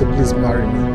so please marry me.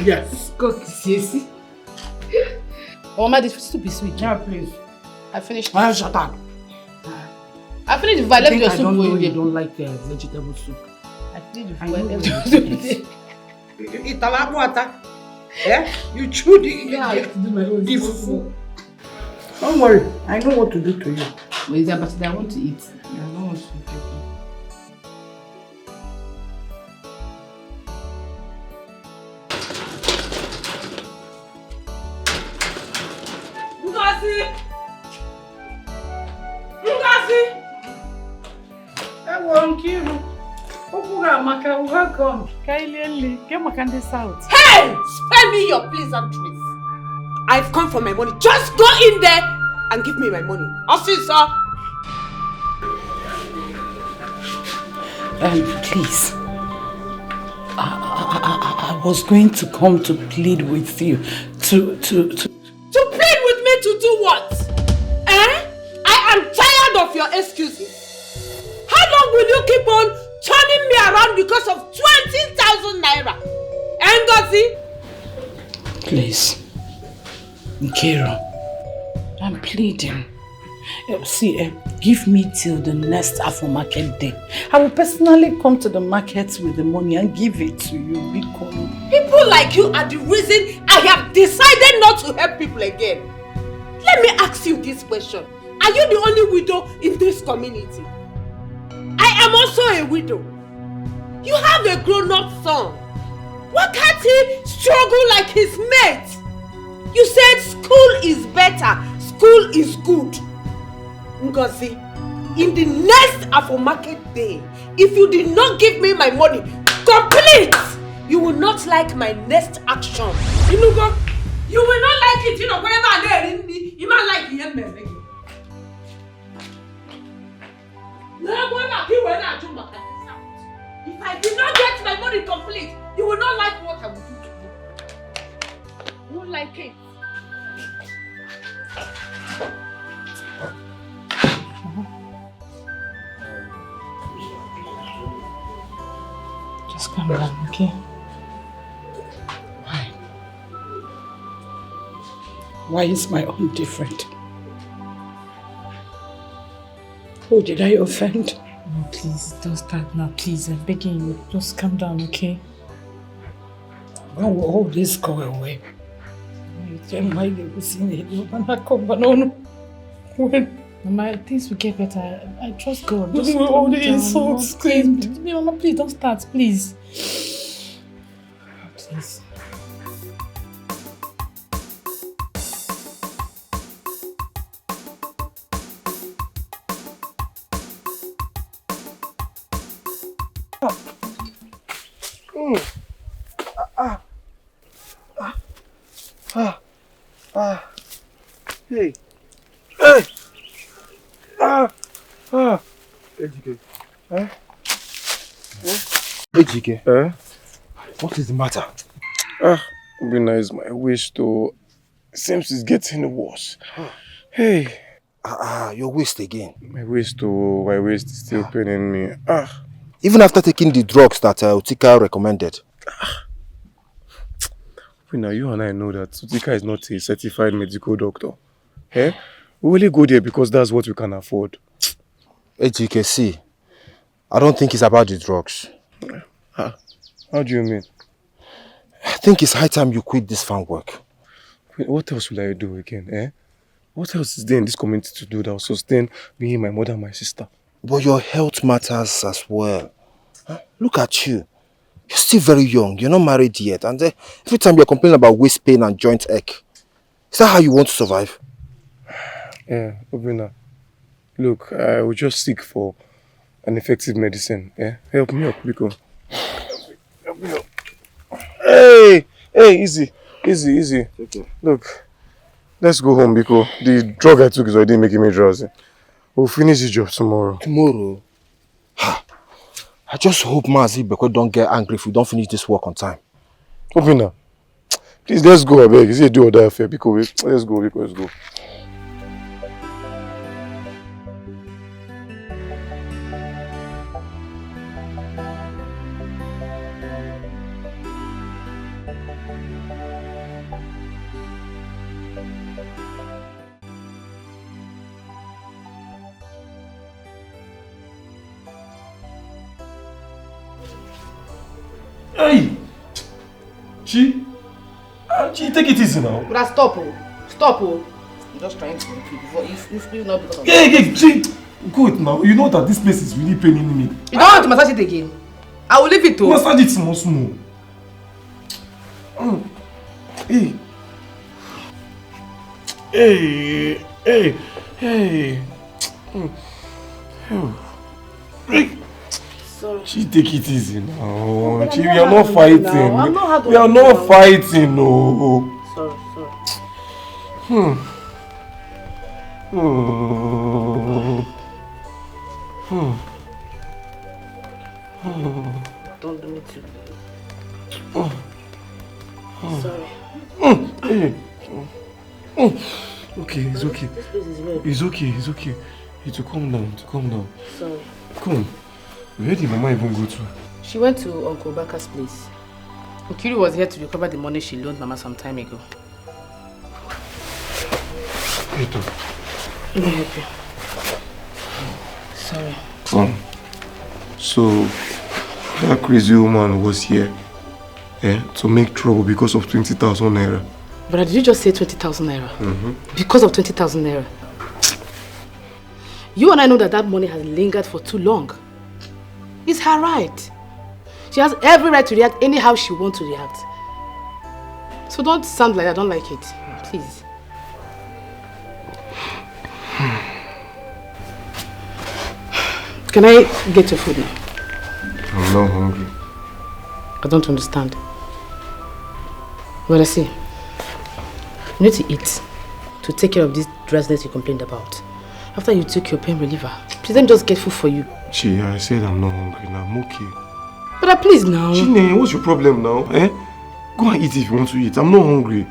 Yes. Cook, see. Mama, this is too be sweet. Yeah, please. I finished. Shut up. I finished if I left your I soup don't for know you. you don't like vegetable soup. I finished if I I know left what your it soup. is. Itala water. Yeah? You chew the Yeah, I have to do my own fufu. Don't worry. I know what to do to you. But is that but I want to eat. I don't want to eat. Welcome. Get my candy out. Hey! Spare me your pleasantries. I've come for my money. Just go in there and give me my money. I'll see, sir. Please. I was going to come to plead with you. To plead with me to do what? I am tired of your excuses. How long will you keep on turning around because of 20,000 naira. Ngozi? Please. Nkiro, I'm pleading. See, give me till the next Afro market day. I will personally come to the market with the money and give it to you, Biko. People like you are the reason I have decided not to help people again. Let me ask you this question. Are you the only widow in this community? I am also a widow. You have a grown-up son. Why can't he struggle like his mate? You said school is better, school is good. Ngozi, in the next Afro market day, if you did not give me my money complete, you will not like my next action. You will not like it. You know, whenever I there, you might like him. If I did not get my money complete, you will not like what I will do to you. You won't like it. Just calm down, okay? Why? Why is my own different? Who did I offend? No, please, don't start now. Please, I'm begging you. Just calm down, okay? When will all this go away? When? Mama, things will get better. I trust God. Just calm all the insults, please. Mama, please don't start, please. Please. Hey. Hey. Ejike. Ejike. What is the matter? Obina is my waist though. Seems it's getting worse. Hey. Your waist again. My waist is still paining me. Even after taking the drugs that Utika recommended. Obina, you and I know that Utika is not a certified medical doctor. Hey? We only go there because that's what we can afford. Ejike, see, I don't think it's about the drugs. How do you mean? I think it's high time you quit this farm work. What else will I do again, eh? What else is there in this community to do that will sustain me, my mother, and my sister? But your health matters as well. Look at you. You're still very young. You're not married yet. And every time you're complaining about waist pain and joint ache. Is that how you want to survive? Yeah, Obina. Look, I will just seek for an effective medicine. Yeah? Help me up, Biko. Help me up. Hey, easy. Okay. Look, let's go home, Biko. The drug I took is already making me drowsy. We'll finish the job tomorrow. Tomorrow? I just hope Mazi Beko don't get angry if we don't finish this work on time. Obina, please, let's go, I beg. Is it do or die affair? Biko, let's go, Biko, let's go. Hey! Chi, take it easy now. But stop, I'm just trying to help you before you not because of Hey, Chi! Good now. You know that this place is really paining me. You don't want to massage it again? I will leave it to. Massage it small. Hey. Sorry. Chi, take it easy now. Chi, we are not fighting. We are not fighting, no. Sorry. Don't do me too. Sorry. Okay, it's okay. This place is red. It's okay. You to calm down. Sorry. Come. Where did Mama even go to? She went to Uncle Baka's place. Nkiru was here to recover the money she loaned Mama some time ago. Eto. Let me help you. Sorry. So that crazy woman was here to make trouble because of 20,000 naira. But did you just say 20,000 naira? Because of 20,000 naira? You and I know that that money has lingered for too long. It's her right. She has every right to react anyhow she wants to react. So don't sound like I don't like it. Please. Can I get your food now? I'm not hungry. I don't understand. Well, I see. You need to eat to take care of this dressness you complained about. After you took your pain reliever, please don't just get food for you. Chi, I said I'm not hungry now. I'm okay. But please now. Chine, what's your problem now? Go and eat if you want to eat. I'm not hungry.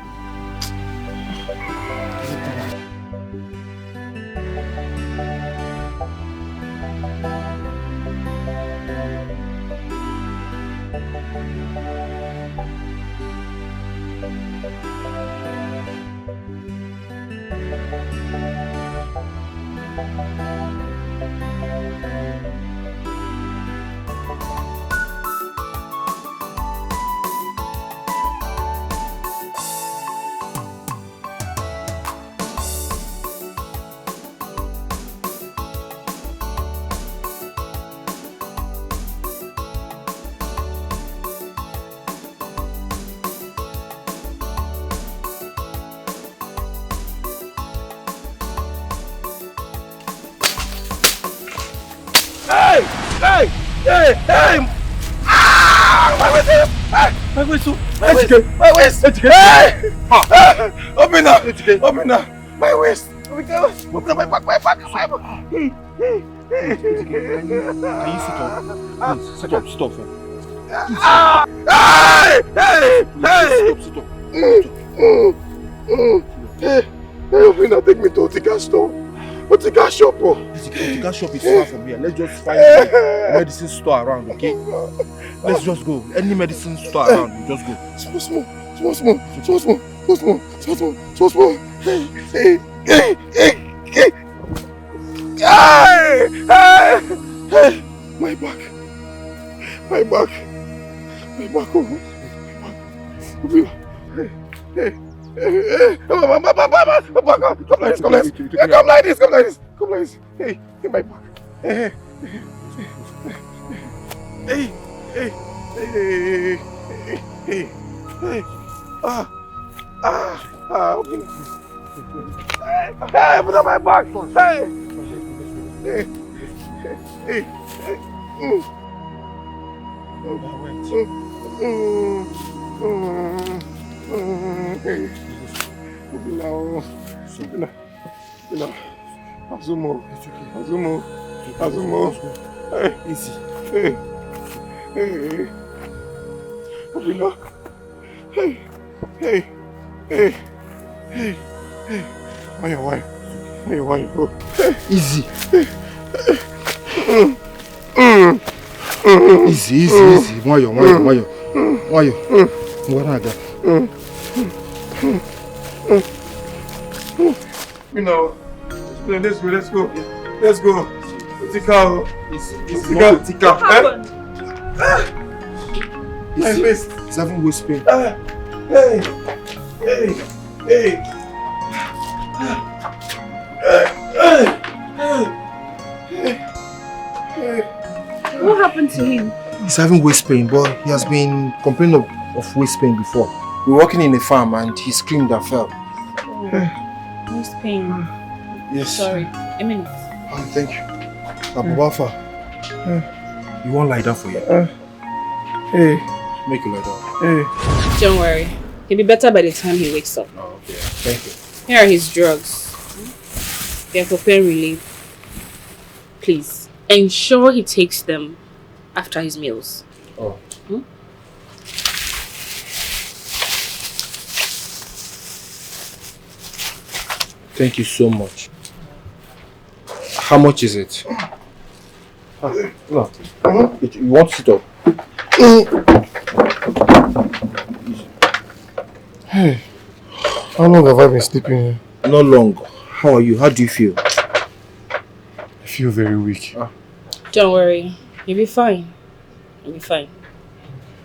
Hey! My waist! My waist! My waist! Open up! Open up! My waist! Open up my back! My back! Can you sit up? Please, sit up, stop. Sit up. Open up, take me to Otika store. Otika shop. Otika shop is far from here. Let's just find a medicine store around, okay? Let's just go. Any medicine store around, we just go. Small. My back. Come like this. Hey, my back. Hey. Put on my back. Hey. Azumo. Easy. Hey. Why? Easy. Easy. Wayo. Ngwanaga. Let's go. Otika. Otika. My waist. It's having waist pain. Hey. What happened to him? He's having waist pain, but he has been complaining of waist pain before. We were working in a farm and he screamed and fell. Waist pain. Yes. Sorry. A minute. Oh, thank you. Abubafa, you won't lie down for you. Hey. Make you lie down. Hey. Don't worry. He'll be better by the time he wakes up. Oh, okay. Thank you. Here are his drugs. They're for pain relief. Please, ensure he takes them after his meals. Oh. Thank you so much. How much is it? No. You want to sit up? Hey, how long have I been sleeping here? Not long. How are you? How do you feel? I feel very weak. Don't worry. You'll be fine. You'll be fine.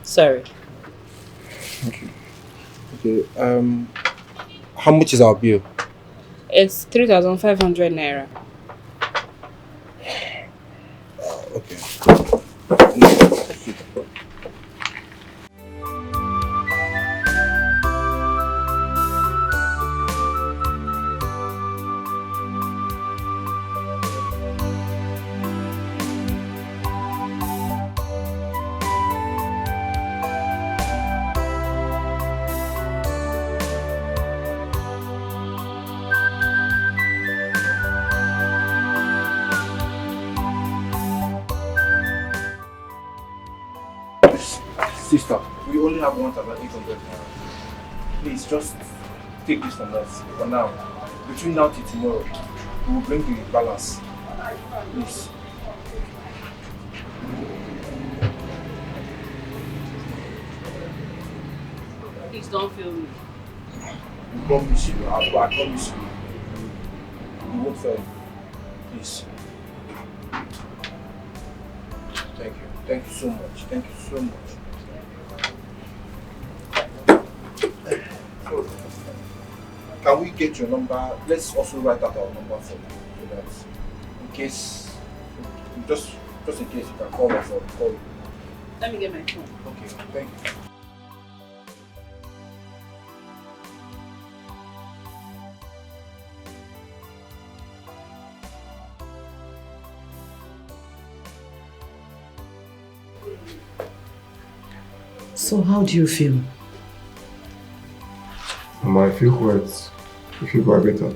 Sorry. Okay. How much is our bill? It's 3,500 naira. Okay. Sister, we only have 1,800 naira. Please just take this from us for now. Between now till tomorrow, we will bring the balance. Please. Please don't fail me. We promise you. I promise you. We won't fail you. Please. Thank you. Thank you so much. Thank you so much. So, can we get your number? Let's also write out our number for you, so that in case, just in case you can call us or call you. Let me get my phone. Okay, thank you. So how do you feel? Mama, I feel quite. I feel quite better.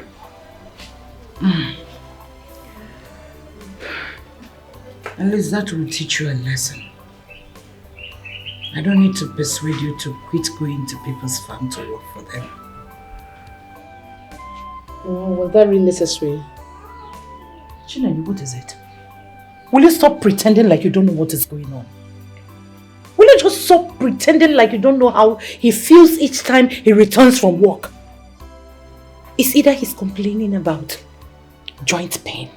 At least that will teach you a lesson. I don't need to persuade you to quit going to people's farm to work for them. Oh, was that really necessary? Chinenye, what is it? Will you stop pretending like you don't know what is going on? Will you just stop pretending like you don't know how he feels each time he returns from work? It's either he's complaining about joint pain,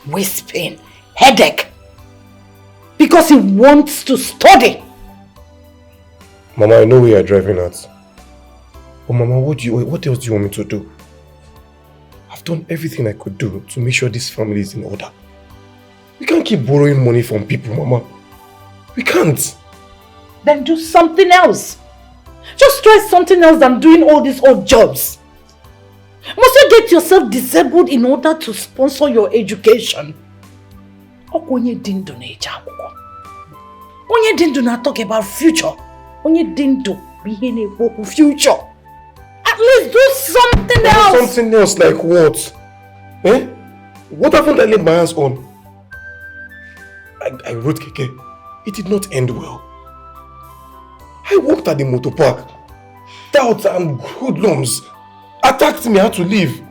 waist pain, headache, because he wants to study. Mama, I know where you're driving at. But Mama, what else do you want me to do? I've done everything I could do to make sure this family is in order. We can't keep borrowing money from people, Mama. We can't. Then do something else. Just try something else than doing all these odd jobs. Must you get yourself disabled in order to sponsor your education? Onye dindu na-eje akwụkwọ. Onye dindu na-talk about future. Onye dindu bihe na-ekwu future. At least do something else. Something else like what? Eh? What haven't I laid my hands on? I wrote Keke. It did not end well. I worked at the motor park. Doubts and hoodlums attacked me. I had to leave.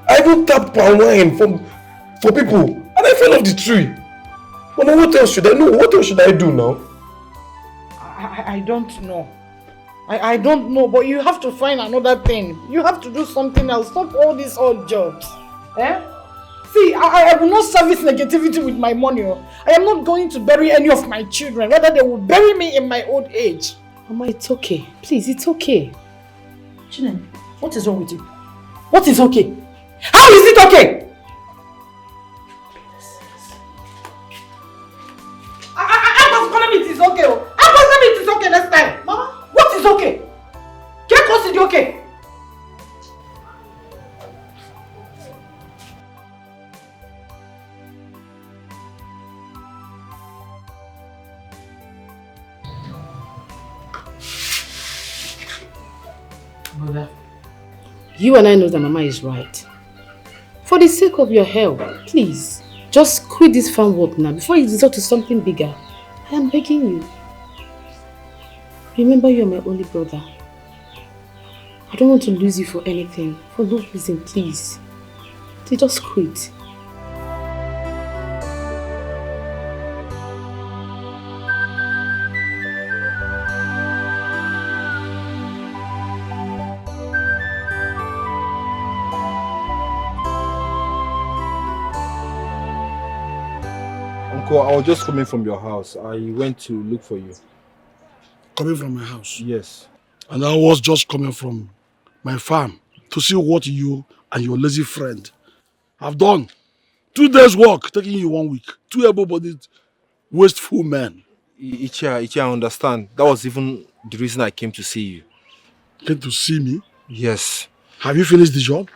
I even tapped palm wine for people, and I fell off the tree. Mama, what else should I know? What else should I do now? I don't know. I don't know, but you have to find another thing. You have to do something else. Stop all these odd jobs. Eh? See, I will not service negativity with my money. I am not going to bury any of my children. Rather, they will bury me in my old age. Mama, it's okay. Please, it's okay. Chinen, what is wrong with you? What is okay? How is it okay? It is okay. It is okay next time. Mama, what is okay? Get close to the okay. Mother, you and I know that Mama is right. For the sake of your health, please, just quit this farm work now before you resort to something bigger. I am begging you. Remember, you are my only brother. I don't want to lose you for anything. For no reason, please. Just quit. Biko, I was just coming from your house. I went to look for you. Coming from my house? Yes. And I was just coming from my farm to see what you and your lazy friend have done. 2 days work, taking you 1 week. 2 able-bodied, wasteful men. Ichia, I understand. That was even the reason I came to see you. Came to see me? Yes. Have you finished the job?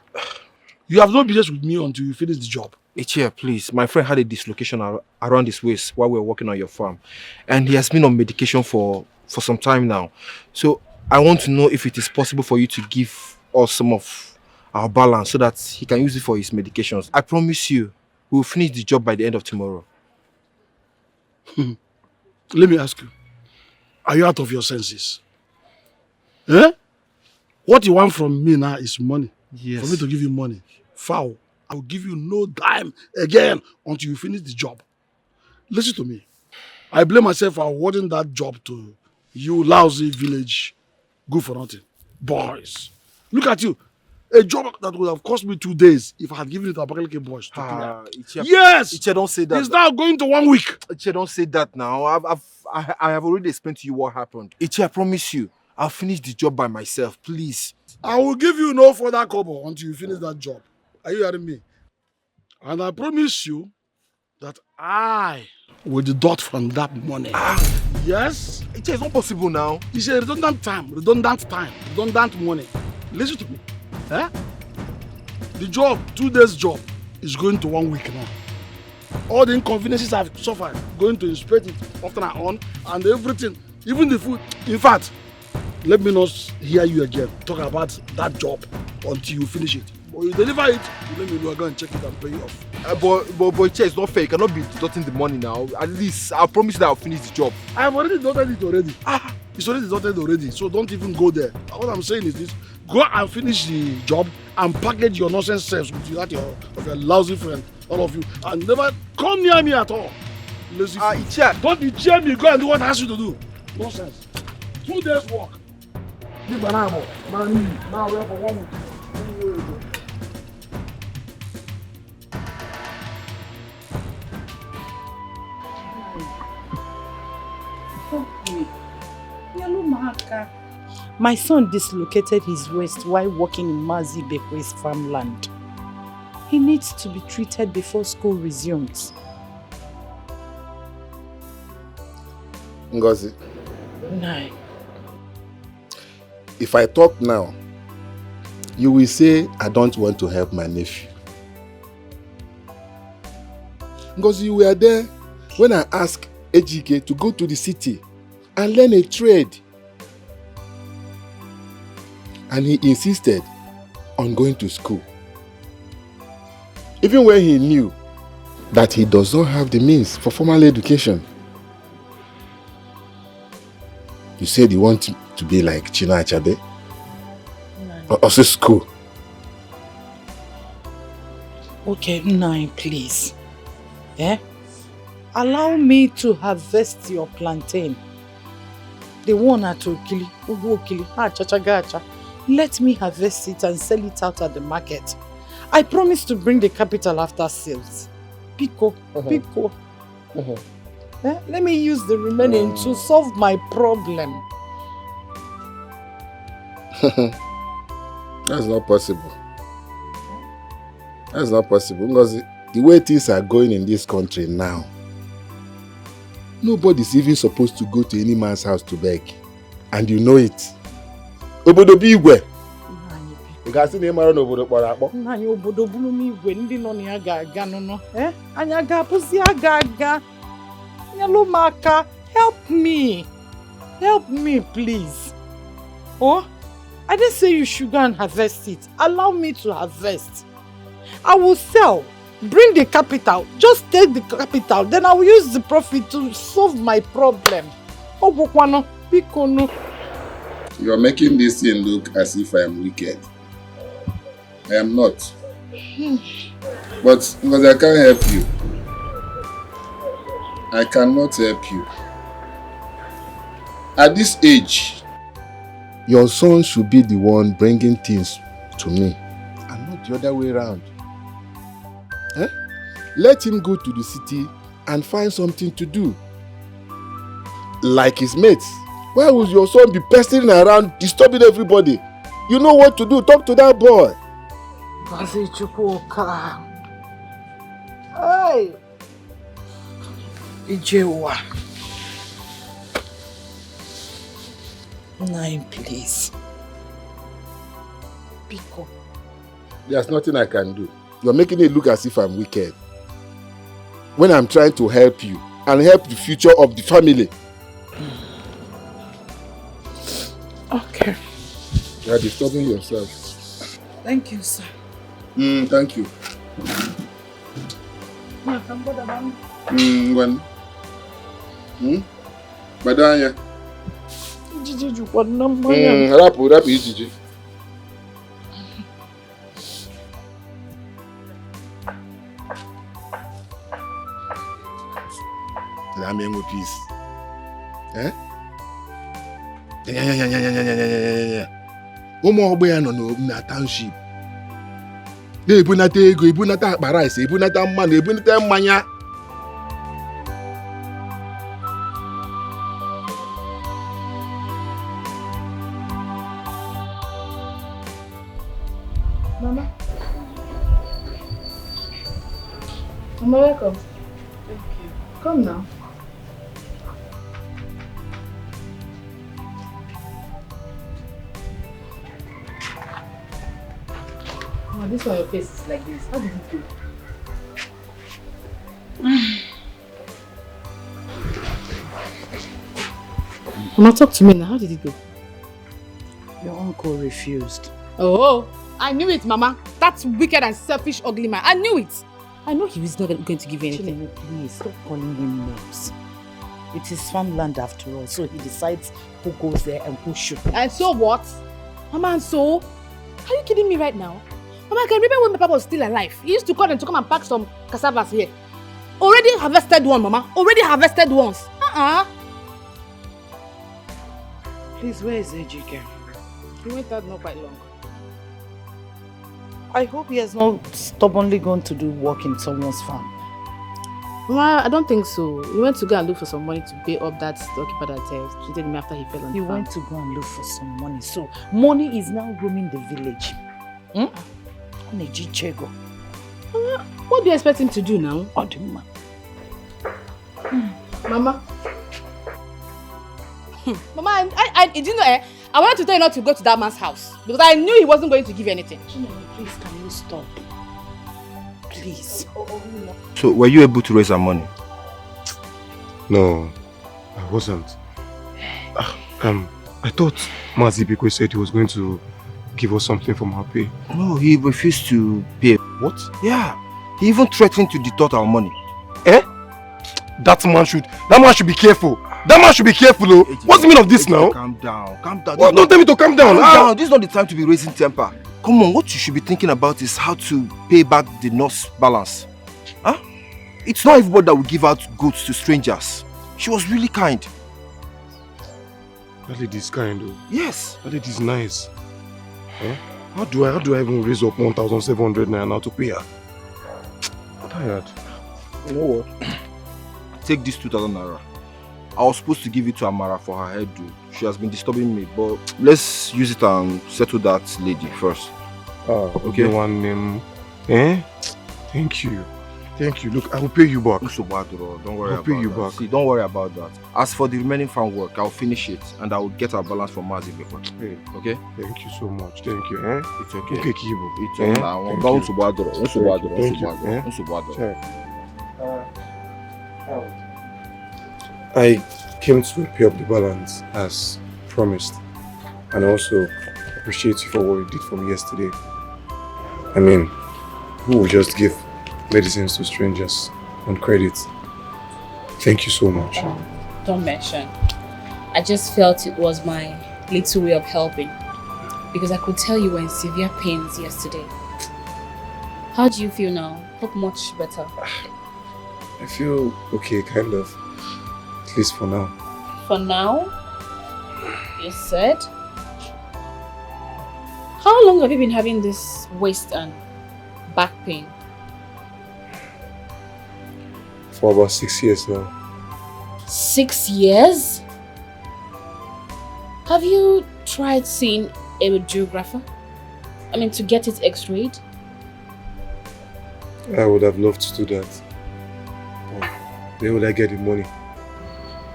You have no business with me until you finish the job. Ichia, please. My friend had a dislocation around his waist while we were working on your farm. And he has been on medication for some time now. So I want to know if it is possible for you to give us some of our balance so that he can use it for his medications. I promise you, we'll finish the job by the end of tomorrow. Let me ask you, are you out of your senses? Eh? What you want from me now is money. Yes. For me to give you money. Foul. I will give you no dime again until you finish the job. Listen to me. I blame myself for awarding that job to you lousy village good for nothing boys. Look at you. A job that would have cost me 2 days if I had given it to Abakaliki boys. Yes! Ichia, don't say that. It's now going to 1 week. Ichia, don't say that now. I have already explained to you what happened. Ichia, I promise you, I'll finish the job by myself, please. I will give you no further kobo until you finish that job. Are you hearing me? And I promise you that I will deduct from that money. Yes? It's not possible now. It's a redundant money. Listen to me. Eh? The job, 2 days job, is going to 1 week now. All the inconveniences I've suffered, going to inspect it often and on, and everything, even the food. In fact, let me not hear you again talk about that job until you finish it. Or you deliver it, you let me know, I go and check it and pay you off. But it's not fair. You cannot be deducting the money now. At least I'll promise you that I'll finish the job. I've already deducted it already. It's already deducted already, so don't even go there. What I'm saying is this: go and finish the job and package your nonsense selves with that of your lousy friend, all of you, and never come near me at all. Lazy fool. Don't be cheer me. Go and do what I ask you to do. Nonsense. 2 days work. Now we're for 1 week. My son dislocated his waist while working in Mazi Bekwe's farmland. He needs to be treated before school resumes. Ngozi. No. If I talk now, you will say I don't want to help my nephew. Ngozi, you were there when I asked Ejike to go to the city and learn a trade. And he insisted on going to school. Even when he knew that he does not have the means for formal education. You said you want to be like China Achabe? Or also school? Okay, Nai, please. Allow me to harvest your plantain. The one at Okili, Chachagacha. Let me harvest it and sell it out at the market. I promise to bring the capital after sales. Pico. Let me use the remaining to solve my problem. That's not possible. That's not possible because the way things are going in this country now, nobody's even supposed to go to any man's house to beg. And you know it. Obodo bi igwe. You can see name around obodo kpọrọ akpọ. Nna ya obodo bulu m igwe ndị nọ na ya ga-aga nụnụ. Anya ga-apụzi aga. Nyelu m aka. Help me. Help me, please. Oh, I didn't say you should go and harvest it. Allow me to harvest. I will sell. Bring the capital. Just take the capital. Then I will use the profit to solve my problem. Obukwano, bikono. You are making this thing look as if I am wicked. I am not. But because I can't help you. I cannot help you. At this age, your son should be the one bringing things to me and not the other way around. Let him go to the city and find something to do. Like his mates. Why would your son be pestering around, disturbing everybody? You know what to do. Talk to that boy. Hey. Ijewa. 9, please. Pico. There's nothing I can do. You're making it look as if I'm wicked. When I'm trying to help you and help the future of the family. Okay. You're disturbing yourself. Thank you, sir. Thank you. When? Badanya. Rapu, Ijiji. Let me peace. Eh? Yeah. Ụmụ ogbe ya nọ na township. Na-ebunata ego, ebunata akpa rice, ebunata mmanụ, ebunata mmanya. Mama. Mama, welcome. Thank you. Come now. Oh, this one your face is like this. How did it go? Mama, talk to me now. How did it go? Your uncle refused. Oh, I knew it, Mama. That wicked and selfish, ugly man. I knew it. I know he was not going to give you anything. Chileme, please stop calling him names. It is farmland after all, so he decides who goes there and who shouldn't. And so what? Mama, and so? Are you kidding me right now? Mama, I can remember when my papa was still alive. He used to call them to come and pack some cassavas here. Already harvested one, Mama. Already harvested once. Please, where is Ejike? He went out not quite long. I hope he has not stubbornly gone to do work in someone's farm. Mama, I don't think so. He went to go and look for some money to pay up that storekeeper that treated him after he fell on the farm. He went to go and look for some money. So, money is now roaming the village. Mama, what do you expect him to do now? Odima. Mama. Mama, I didn't know. I wanted to tell you not to go to that man's house because I knew he wasn't going to give you anything. Please, can you stop? Please. So, were you able to raise our money? No, I wasn't. I thought Mazibiko said he was going to give us something from her pay. No, he refused to pay. What? Yeah. He even threatened to deduct our money. Eh? That man should be careful. That man should be careful, though. What's the meaning of this now? Calm down. What? Don't tell me to calm down. Calm down. This is not the time to be raising temper. Come on, what you should be thinking about is how to pay back the nurse balance. Huh? It's not everybody that will give out goods to strangers. She was really kind. That lady is kind, though. Yes. That lady is nice. Eh? How do I even raise up 1,700 naira now to pay her? I'm tired. You know what? Take this 2,000 naira. I was supposed to give it to Amara for her hairdo. She has been disturbing me, but let's use it and settle that lady first. Okay. One name. Eh? Thank you. Look, I will pay you back. Don't worry I'll pay you back. See, don't worry about that. As for the remaining farm work, I'll finish it and I will get our balance from Mazi before. Hey, okay? Thank you so much. Thank you. Eh? It's okay. Okay, Kibo. It's okay. I came to pay up the balance as promised, and also appreciate you for what you did for me yesterday. I mean, who would just give medicines to strangers on credit? Thank you so much. Don't mention. I just felt it was my little way of helping because I could tell you were in severe pains yesterday. How do you feel now? Hope much better. I feel okay, kind of. At least for now. For now? You said? How long have you been having this waist and back pain? For about 6 years now. 6 years? Have you tried seeing a radiographer? I mean, to get it x-rayed? I would have loved to do that. But where would I get the money?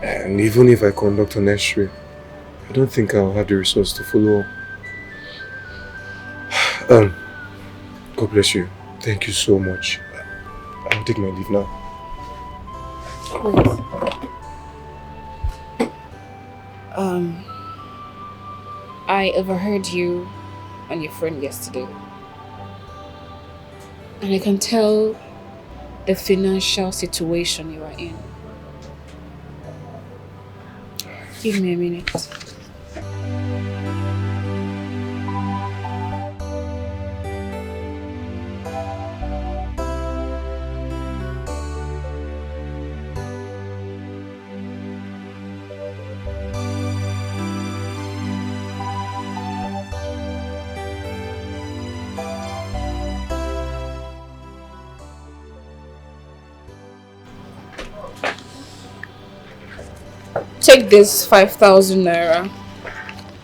And even if I conduct an x-ray, I don't think I'll have the resource to follow up. God bless you. Thank you so much. I'll take my leave now. I overheard you and your friend yesterday. And I can tell the financial situation you are in. Give me a minute. Take this 5,000 naira,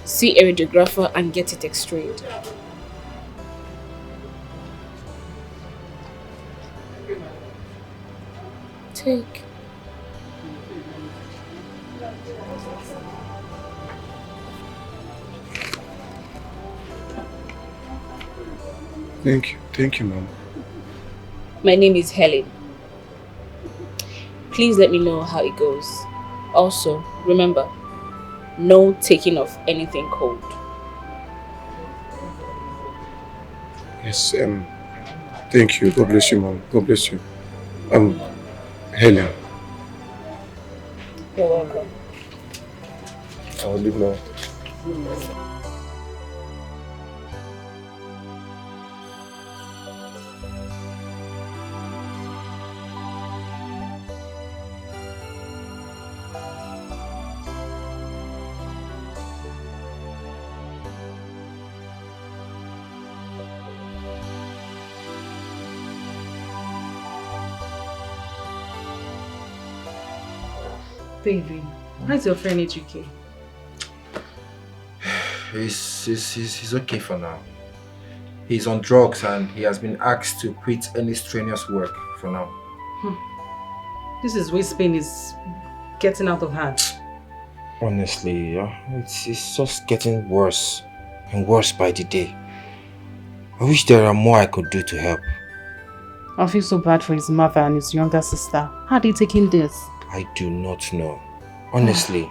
see a radiographer and get it x-rayed. Take. Thank you, Mom. My name is Helen. Please let me know how it goes. Also, remember, no taking of anything cold. Yes, thank you. God bless you, Mom. God bless you. Helen. You're welcome. I'll leave now. Baby, how's your friend HUK? He's okay for now. He's on drugs and he has been asked to quit any strenuous work for now. This is waist pain is getting out of hand. Honestly, it's just getting worse and worse by the day. I wish there are more I could do to help. I feel so bad for his mother and his younger sister. How are they taking this? I do not know. Honestly.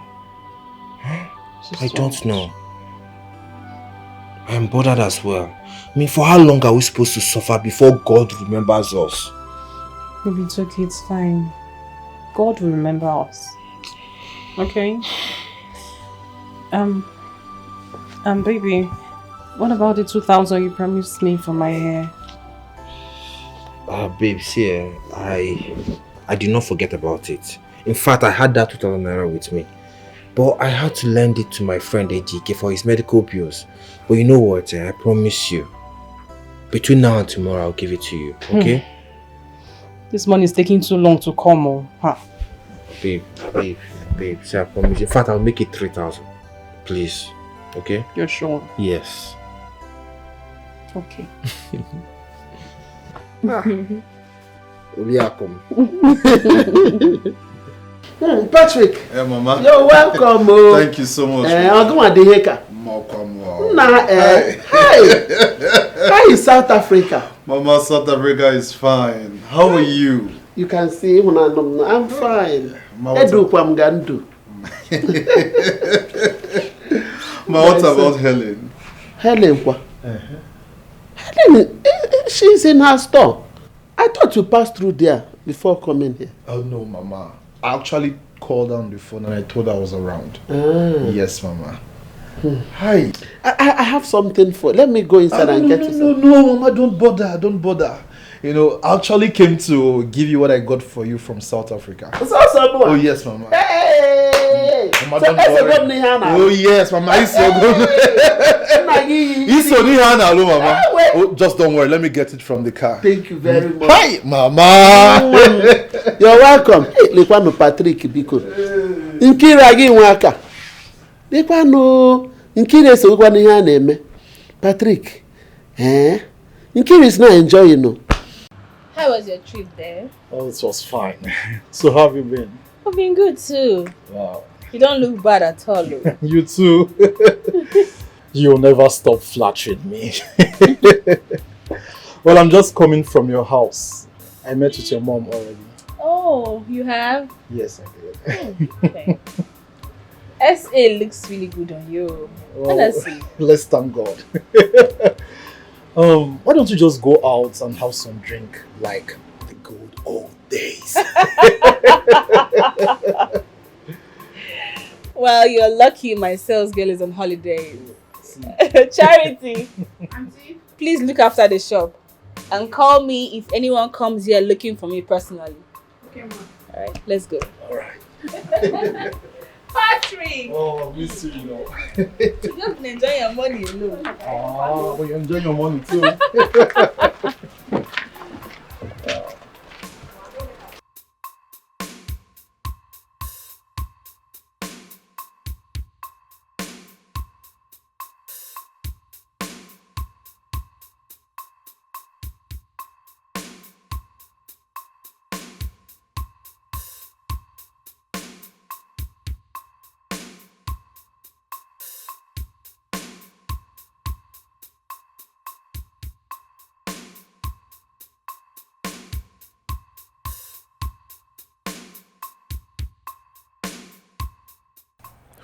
I don't know. I am bothered as well. I mean, for how long are we supposed to suffer before God remembers us? Baby, it's okay, it's fine. God will remember us. Okay? Baby, what about the 2,000 you promised me for my hair? Babe, see, I did not forget about it. In fact, I had that 2,000 naira with me. But I had to lend it to my friend AGK for his medical bills. But you know what, I promise you. Between now and tomorrow, I'll give it to you, okay? This money is taking too long to come, huh? Babe, see, I promise you. In fact, I'll make it 3,000. Please, okay? You're sure? Yes. Okay. Patrick. Hey, Mama. You're welcome. Thank you so much. I'll go and Deheka. Hey, how is South Africa? Mama, South Africa is fine. How are you? You can see when I'm fine. What about Helen? Helen, what? Helen, she's in her store. I thought you passed through there before coming here. Oh no, Mama. I actually called on the phone and I told her I was around. Yes, Mama. Hi. I have something for. Let me go inside and get you some. No, Mama, don't bother. You know, I actually came to give you what I got for you from South Africa. Oh yes, Mama. Hey! Mama, don't worry. Oh yes, Mama, it's so good. It's so hello, Mama. Oh, just don't worry. Let me get it from the car. Thank you very much. Hi, Mama. You're welcome. Lekwano Patrick Biko. Nkira gi nwaka. Lekwano Nkira so gwanu ihe na-eme. Patrick. Nkira is not enjoying no. How was your trip there? Oh, it was fine. So how have you been? I've been good too. Wow. You don't look bad at all. You too. You'll never stop flattering me. Well, I'm just coming from your house. I met with your mom already. Oh, you have? Yes, I did. Okay. SA looks really good on you. Honestly. Let's thank God. Why don't you just go out and have some drink like the good old days? Well, you're lucky my sales girl is on holidays. Charity, Auntie, please look after the shop and call me if anyone comes here looking for me personally. Okay, ma. Alright, let's go. Alright. Patrick! Oh, I miss you, know. You just been enjoying your money alone. Oh, well, you're enjoying your money too.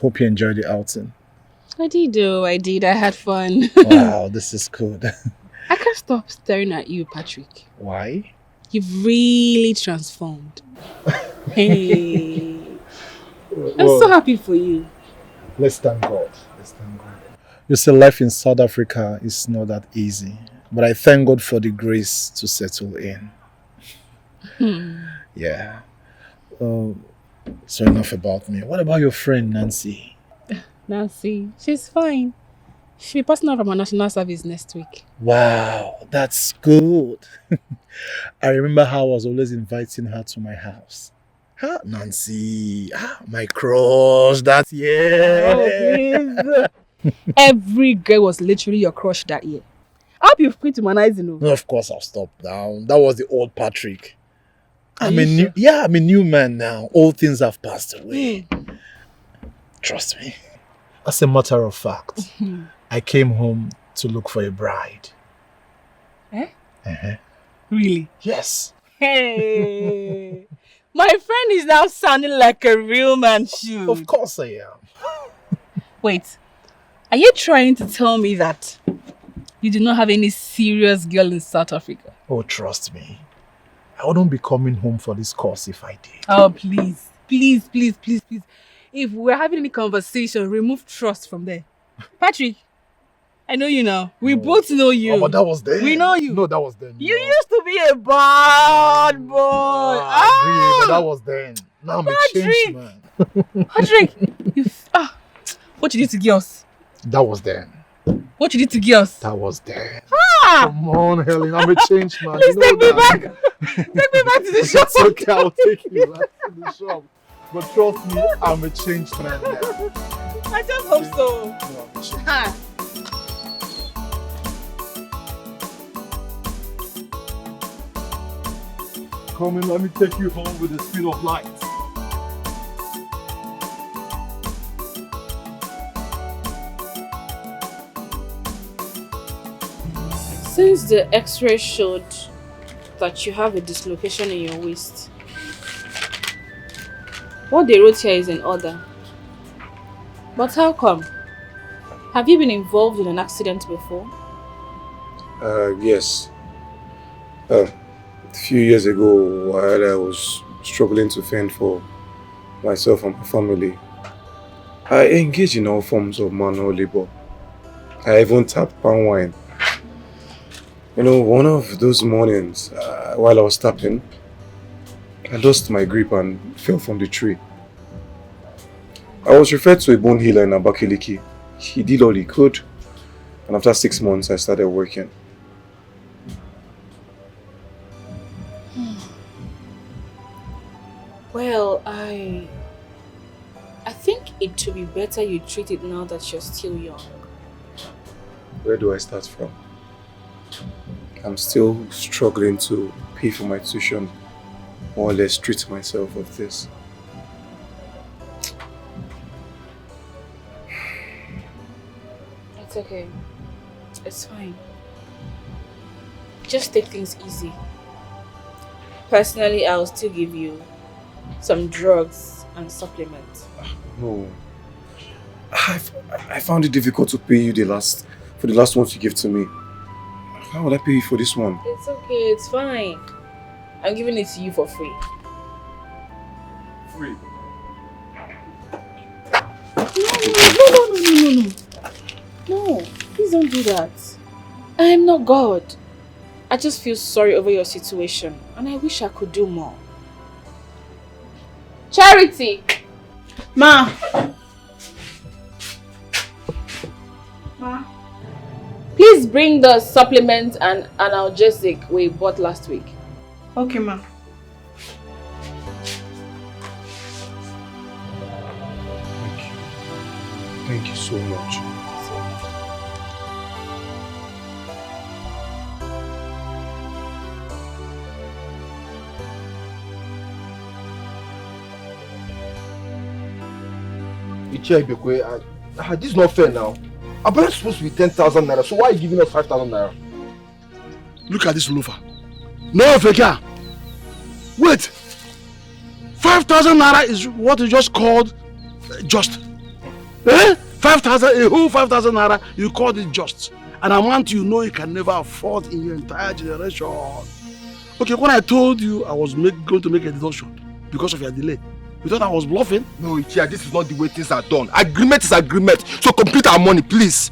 Hope you enjoyed the outing. I did. I had fun. Wow, this is good. I can't stop staring at you, Patrick. Why? You've really transformed. Hey. I'm so happy for you. Let's thank God. You see, life in South Africa is not that easy. But I thank God for the grace to settle in. Yeah. So enough about me. What about your friend Nancy? Nancy, she's fine. She'll be passing out from her national service next week. Wow, that's good. I remember how I was always inviting her to my house. Huh? Nancy, my crush, that year. Oh, please. Every girl was literally your crush that year. I hope you've quit humanizing. No, of course I've stopped now. That was the old Patrick. I'm a new man now. All things have passed away. Trust me. As a matter of fact, I came home to look for a bride. Eh? Uh-huh. Really? Yes. Hey! My friend is now sounding like a real man should. Of course I am. Wait, are you trying to tell me that you do not have any serious girl in South Africa? Oh, trust me. I wouldn't be coming home for this course if I did. Oh, please. Please, please, please, please. If we're having any conversation, remove trust from there. Patrick, I know you now. We both know you. Oh, but that was then. We know you. No, that was then. You used to be a bad boy. I agree, but that was then. Now I'm a changed man. Patrick, what you did to girls? That was then. What you did to girls? That was then. Ah! Come on, Helen, I'm a changed man. Please take me back. Take me back to the shop. It's okay, I'll take you back to the shop. But trust me, I'm a changed man now. I just hope so. No, come in, let me take you home with the speed of light. Since the x-ray showed that you have a dislocation in your waist, what they wrote here is in order. But how come? Have you been involved in an accident before? Yes. A few years ago, while I was struggling to fend for myself and my family, I engaged in all forms of manual labor. I even tapped palm wine. You know, one of those mornings, while I was tapping, I lost my grip and fell from the tree. I was referred to a bone healer in Abakaliki. He did all he could. And after 6 months, I started working. Well, I think it would be better you treat it now that you're still young. Where do I start from? I'm still struggling to pay for my tuition, more or less treat myself of this. It's okay. It's fine. Just take things easy. Personally, I'll still give you some drugs and supplements. No. I found it difficult to pay you for the last ones you gave to me. How would I pay you for this one? It's okay, it's fine. I'm giving it to you for free. Free? No. No, please don't do that. I am not God. I just feel sorry over your situation and I wish I could do more. Charity! Ma! Please bring the supplement and analgesic we bought last week. Okay, ma. Thank you so much. This is not fair now. Our balance is supposed to be 10,000 naira, so why are you giving us 5,000 naira? Look at this loafer. No figure. Wait. 5,000 naira is what you just called just. Eh? 5,000, a whole 5,000 naira, you called it just. An amount you know you can never afford in your entire generation. Okay, when I told you I was going to make a deduction because of your delay, you thought I was bluffing? No, Ichia, this is not the way things are done. Agreement is agreement. So complete our money, please.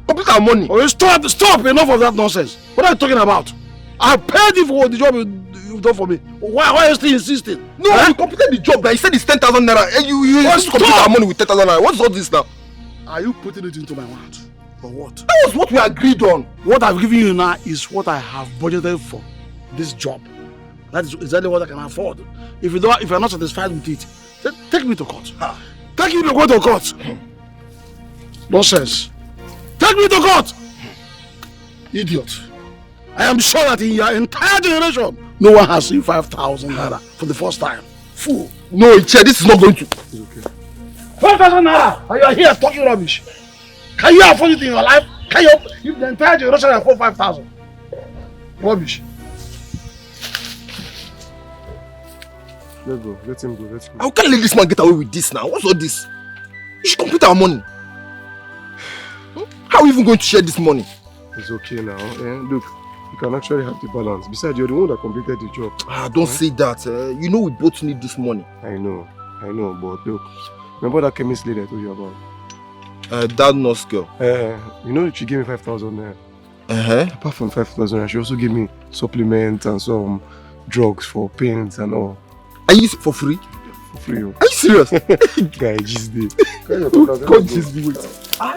Complete our money. Oh, stop! Enough of that nonsense. What are you talking about? I paid you for the job you've done for me. Why are you still insisting? No, you completed the job. Now you said it's 10,000 naira. And you just complete our money with 10,000 naira. What's all this now? Are you putting it into my mouth? For what? That was what we agreed on. What I've given you now is what I have budgeted for this job. That is exactly what I can afford. If you're not satisfied with it, then take me to court. Take me to court. Nonsense. Take me to court. Idiot. I am sure that in your entire generation, no one has seen 5,000 naira for the first time. Fool. No, Ichia, this is not going to. It's okay. 5,000 naira, and you are here talking rubbish. Can you afford it in your life? Can you? If the entire generation afford 5,000. Rubbish. Let go. Let him go. How can let this man get away with this now? What's all this? You should complete our money. How are we even going to share this money? It's okay now. Look, you can actually have the balance. Besides, you're the one that completed the job. Don't say that. You know we both need this money. I know, but look, remember that chemist lady I told you about? That nurse girl. You know she gave me 5,000 naira. Apart from 5,000 naira, she also gave me supplements and some drugs for pains and all. Are you for free? For free. Are you serious? Guy, just did. God, just wait.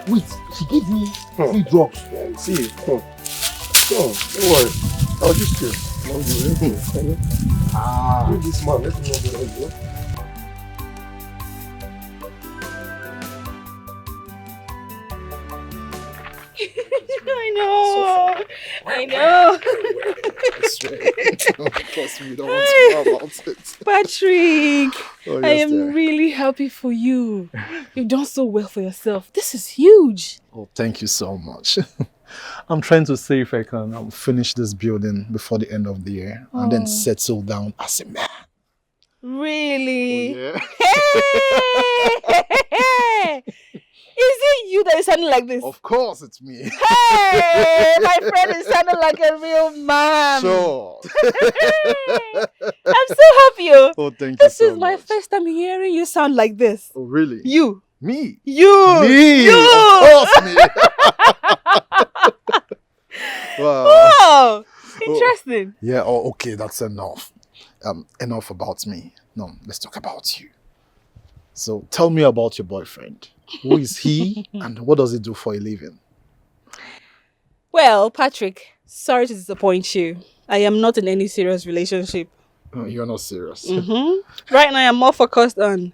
Wait, she gave me free drugs. See, don't worry. I'll just kill. Leave this man, let me know the idea. I know. Plus, we don't want to know about it. Patrick, Oh, yes, I am really happy for you. You've done so well for yourself. This is huge. Oh, thank you so much. I'm trying to see if I can finish this building before the end of the year and then settle down as a man. Really? Oh, yeah. Hey! Is it you that is sounding like this? Of course, it's me. Hey, my friend is sounding like a real man. Sure. I'm so happy. Oh, thank you This so is my first time hearing you sound like this. Oh, really? You. Me? You. Me? You. Of course, me. Wow. Wow. Interesting. Yeah, okay, that's enough. Enough about me. No, let's talk about you. So tell me about your boyfriend. Who is he and what does he do for a living? Well, Patrick, sorry to disappoint you. I am not in any serious relationship. Oh, you're not serious. Right now, I'm more focused on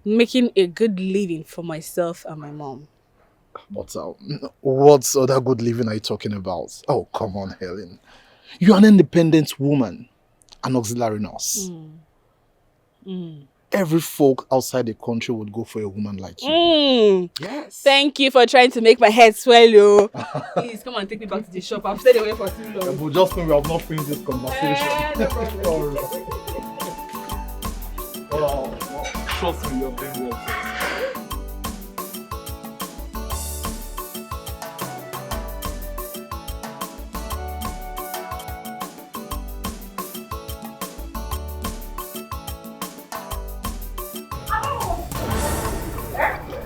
making a good living for myself and my mom. But what other good living are you talking about? Oh, come on, Helen. You're an independent woman, an auxiliary nurse. Every folk outside the country would go for a woman like you. Yes. Thank you for trying to make my head swell. Please come and take me back to the shop. I've stayed away for too long. But just when we have not finished this conversation. Trust me, you're being well.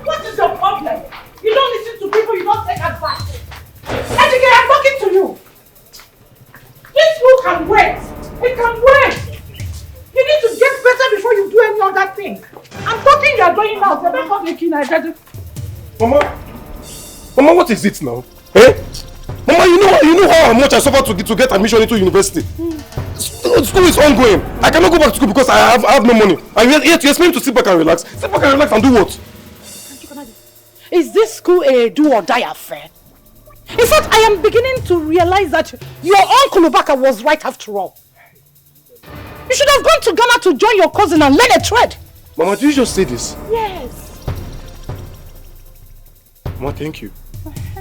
What is your problem? You don't listen to people, you don't take advice. Ejike, I'm talking to you. This food can wait. It can wait. You need to get better before you do any other thing. I'm talking, you are going out. You're not making Naija. Mama, what is it now? Eh? Mama, you know how much I suffered to get admission into university. School is ongoing. I cannot go back to school because I have no money. And yet you expect me to sit back and relax. Sit back and relax and do what? Is this school a do or die affair? In fact, I am beginning to realize that your uncle Ubaka was right after all. You should have gone to Ghana to join your cousin and learn a trade. Mama, did you just say this? Yes. Mama, thank you.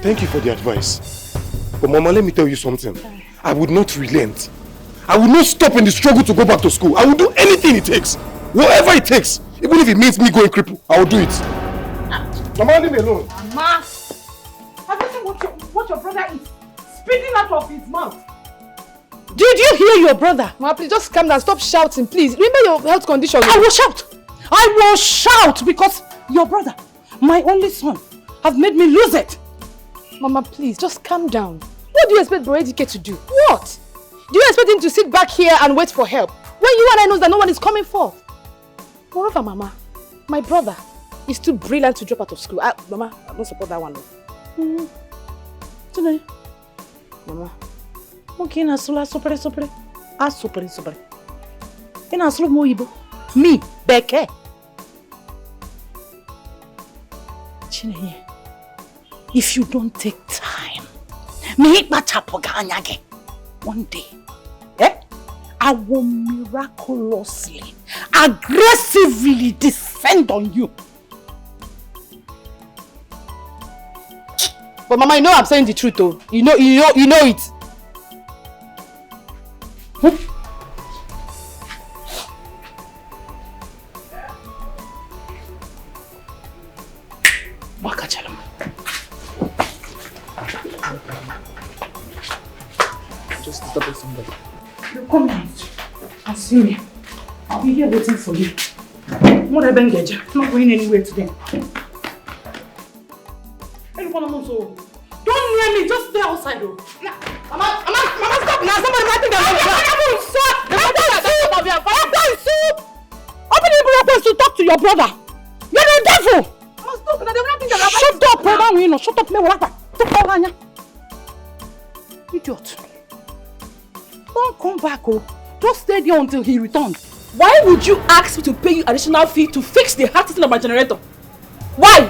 Thank you for the advice. But Mama, let me tell you something. I would not relent. I will not stop in the struggle to go back to school. I will do anything it takes. Whatever it takes. Even if it means me going cripple, I will do it. Mama, leave me alone. Mama, have you seen what your brother is spitting out of his mouth? Did you hear your brother? Mama, please just calm down. Stop shouting, please. Remember your health condition. I will shout. I will shout because your brother, my only son, have made me lose it. Mama, please, just calm down. What do you expect Bro Edike to do? What? Do you expect him to sit back here and wait for help? When you and I know that no one is coming forth? Moreover, Mama, my brother is too brilliant to drop out of school. Mama, I don't support that one. Mama. Okay, na sula sopre. Sopre. Ina sulu mo ibo. Me, Beke. Chineye, if you don't take time, one day, I will miraculously, aggressively descend on you. But Mama, you know I'm saying the truth though. You know it. Just stop with somebody. You come out and see me. I'll be here waiting for you. I'm not going anywhere today. Don't near me, just stay outside though. Mama, stop now. Somebody might think I'm open your mouth to talk to your brother. You're the devil. Mama, stop now. They will not think that. Shut up, brother. Shut up, idiot. Don't come back, oh. Just stay there until he returns. Why would you ask me to pay you additional fee to fix the heart system of my generator? Why?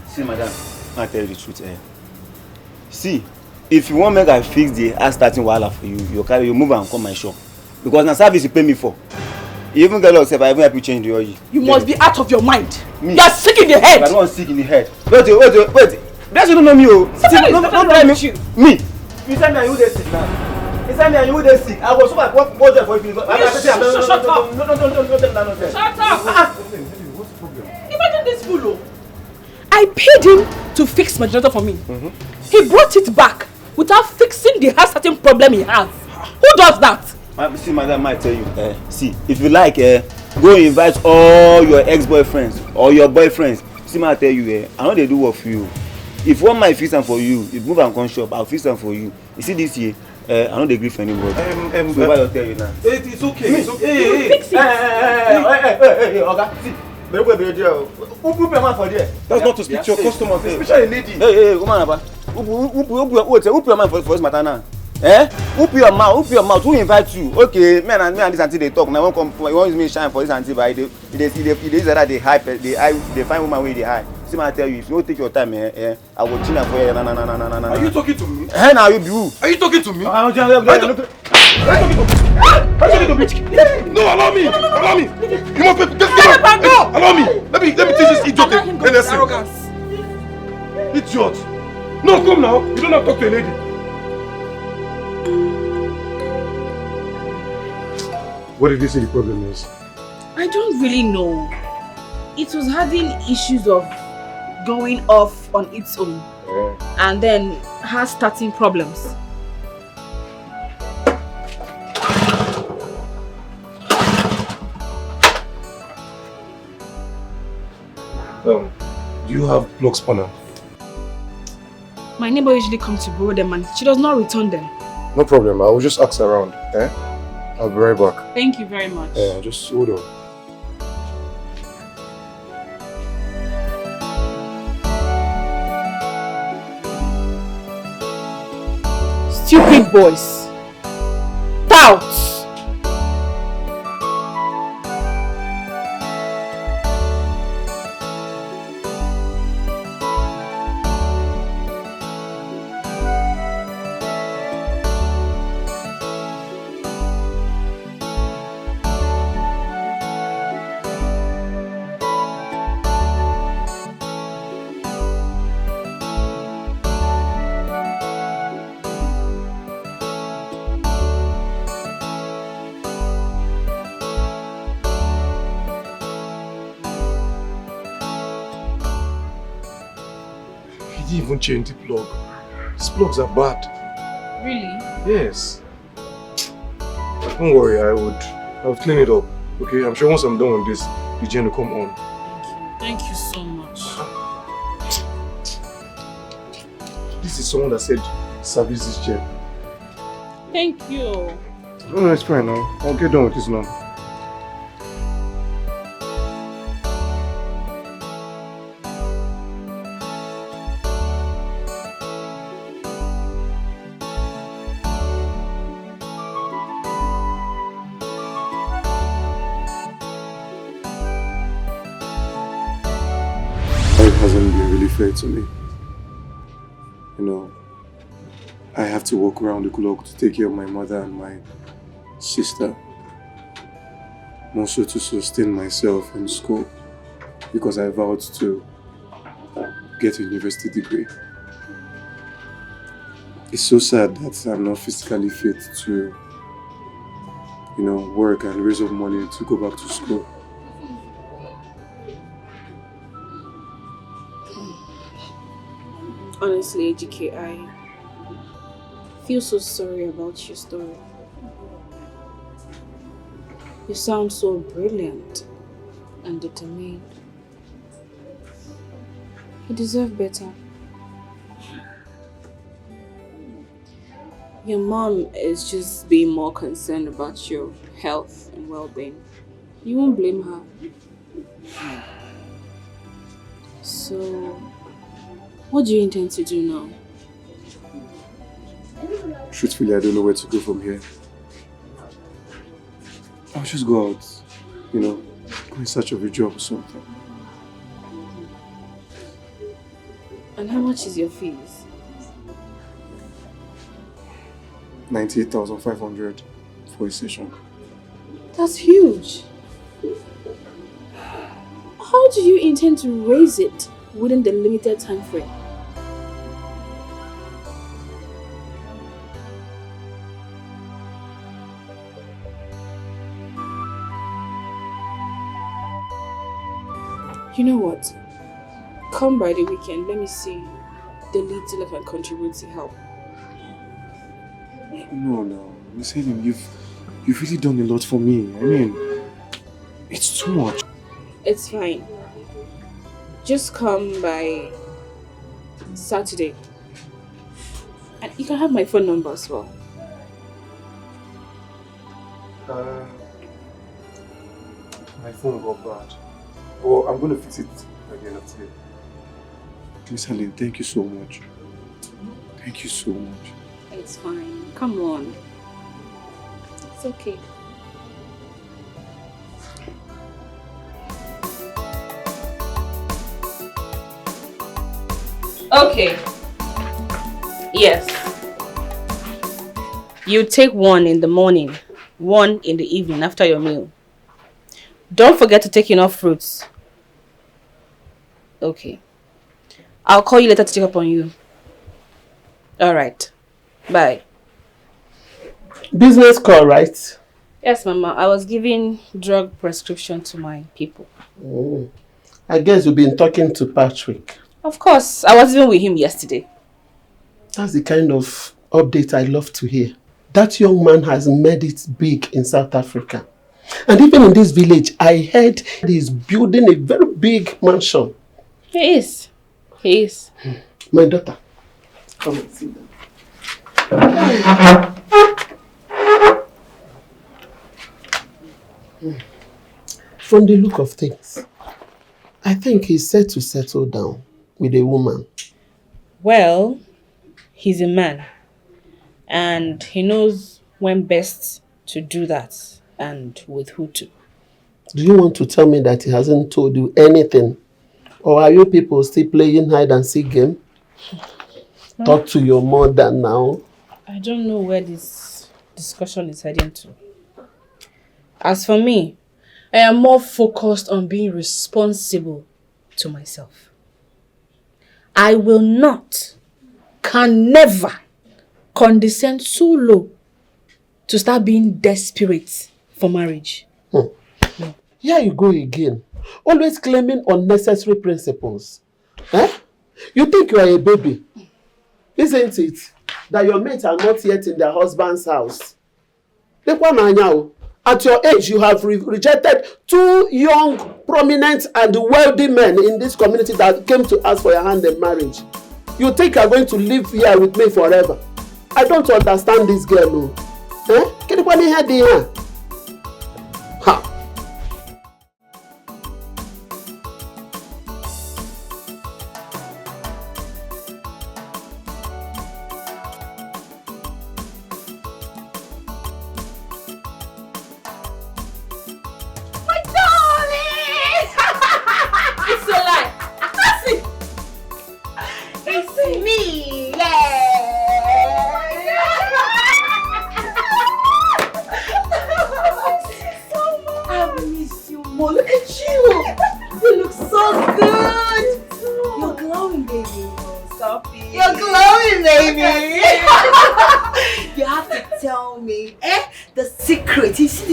See, madam, I'll tell you the truth. See, if you want me to fix the heart starting wahala for you, you move and come my shop. Because the service you pay me for. You even get yourself, I even help you change the oil. You must be out of your mind. Me? You are sick in the head. I'm not sick in the head. Wait. That's you don't know me, oh. Don't try me. Me? You tell me are you there sick now? You tell me are you there sick? I was so like what there for you. Shut up. No. Shut up. What's the problem? Imagine this fool. I paid him to fix my generator for me. He brought it back without fixing the heart starting problem he has. Who does that? See, madam, I tell you, see, if you like, go invite all your ex-boyfriends or your boyfriends. See, I tell you, I know they do work for you. If one might fix them for you, if move and come shop, I'll fix them for you. You see this year, I don't agree for anybody. So what I'll tell you now. It's okay. It's okay. Hey, okay. See, That's not to speak to your customer, especially a lady. Hey, woman, whoop your mind for this matter now. Eh? Whoop your mouth. Who invite you? Okay, me and this auntie they talk. Now won't come. You want use me shine for this auntie, but they that they hype, they find woman where they high. See, I tell you, if you don't take your time, I will change for you. No. Are you talking to me? Hey, now you be who? Are you talking to me? No, allow me. You must get out. Allow me. Let me teach this idiot a lesson. Idiot. No, come now. You don't have to talk to a lady. What did you say the problem is? I don't really know. It was having issues of going off on its own. And then her starting problems. Do you have plug spanner? My neighbor usually comes to borrow them and she does not return them. No problem. I will just ask around. I'll be right back. Thank you very much. Just hold on. Stupid boys. Touts. Even change the plug. These plugs are bad. Really? Yes. Don't worry, I'll clean it up. Okay, I'm sure once I'm done with this, the gen will come on. Thank you so much. This is someone that said service this gen. Thank you. No, it's fine now. I'll get done with this now. Hasn't been really fair to me. You know, I have to walk around the clock to take care of my mother and my sister. More so to sustain myself in school because I vowed to get a university degree. It's so sad that I'm not physically fit to, you know, work and raise up money to go back to school. Honestly, AGK, I feel so sorry about your story. You sound so brilliant and determined. You deserve better. Your mom is just being more concerned about your health and well-being. You won't blame her. So, what do you intend to do now? Truthfully, I don't know where to go from here. I'll just go out, you know, go in search of a job or something. And how much is your fees? 98,500 for a session. That's huge. How do you intend to raise it within the limited time frame? You know what? Come by the weekend, let me see the little I can contribute to help. No, Miss Helen, you've really done a lot for me. I mean, it's too much. It's fine. Just come by Saturday. And you can have my phone number as well. My phone got bad. Well, I'm going to fix it by the end of today. Miss Helen, thank you so much. Thank you so much. It's fine. Come on. It's okay. Okay. Yes. You take one in the morning, one in the evening after your meal. Don't forget to take enough fruits. Okay. I'll call you later to check up on you. Alright. Bye. Business call, right? Yes, Mama. I was giving drug prescription to my people. Oh. I guess you've been talking to Patrick. Of course. I was even with him yesterday. That's the kind of update I love to hear. That young man has made it big in South Africa. And even in this village, I heard he's building a very big mansion. He is. He is. My daughter, come and sit down. From the look of things, I think he's set to settle down with a woman. Well, he's a man. And he knows when best to do that and with who to. Do you want to tell me that he hasn't told you anything? Or are you people still playing hide and seek game? Talk to your mother now. I don't know where this discussion is heading to. As for me, I am more focused on being responsible to myself. I will not, can never condescend so low to start being desperate for marriage. No. Here you go again. Always claiming unnecessary principles. You think you are a baby, isn't it? That your mates are not yet in their husband's house. At your age, you have rejected 2 young, prominent and wealthy men in this community that came to ask for your hand in marriage. You think you are going to live here with me forever? I don't understand this girl, no. Can you hear the ha?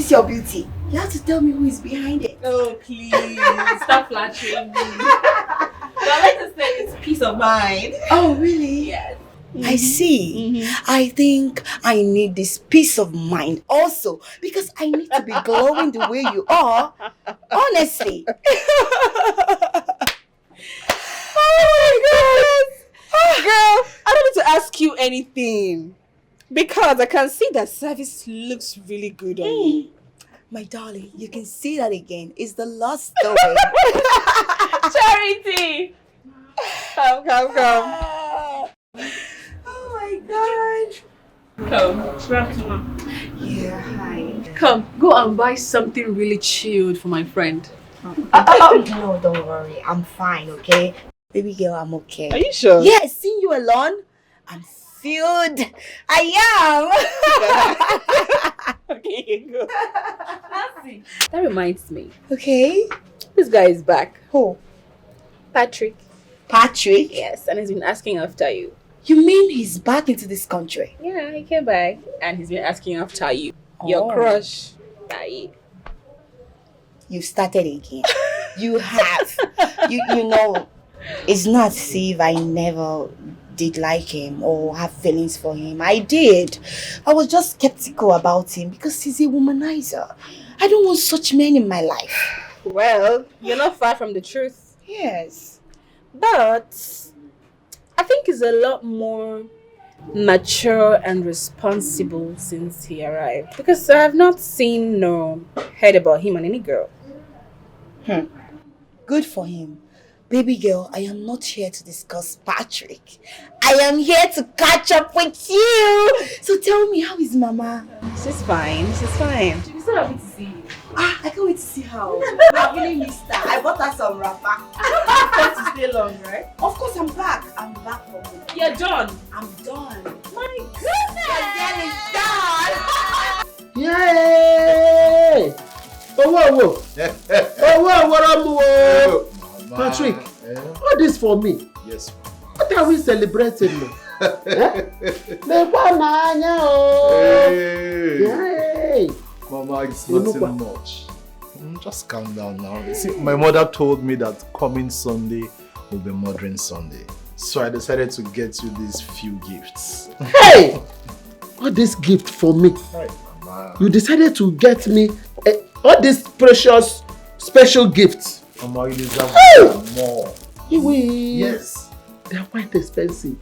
Your beauty. You have to tell me who is behind it. Oh, please. Stop flattering me. But let us say it's peace of mind. Oh, really? Yes. I see. I think I need this peace of mind also because I need to be glowing the way you are. Honestly. Oh my goodness. Girl, I don't need to ask you anything. Because I can see that service looks really good on you. My darling, you can see that again. It's the last story. Charity! Come. Oh my God. Come. Yeah, hi. Come, go and buy something really chilled for my friend. No, don't worry. I'm fine, okay? Baby girl, I'm okay. Are you sure? Yes, seeing you alone, I'm filled. I am. Okay, go. That reminds me. Okay. This guy is back. Who? Patrick. Patrick? Yes, and he's been asking after you. You mean he's back into this country? Yeah, he came back and he's been asking after you. Your crush. Aye. You started again. You have. You know, it's not as if I never did like him or have feelings for him. I did. I was just skeptical about him because he's a womanizer. I don't want such men in my life. Well, you're not far from the truth. Yes. But I think he's a lot more mature and responsible since he arrived. Because I have not seen nor heard about him and any girl. Good for him. Baby girl, I am not here to discuss Patrick. I am here to catch up with you. So tell me, how is Mama? She's fine. She's fine. She's so happy to see you. I can't wait to see her. I really missed her. I bought her some wrapper. You to stay long, right? Of course, I'm back. I'm back for good. You're done. I'm done. My goodness. The girl is done. Yay! Oh, Patrick, what this for me? Yes. What are we celebrating now? Hey. Mama, it's nothing much. Just calm down now. See, my mother told me that coming Sunday will be Mothering Sunday. So I decided to get you these few gifts. Hey! What this gift for me? Right, Mama. You decided to get me all these precious, special gifts. Mama, you deserve more. Yes. They are quite expensive.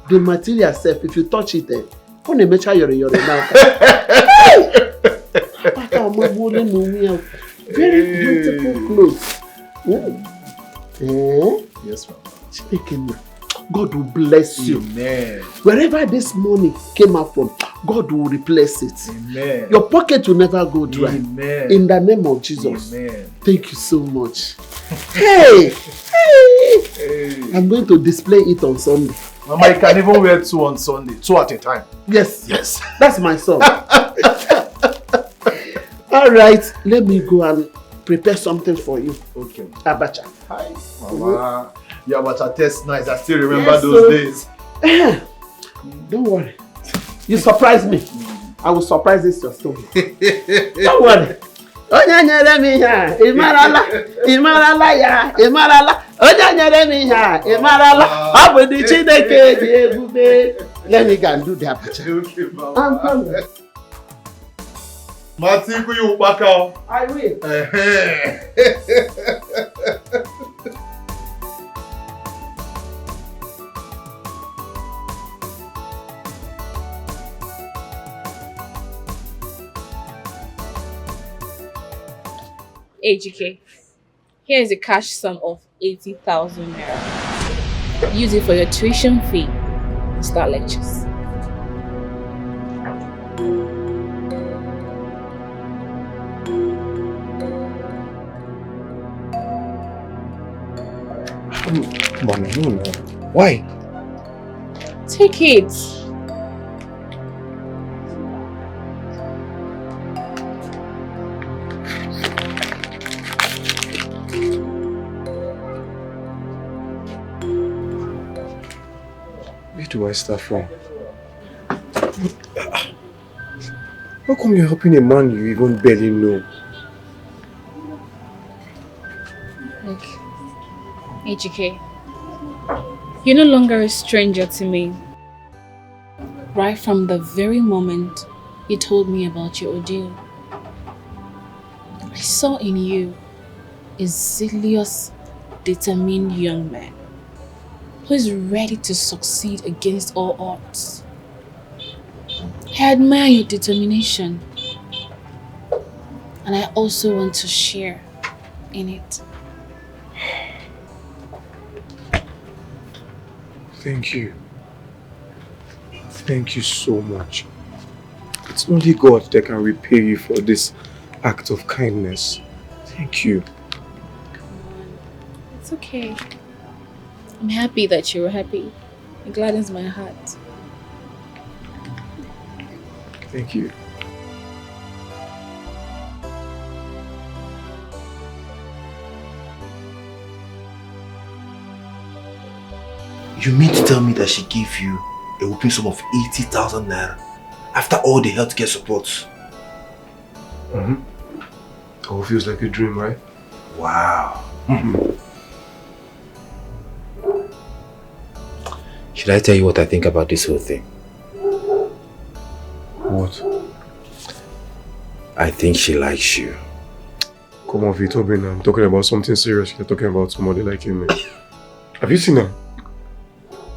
The material self, if you touch it, on a measure you're now. Very beautiful clothes. Yes, Mama. God will bless you. Amen. Wherever this money came out from, God will replace it. Amen. Your pocket will never go dry. Amen. In the name of Jesus. Amen. Thank you so much. Hey! I'm going to display it on Sunday. Mama, you can even wear 2 on Sunday. 2 at a time. Yes. Yes. That's my son. All right. Let me go and prepare something for you. Okay. Abacha. Hi, Mama. Your abacha tastes nice. I still remember those days. Don't worry. You surprise me. I will surprise this your story. Don't worry. Onyanyere mi ha, imarala ya, imarala. Onyanyere mi ha, imarala. Abudi Chineke di ebube. Let me go and do the abacha. Okay, Mama. I'm coming. Matiku, you back out. I will. AGK, here is a cash sum of 80,000 naira. Use it for your tuition fee and start lectures. Mommy, no. Why? Take it. Where do I start from? How come you're helping a man you even barely know? Look, AGK, you're no longer a stranger to me. Right from the very moment you told me about your ordeal, I saw in you a zealous, determined young man who is ready to succeed against all odds. I admire your determination, and I also want to share in it. Thank you. Thank you so much. It's only God that can repay you for this act of kindness. Thank you. It's okay. I'm happy that you were happy. It gladdens my heart. Thank you. You mean to tell me that she gave you a whooping sum of 80,000 naira after all the healthcare support? Mm-hmm. All feels like a dream, right? Wow. Should I tell you what I think about this whole thing? What? I think she likes you. Come on, Vito, I'm talking about something serious. You're talking about somebody liking me. Have you seen her?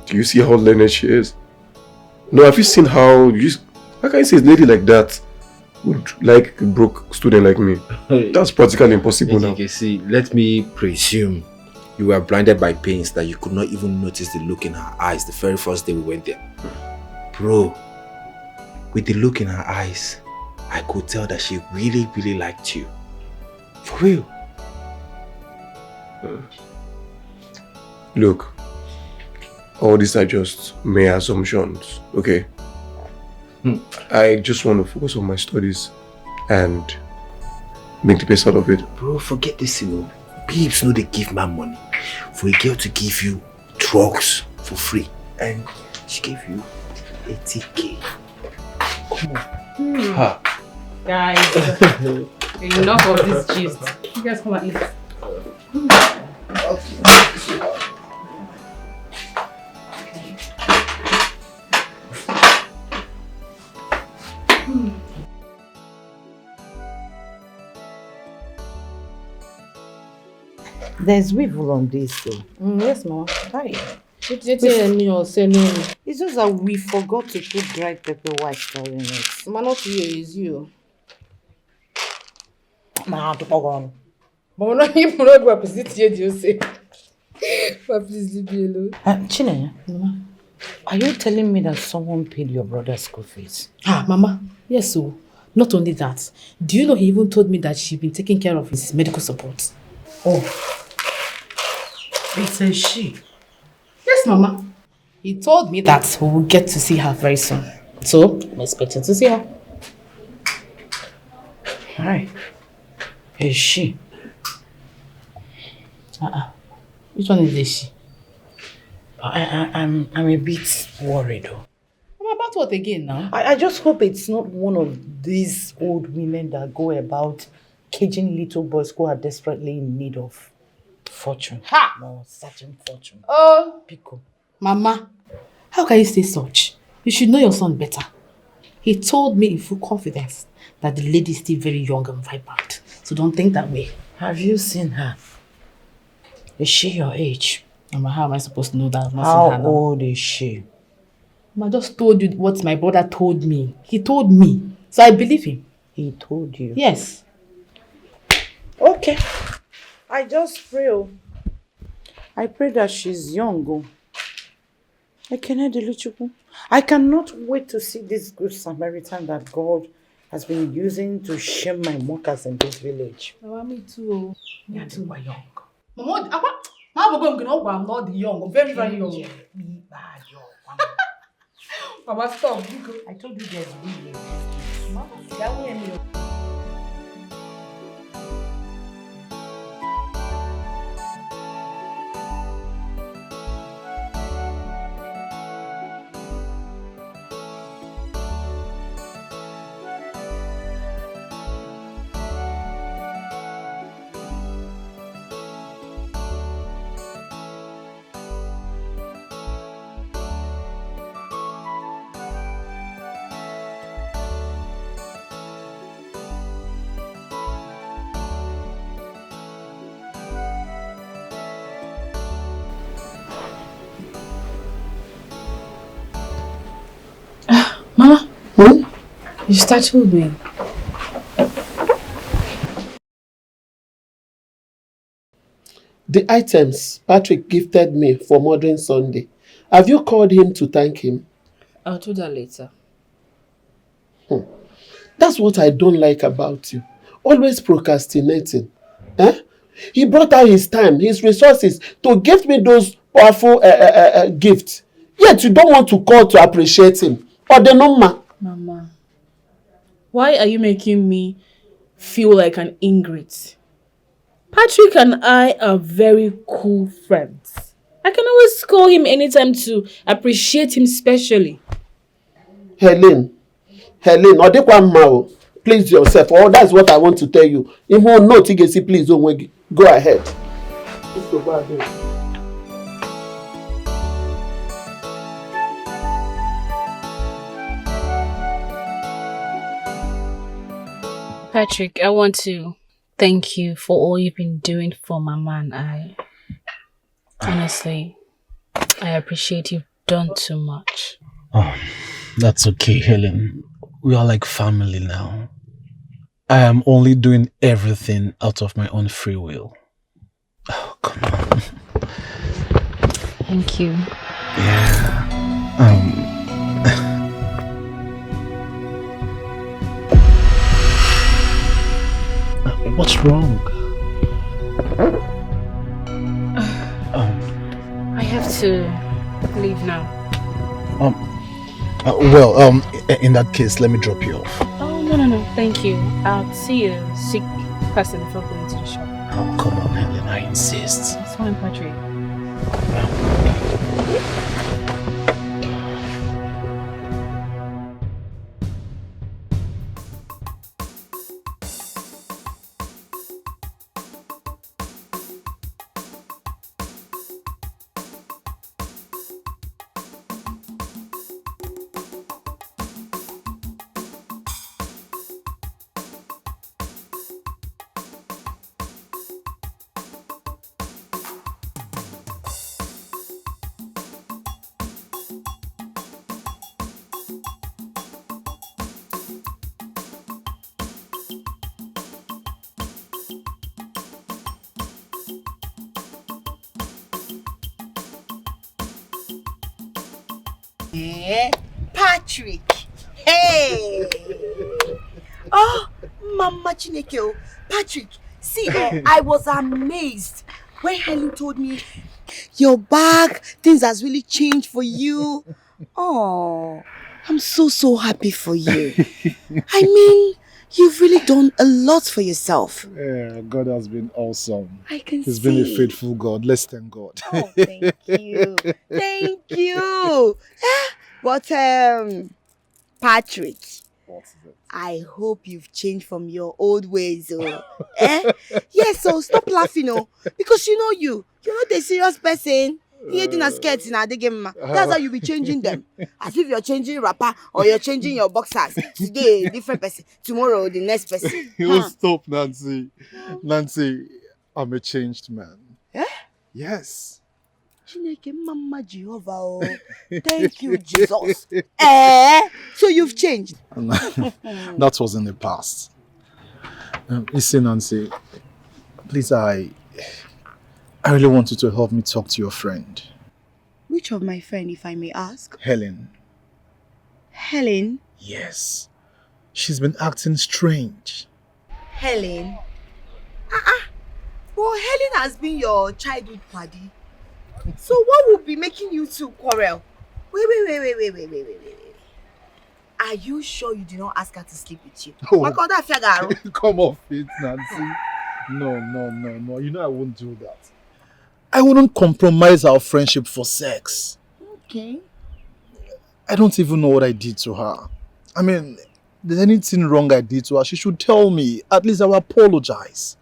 Do you see how learned she is? No, have you seen how can you say a lady like that would like a broke student like me. That's practically impossible now. Okay, see, let me presume you were blinded by pains that you could not even notice the look in her eyes the very first day we went there. Bro, with the look in her eyes, I could tell that she really, really liked you. For real. Look, all these are just mere assumptions, okay? I just want to focus on my studies and make the best out of it. Bro, forget this, Babes know they give man money for a girl to give you drugs for free. And she gave you 80k. Come on. Ha. Guys, enough of this gist. You guys come and eat. There's weevil on this though. Yes, Mama. Hi. It's just that we forgot to put dried pepper white in it. Mama, not you, it's you. Mama, to go Mama, not you, not go opposite here, you say. But please leave me alone. Chinenye, Mama, are you telling me that someone paid your brother's school fees? Mama, yes, so. Not only that, do you know he even told me that she's been taking care of his medical support? Oh. It's a she. Yes, Mama. He told me that we will get to see her very soon. So, I'm expecting to see her. Alright. Is she? Which one is this she? I'm a bit worried though. About what again now? I just hope it's not one of these old women that go about caging little boys who are desperately in need of fortune. Ha! No, searching fortune. Oh! Pico. Mama, how can you say such? You should know your son better. He told me in full confidence that the lady is still very young and vibrant. So don't think that way. Have you seen her? Is she your age? Mama, how am I supposed to know that? How old is she? I just told you what my brother told me. He told me. So I believe him. He told you? Yes. Okay. I just pray. I pray that she's young. I cannot wait to see this good Samaritan that God has been using to shame my mockers in this village. Mama, me too. Me too. You are young. Mama, I'm not young. I'm very, very young. Mama, stop. I told you there's weed. Mama, that way me. Mama, you startled me. The items Patrick gifted me for Modern Sunday, have you called him to thank him? I'll do that later. That's what I don't like about you. Always procrastinating. He brought out his time, his resources to give me those powerful gifts. Yet you don't want to call to appreciate him. Mama, why are you making me feel like an ingrate? Patrick and I are very cool friends. I can always call him anytime to appreciate him specially. Helen, please yourself. Oh, that's what I want to tell you. If you no Tigesi, please don't go ahead. Patrick, I want to thank you for all you've been doing for Mama and I. Honestly, I appreciate you've done too much. Oh, that's okay, Helen. We are like family now. I am only doing everything out of my own free will. Oh, come on. Thank you. Yeah. What's wrong? I have to leave now. In that case, let me drop you off. Oh, no. Thank you. I'll see you sick person before going to the shop. Oh, come on, Helen. I insist. It's fine, Patrick. Patrick. Hey. Oh, Mama Chineke. Patrick, see, I was amazed when Helen told me your bag, things has really changed for you. Oh, I'm so happy for you. I mean, you've really done a lot for yourself. Yeah, God has been awesome. I can He's see. been a faithful God. Let's thank God. Oh, thank you. Thank you. But, Patrick, I hope you've changed from your old ways. Yes, so stop laughing, because you're not a serious person. You ain't scared in the game. That's how you be changing them. As if you're changing rapper or you're changing your boxers. Today, different person. Tomorrow, the next person. You stop, Nancy. Nancy, I'm a changed man. Yes. Chineke Mama Jehovah. Thank you, Jesus. So you've changed. That was in the past. Listen, Nancy. Please, I really want you to help me talk to your friend. Which of my friend, if I may ask? Helen. Helen? Yes. She's been acting strange. Helen? Well, Helen has been your childhood buddy. So what would be making you two quarrel? Wait. Are you sure you did not ask her to sleep with you? Oh. Come off it, Nancy. No. You know I won't do that. I wouldn't compromise our friendship for sex. Okay. I don't even know what I did to her. I mean, if there's anything wrong I did to her, she should tell me. At least I will apologize.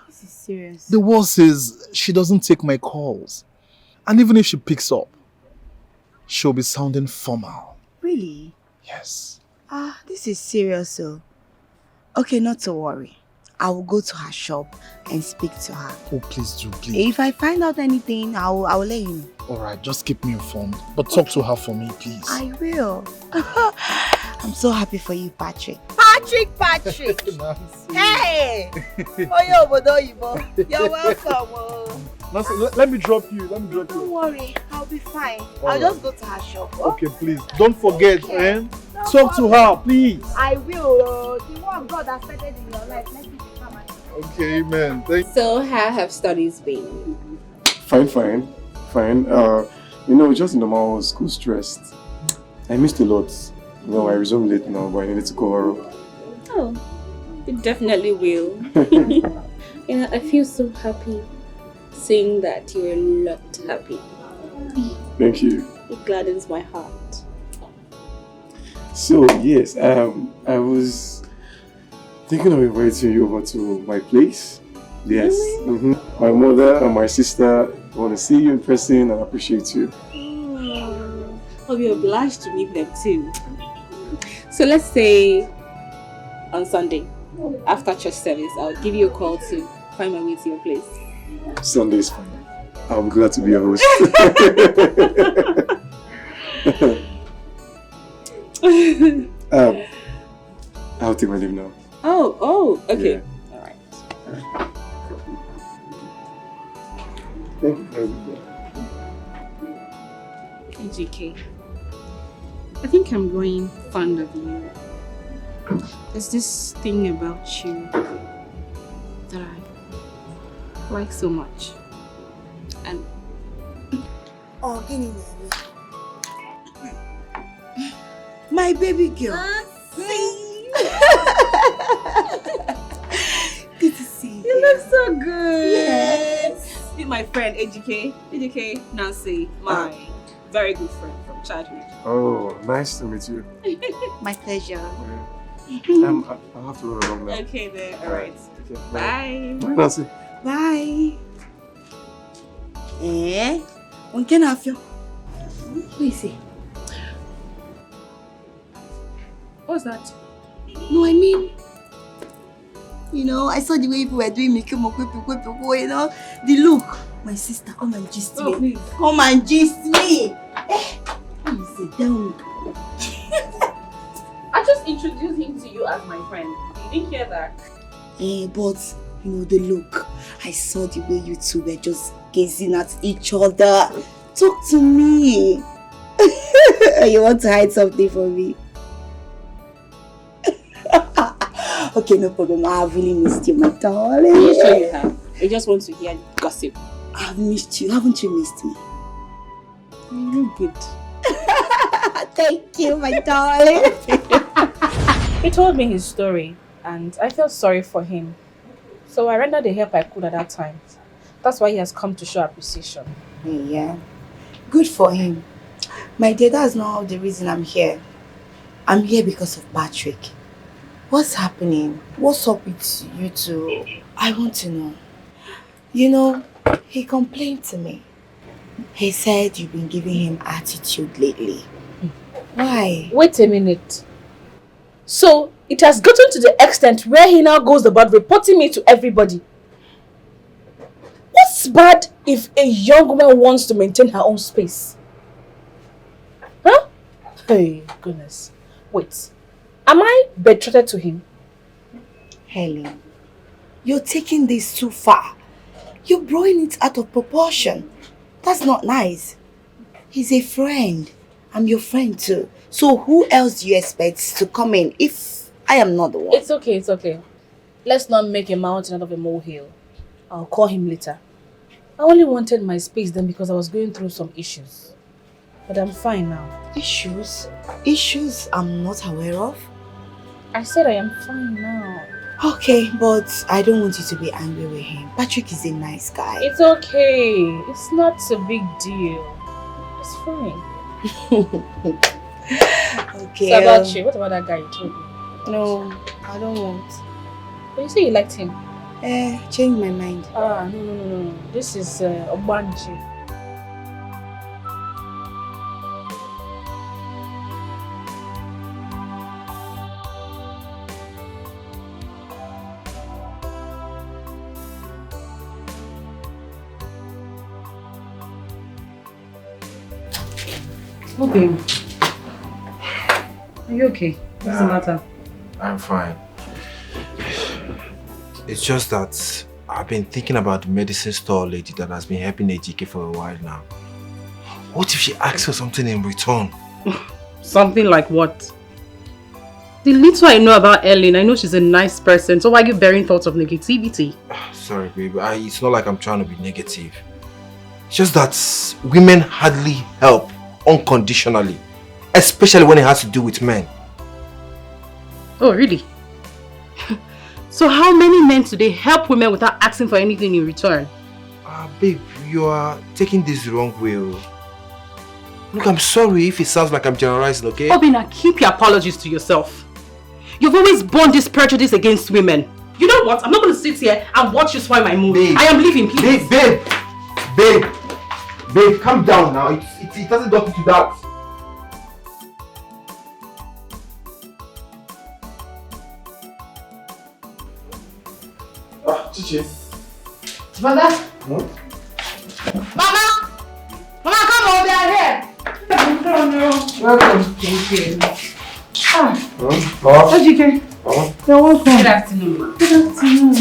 This is serious. The worst is she doesn't take my calls. And even if she picks up, she'll be sounding formal. Really? Yes. This is serious, so. Okay, not to worry. I will go to her shop and speak to her. Oh, please do, please. If I find out anything, I will let you know. Alright, just keep me informed. But talk to her for me, please. I will. I'm so happy for you, Patrick. Patrick! Hey! You're welcome. Nancy, let me drop you. Don't worry, I'll be fine. All I'll right. just go to her shop. Okay, please. Don't forget, talk to her, please. I will. The one God has started in your life, let me become an. Okay, amen. So, how have studies been? Fine. Just normal school stressed. I missed a lot. I resumed late now, but I needed to cover up. Oh, you definitely will. I feel so happy seeing that you're a lot happy. Thank you. It gladdens my heart. So, yes, I was thinking of inviting you over to my place. Yes. Really? My mother and my sister want to see you in person and appreciate you. I'll be obliged to meet them too. So let's say on Sunday, after church service, I'll give you a call to find my way to your place. Sunday is fine. I'm glad to be your host. I'll take my leave now. Oh, okay. Yeah. Alright. Thank you very much. GK, I think I'm growing fond of you. There's this thing about you that I like so much. And oh, my baby girl. Good to see you. You look so good. Yes. Meet my friend AJK Nancy, my very good friend from childhood. Oh, nice to meet you. My pleasure. I'll have to run along now. Okay then, alright. Okay, Bye. Bye, Nancy. Bye. On can have you. Who is he? What's that? No, I mean, you know, I saw the way people were doing make you know, the look. My sister, come and gist me. Please. Come and gist me. Please sit down. I just introduced him to you as my friend. You didn't hear that? But you know the look. I saw the way you two were just gazing at each other. Talk to me. You want to hide something from me? Okay, no problem. I have really missed you, my darling. Are you sure you have? I just want to hear gossip. I've missed you. Haven't you missed me? You look good. Thank you, my darling. He told me his story and I felt sorry for him. So I rendered the help I could at that time. That's why he has come to show appreciation. Yeah. Good for him. My dear, that's not the reason I'm here. I'm here because of Patrick. What's happening? What's up with you two? I want to know. You know, he complained to me. He said you've been giving him attitude lately. Why? Wait a minute. So, it has gotten to the extent where he now goes about reporting me to everybody. What's bad if a young woman wants to maintain her own space? Huh? Hey, goodness. Wait. Am I betrothed to him? Helen, you're taking this too far. You're blowing it out of proportion. That's not nice. He's a friend. I'm your friend too. So who else do you expect to come in if I am not the one? It's okay, it's okay. Let's not make a mountain out of a molehill. I'll call him later. I only wanted my space then because I was going through some issues. But I'm fine now. Issues? Issues I'm not aware of? I said I am fine now. Okay, but I don't want you to be angry with him. Patrick is a nice guy. It's okay. It's not a big deal. It's fine. Okay. So about you, what about that guy you told me? No, I don't want. But you say you liked him? Change my mind. No. This is Obanji. Okay. Are you okay? What's the matter? I'm fine. It's just that I've been thinking about the medicine store lady that has been helping AJK for a while now. What if she asks for something in return? Something like what? The little I know about Ellen, I know she's a nice person, so why are you bearing thoughts of negativity? Sorry, baby. It's not like I'm trying to be negative. It's just that women hardly help unconditionally, especially when it has to do with men. Oh, really? So how many men today help women without asking for anything in return? Babe, you are taking this the wrong way. Look, I'm sorry if it sounds like I'm generalizing, okay? Obina, keep your apologies to yourself. You've always borne this prejudice against women. You know what? I'm not going to sit here and watch you spoil my mood. Babe, I am leaving, please. Babe, calm down now. It doesn't go to that. Chichi. Mother? Hmm? Mama! Mama, come over here! No. Welcome. Thank you. Mama? AJK. Mama? You're welcome. Good afternoon, ma. Good afternoon.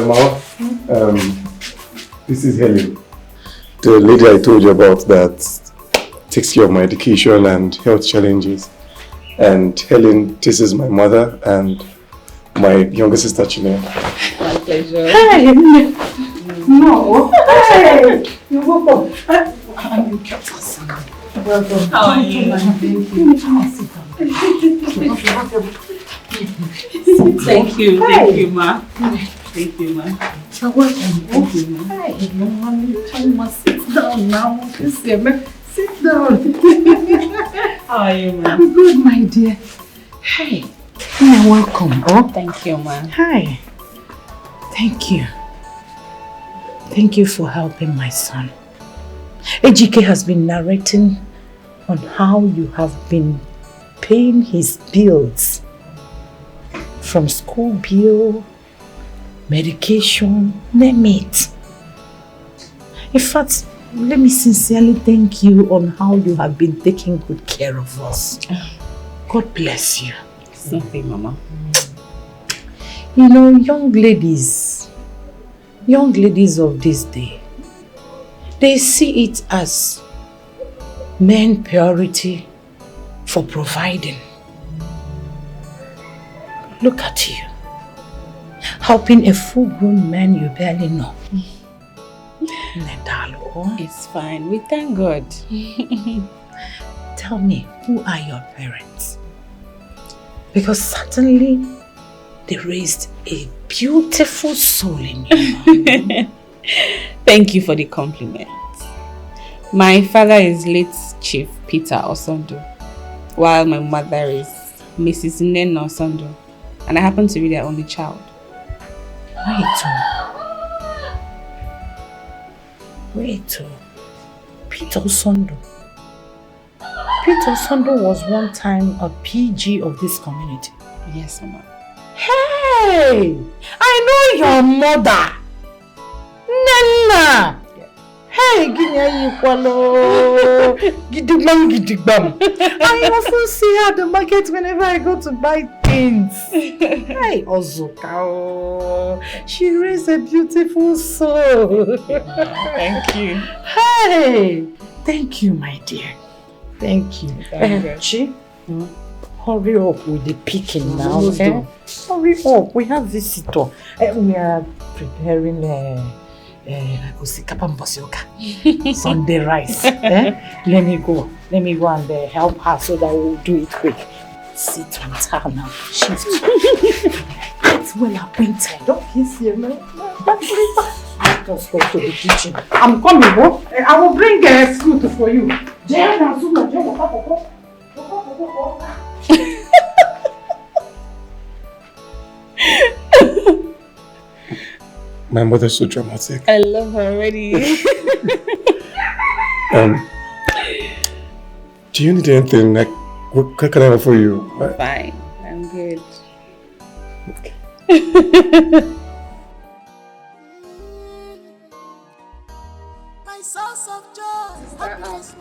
Mama, this is Helen. The lady I told you about that takes care of my education and health challenges. And Helen, this is my mother and my younger sister Chinea. My pleasure. Hey! No. Hey! You're welcome. And you kept us. Welcome. How are you? Thank you. Thank you. Thank you, ma. Thank you, ma. You're welcome. Thank you, ma. Hey, no one, sit down now. Sit down. How are you, ma? I'm good, my dear. Hey, you're welcome. Oh, thank you, ma. Hi. Thank you. Thank you for helping my son. Ejike has been narrating on how you have been paying his bills. From school bill, medication, name it. In fact, let me sincerely thank you on how you have been taking good care of us. God bless you. Something, Mama. You know, young ladies of this day, they see it as men priority for providing. Look at you, helping a full-grown man you barely know. It's fine. We thank God. Tell me, who are your parents? Because certainly they raised a beautiful soul in you. Thank you for the compliment. My father is late Chief Peter Osondo, while my mother is Mrs. Nena Osondo, and I happen to be their only child. Wait, Peter Osondo. Peter Osondo was one time a PG of this community. Yes, Mama. Hey! I know your mother! Nana! Hey, Gidigbam. I often see her at the market whenever I go to buy things. Hey, Ozuka. She raised a beautiful soul. Thank you. Hey! Thank you, my dear. Thank you. Chi, hurry up with the picking now. Hurry up. We have visitor. We are preparing Sunday rice. Let me go and help her so that we'll do it quick. Sit with her now. She's well acquainted. Don't kiss her, man. Let us go to the kitchen. I'm coming, bro. I will bring food for you. My mother's so dramatic. I love her already. Do you need anything? Like, what can I offer you? Fine, I'm good. My source of joy, happiness,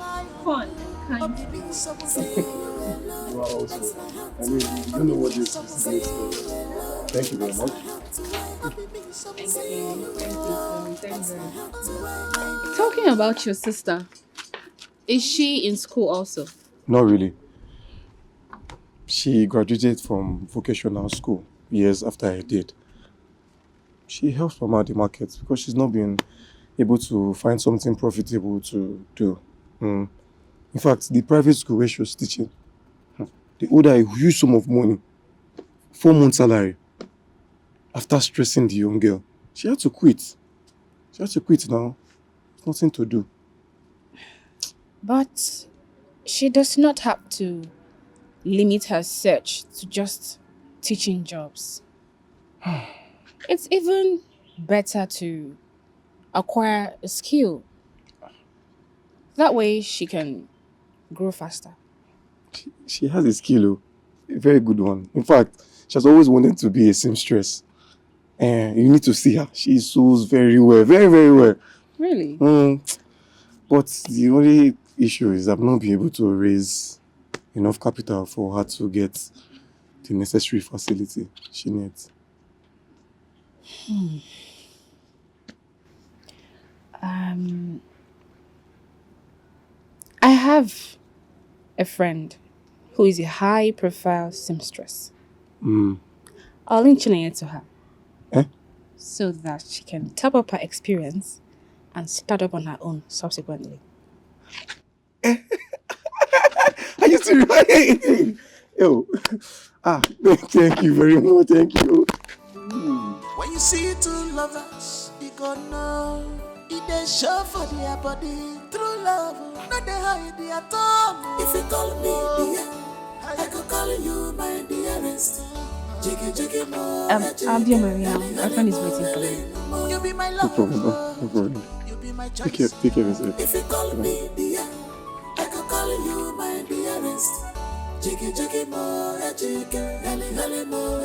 fun. Wow, I mean, you don't know what this is. Thank you very much. Talking about your sister, is she in school also? Not really. She graduated from vocational school years after I did. She helps Mama at the market because she's not been able to find something profitable to do. In fact, the private school where she was teaching, they owed her a huge sum of money, 4 months salary. After stressing the young girl, she had to quit. She had to quit now. There's nothing to do. But she does not have to limit her search to just teaching jobs. It's even better to acquire a skill. That way she can grow faster. She has a skill, a very good one. In fact, she has always wanted to be a seamstress. And you need to see her. She sews very well, very, very well. Really? But the only issue is I've not been able to raise enough capital for her to get the necessary facility she needs. I have a friend who is a high-profile seamstress. I'll link Chineye to her. So that she can top up her experience and start up on her own subsequently. Are you serious? Yo. Thank you very much. Thank you. When you see two lovers, you gonna know. It they show for their body. True love, not they hide their tongue. If you call me dear, I could call you my dearest. I'll be on my way now. My friend is waiting for me. You be my No love. problem. No problem. You be my Take care of yourself. If you call me dear, I could call you my dearest. Jiggy more, jiggy, heli more,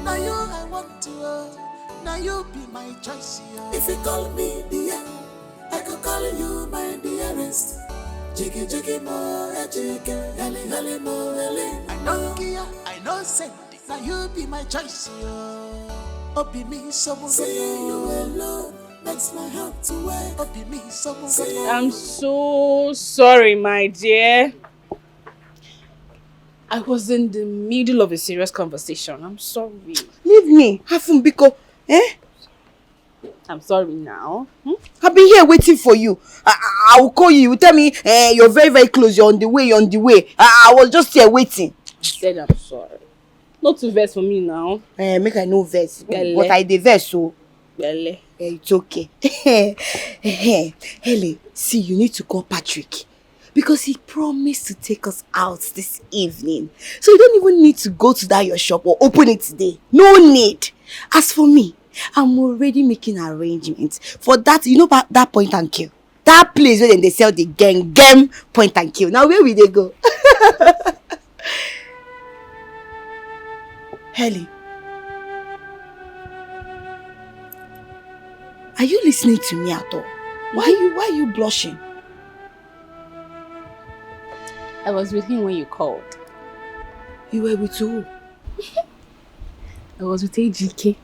Now you I want to, now you be my choice. If you call me dear, I could call you my dearest. Jiggy more, jiggy, heli more, I know Kia, I know Sandy. Now you be my choice. Oh, be me someone. See you alone makes my heart to work. Oh, be me someone. I'm so sorry, my dear. I was in the middle of a serious conversation. I'm sorry. Leave me. Hafumbiko. I'm sorry now. I've been here waiting for you. I will call you. You tell me you're very, very close. You're on the way. I was just here waiting. I said I'm sorry. Not to verse for me now. Make I no verse. Bele. But I the verse so. Bele. It's okay. Helen, see, you need to call Patrick. Because he promised to take us out this evening. So you don't even need to go to that your shop or open it today. No need. As for me, I'm already making arrangements for that, you know about that point and kill. That place where they sell the gang point and kill. Now where will they go? Helen, are you listening to me at all? Why are you blushing? I was with him when you called. You were with who? I was with AGK.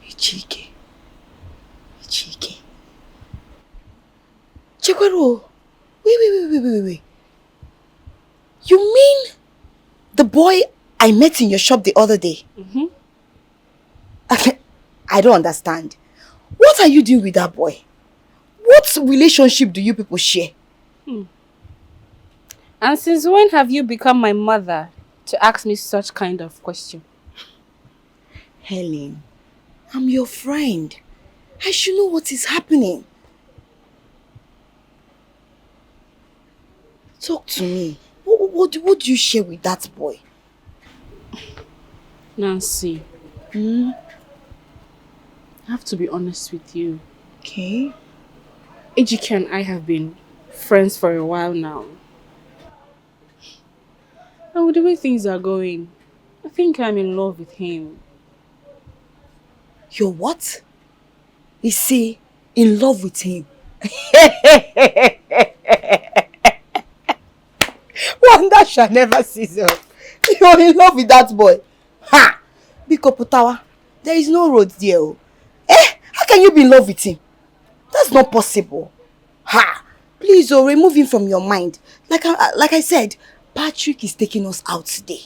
AGK. Chekwaro, wait. You mean the boy I met in your shop the other day? I don't understand. What are you doing with that boy? What relationship do you people share? And since when have you become my mother to ask me such kind of question? Helen, I'm your friend. I should know what is happening. Talk to me. What do you share with that boy? Nancy. I have to be honest with you. Okay. Ejike and I have been friends for a while now. And with the way things are going, I think I'm in love with him. You're what? You see, in love with him. Wonder shall never cease. You're in love with that boy. Ha! Biko Putawa, there is no road there. How can you be in love with him? That's not possible. Ha! Please, remove him from your mind. Like I said, Patrick is taking us out today.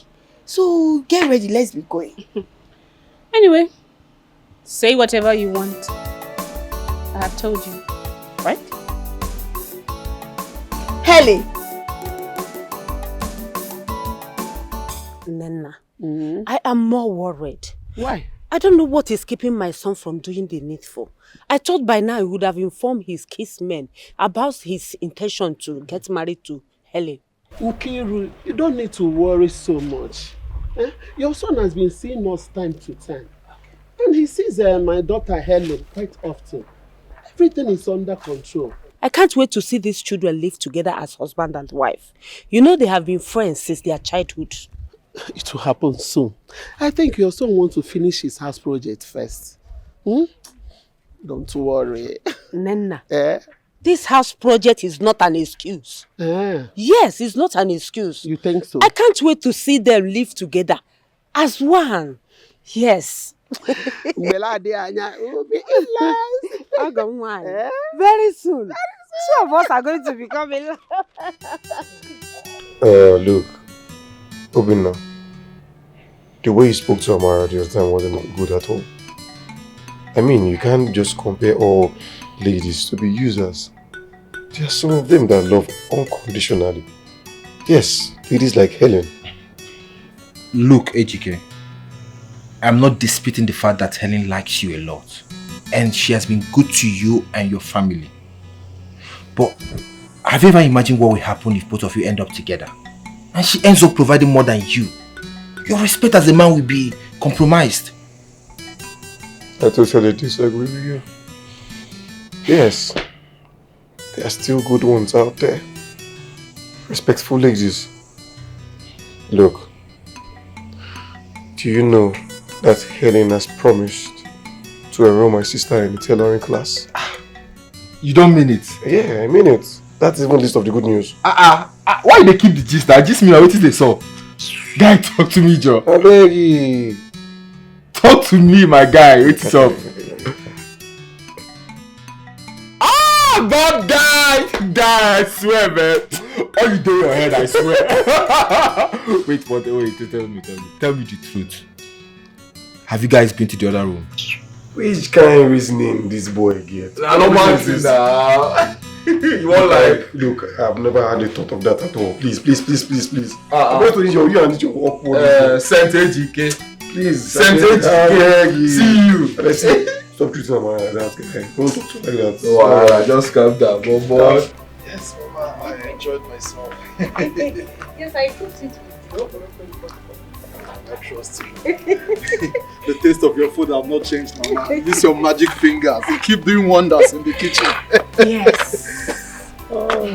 So get ready, let's be going. Anyway, say whatever you want. I have told you, right? Helen. Nana, I am more worried. Why? I don't know what is keeping my son from doing the needful. I thought by now he would have informed his kinsmen about his intention to get married to Helen. Nkiru, you don't need to worry so much. Your son has been seeing us time to time. And he sees my daughter Helen quite often. Everything is under control. I can't wait to see these children live together as husband and wife. You know they have been friends since their childhood. It will happen soon. I think your son wants to finish his house project first. Don't worry. Nana, this house project is not an excuse. Yes, it's not an excuse. You think so? I can't wait to see them live together. As one. Yes. Well, I will be in love. I got one. Very soon. Two of us are going to become in love. Look, Obinna, the way you spoke to Amara the other time wasn't good at all. I mean, you can't just compare all ladies to be users. There are some of them that love unconditionally. Yes, ladies like Helen. Look, Ejike, I'm not disputing the fact that Helen likes you a lot. And she has been good to you and your family. But have you ever imagined what will happen if both of you end up together? And she ends up providing more than you. Your respect as a man will be compromised. I totally disagree with you. Yes, there are still good ones out there. Respectful ladies. Look, do you know that Helen has promised to enroll my sister in the tailoring class? You don't mean it? Yeah, I mean it. That's even list of the good news. Why they keep the gist? I just mean what is they saw. Guy, talk to me, Joe. I beg you. Talk to me, my guy. What's up? God, guy, I swear, man. All you do in your head, I swear. wait, tell me the truth. Have you guys been to the other room? Which kind of reasoning this boy gets? I don't mind this now. You want like, look, I've never had a thought of that at all. Please. I'm going to need you and need your upward. Sent AGK. Please. Sent AGK. See you. Let's see. Stop treating her like that, guy. Don't talk to her like that. Wow, just calm down, boy. Yes, Mama, I enjoyed myself. Yes, I cooked it with you. I trust you. The taste of your food have not changed, Mama. This is your magic fingers. You keep doing wonders in the kitchen. Yes. Oh.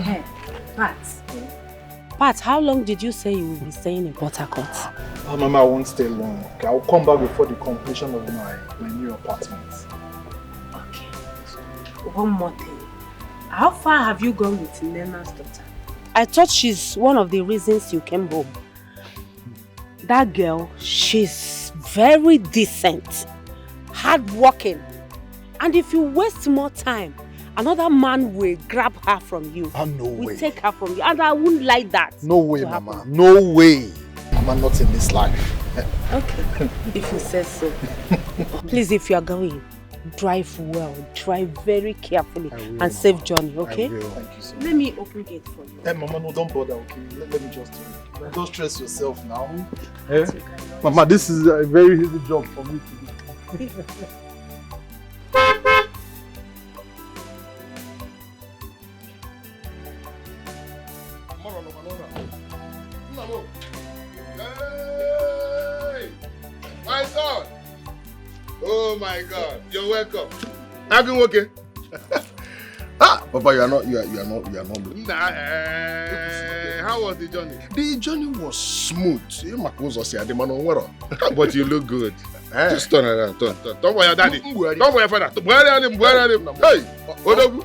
Pat, how long did you say you will be staying in Port Harcourt? Oh, Mama, I won't stay long. Okay, I'll come back before the completion of my new apartment. Okay. One more thing. How far have you gone with Nena's daughter? I thought she's one of the reasons you came home. That girl, she's very decent, hardworking. And if you waste more time, another man will grab her from you. No way. Will take her from you. And I wouldn't like that. No way, Mama. No way. Mama, not in this life. Okay, if you say so. Please, if you are going, drive well. Drive very carefully and safe journey, okay? I will. Thank you so much. Let me open gate for you. Hey, Mama, no, don't bother, okay? Let me just do it. Don't stress yourself now. Eh? Mama, this is a very easy job for me to do. My son! Oh my God! You're welcome. Have you okay? Papa, you are not good. Nah, how was the journey? The journey was smooth. But you look good. Just turn around, turn. Don't worry, daddy. Don't worry, father. Hey! Odogu.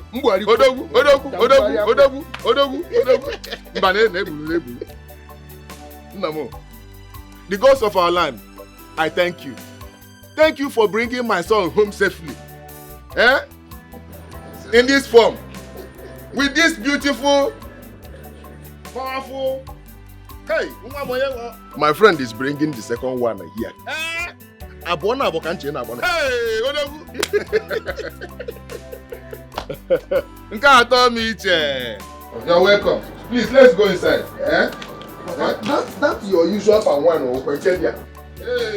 The gods of our land, I thank you. Thank you for bringing my son home safely. In this form. With this beautiful, powerful. Hey, my friend is bringing the second one here. Hey, you're welcome. Please, let's go inside. That's your usual fan one. Hey,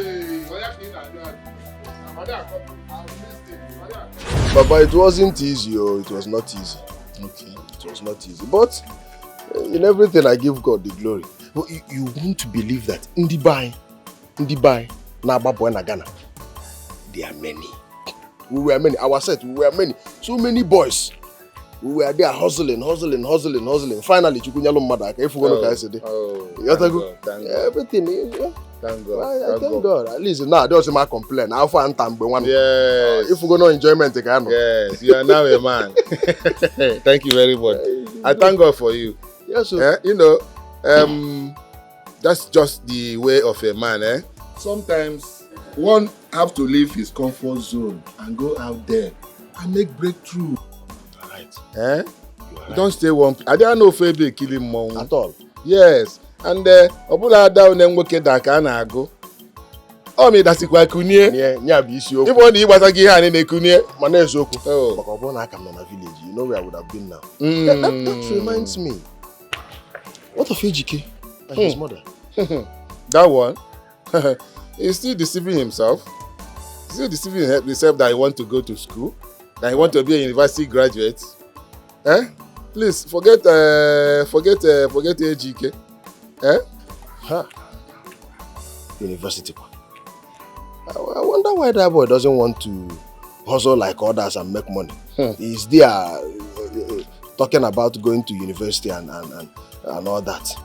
Baba, it wasn't easy. It was not easy. Okay, it was not easy. But in everything, I give God the glory. But you won't believe that in Dubai, na Ghana, there are many. We were many. Our set, we were many. So many boys. We were there hustling. Finally, Chukunyalo Madaka. If you want to say it, everything. Yeah. Thank God. Thank God. At least now, there was my complaint. How far time one? Yes. If we go no enjoyment, yes, you are now a man. Thank you very much. I thank God for you. Yes, sir. You know, that's just the way of a man. Sometimes one have to leave his comfort zone and go out there and make breakthrough. Right. Eh? Right. Don't stay one place. I don't know if Febe kill him more. At all. Yes. And Obula down and work that can I go. Oh, me that's quite kunie. Yeah, be issue. If one was a gear and a kunie, Manezoku. Oh, Bakabona come on a village. You know where I would have been now. That reminds me. What of Ejike and his mother? That one. He's still deceiving himself. He's still deceiving himself that he wants to go to school, that he wants to be a university graduate. Eh? Please forget Ejike. Eh? Huh. University. I wonder why that boy doesn't want to hustle like others and make money. He's there talking about going to university and all that.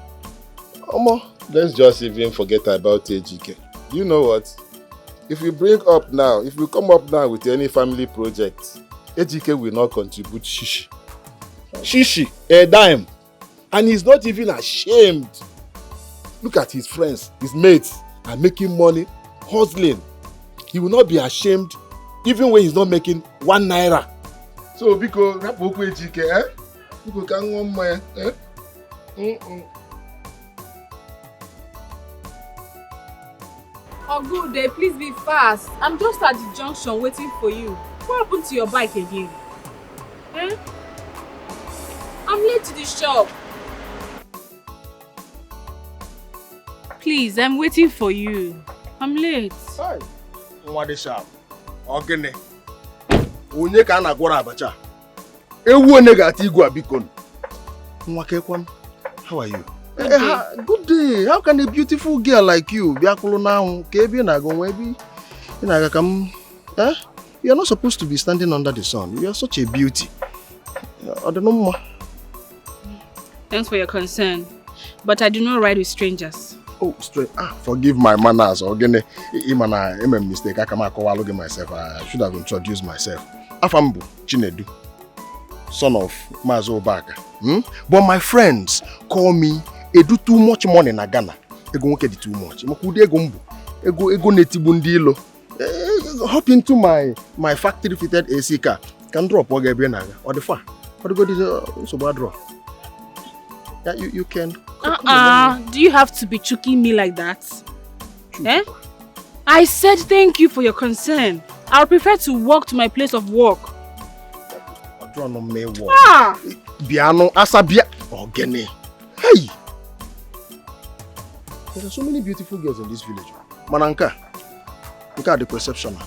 Let's just even forget about Ejike. You know what? If we come up now with any family project, Ejike will not contribute shishi. Shishi, a dime. And he's not even ashamed. Look at his friends, his mates are making money, hustling. He will not be ashamed even when he's not making 1 naira. So, because Rapoku Ejike, eh? Because can one man, eh? Oh, good day. Please be fast. I'm just at the junction waiting for you. What happened to your bike again? Eh? I'm late to the shop. Please, I'm waiting for you. I'm late. Hi. What sharp? Ogene. Onye ka na gwara abacha. Ewu one ga-ati igwe abikon. Nwakekwan. How are you? Good day. How can a beautiful girl like you be akulu now? You're not supposed to be standing under the sun. You are such a beauty. I don't know more. Thanks for your concern, but I do not ride with strangers. Oh, straight. Forgive my manners. Ogene, I made a mistake. I can't call myself. I should have introduced myself. Afambu Chinedu, son of Mazo Baka. But my friends call me. They do too much money in Ghana. They go get too much. Ego netibundilo. Hop into my factory fitted AC car. Can drop or get naga or the far. Or the go is so bad draw. Yeah, you can. Do you have to be choking me like that? Eh? I said thank you for your concern. I'll prefer to walk to my place of work. I don't know me walk. Biano asabia Ogene. Hey. There are so many beautiful girls in this village. Mananka, look at the perception.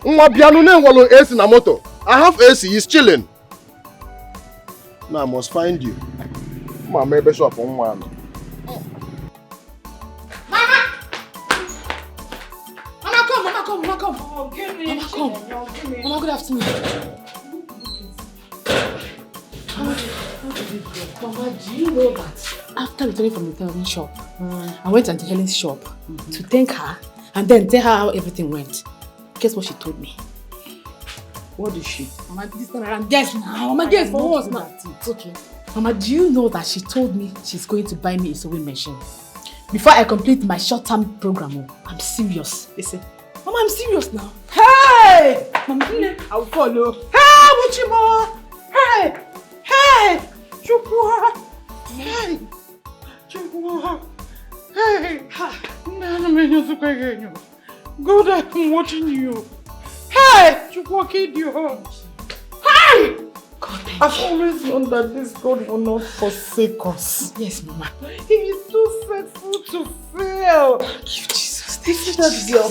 AC na moto. I have AC, he's chilling. Now I must find you. Mama, maybe shop on one. Mama, come. Oh, give me. Mama, come. Mama, good afternoon. Mama, do you know that after returning from the television shop, I went to Auntie Helen's shop to thank her and then tell her how everything went. Guess what she told me? What did she? Mama, this time around, guess now. Mama, guess for once now. It's okay. Mama, do you know that she told me she's going to buy me a sewing machine before I complete my short-term program? I'm serious. Listen, Mama, I'm serious now. Hey! Mama, I'll follow. Hey, Wuchima! Hey! Hey! Chukwa! Hey! Chukwa! Hey! Good, I'm watching you. Hey! Chukwa kid you. Hey! God, I've always known that this God will not forsake us. Yes, Mama. He is too faithful to fail. Thank you, Jesus. Thank you, that girl.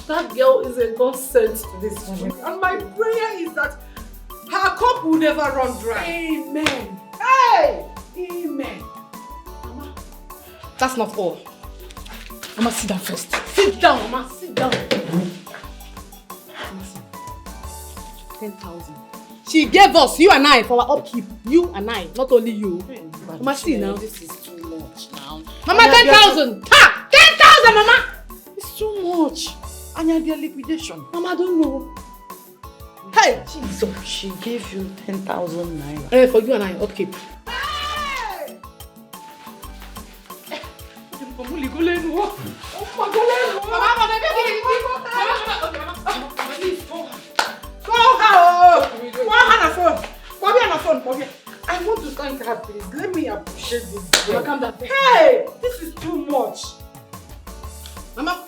That girl is a God sent to this woman. And my prayer is that her cup will never run dry. Amen. Hey! Amen. Mama, that's not all. Mama, sit down first. Sit down, Mama. Sit down. 10,000. She gave us, you and I, for our upkeep. You and I, not only you. Mama, see now. This is too much now. Mama, 10,000. Ha! 10,000, Mama! It's too much. And you're their liquidation. Mama, I don't know. Hey! So she gave you 10,000 naira. Hey, for you and I, upkeep. Hey! I want to thank her, please. Let me appreciate this. Hey, this is too much. Mama.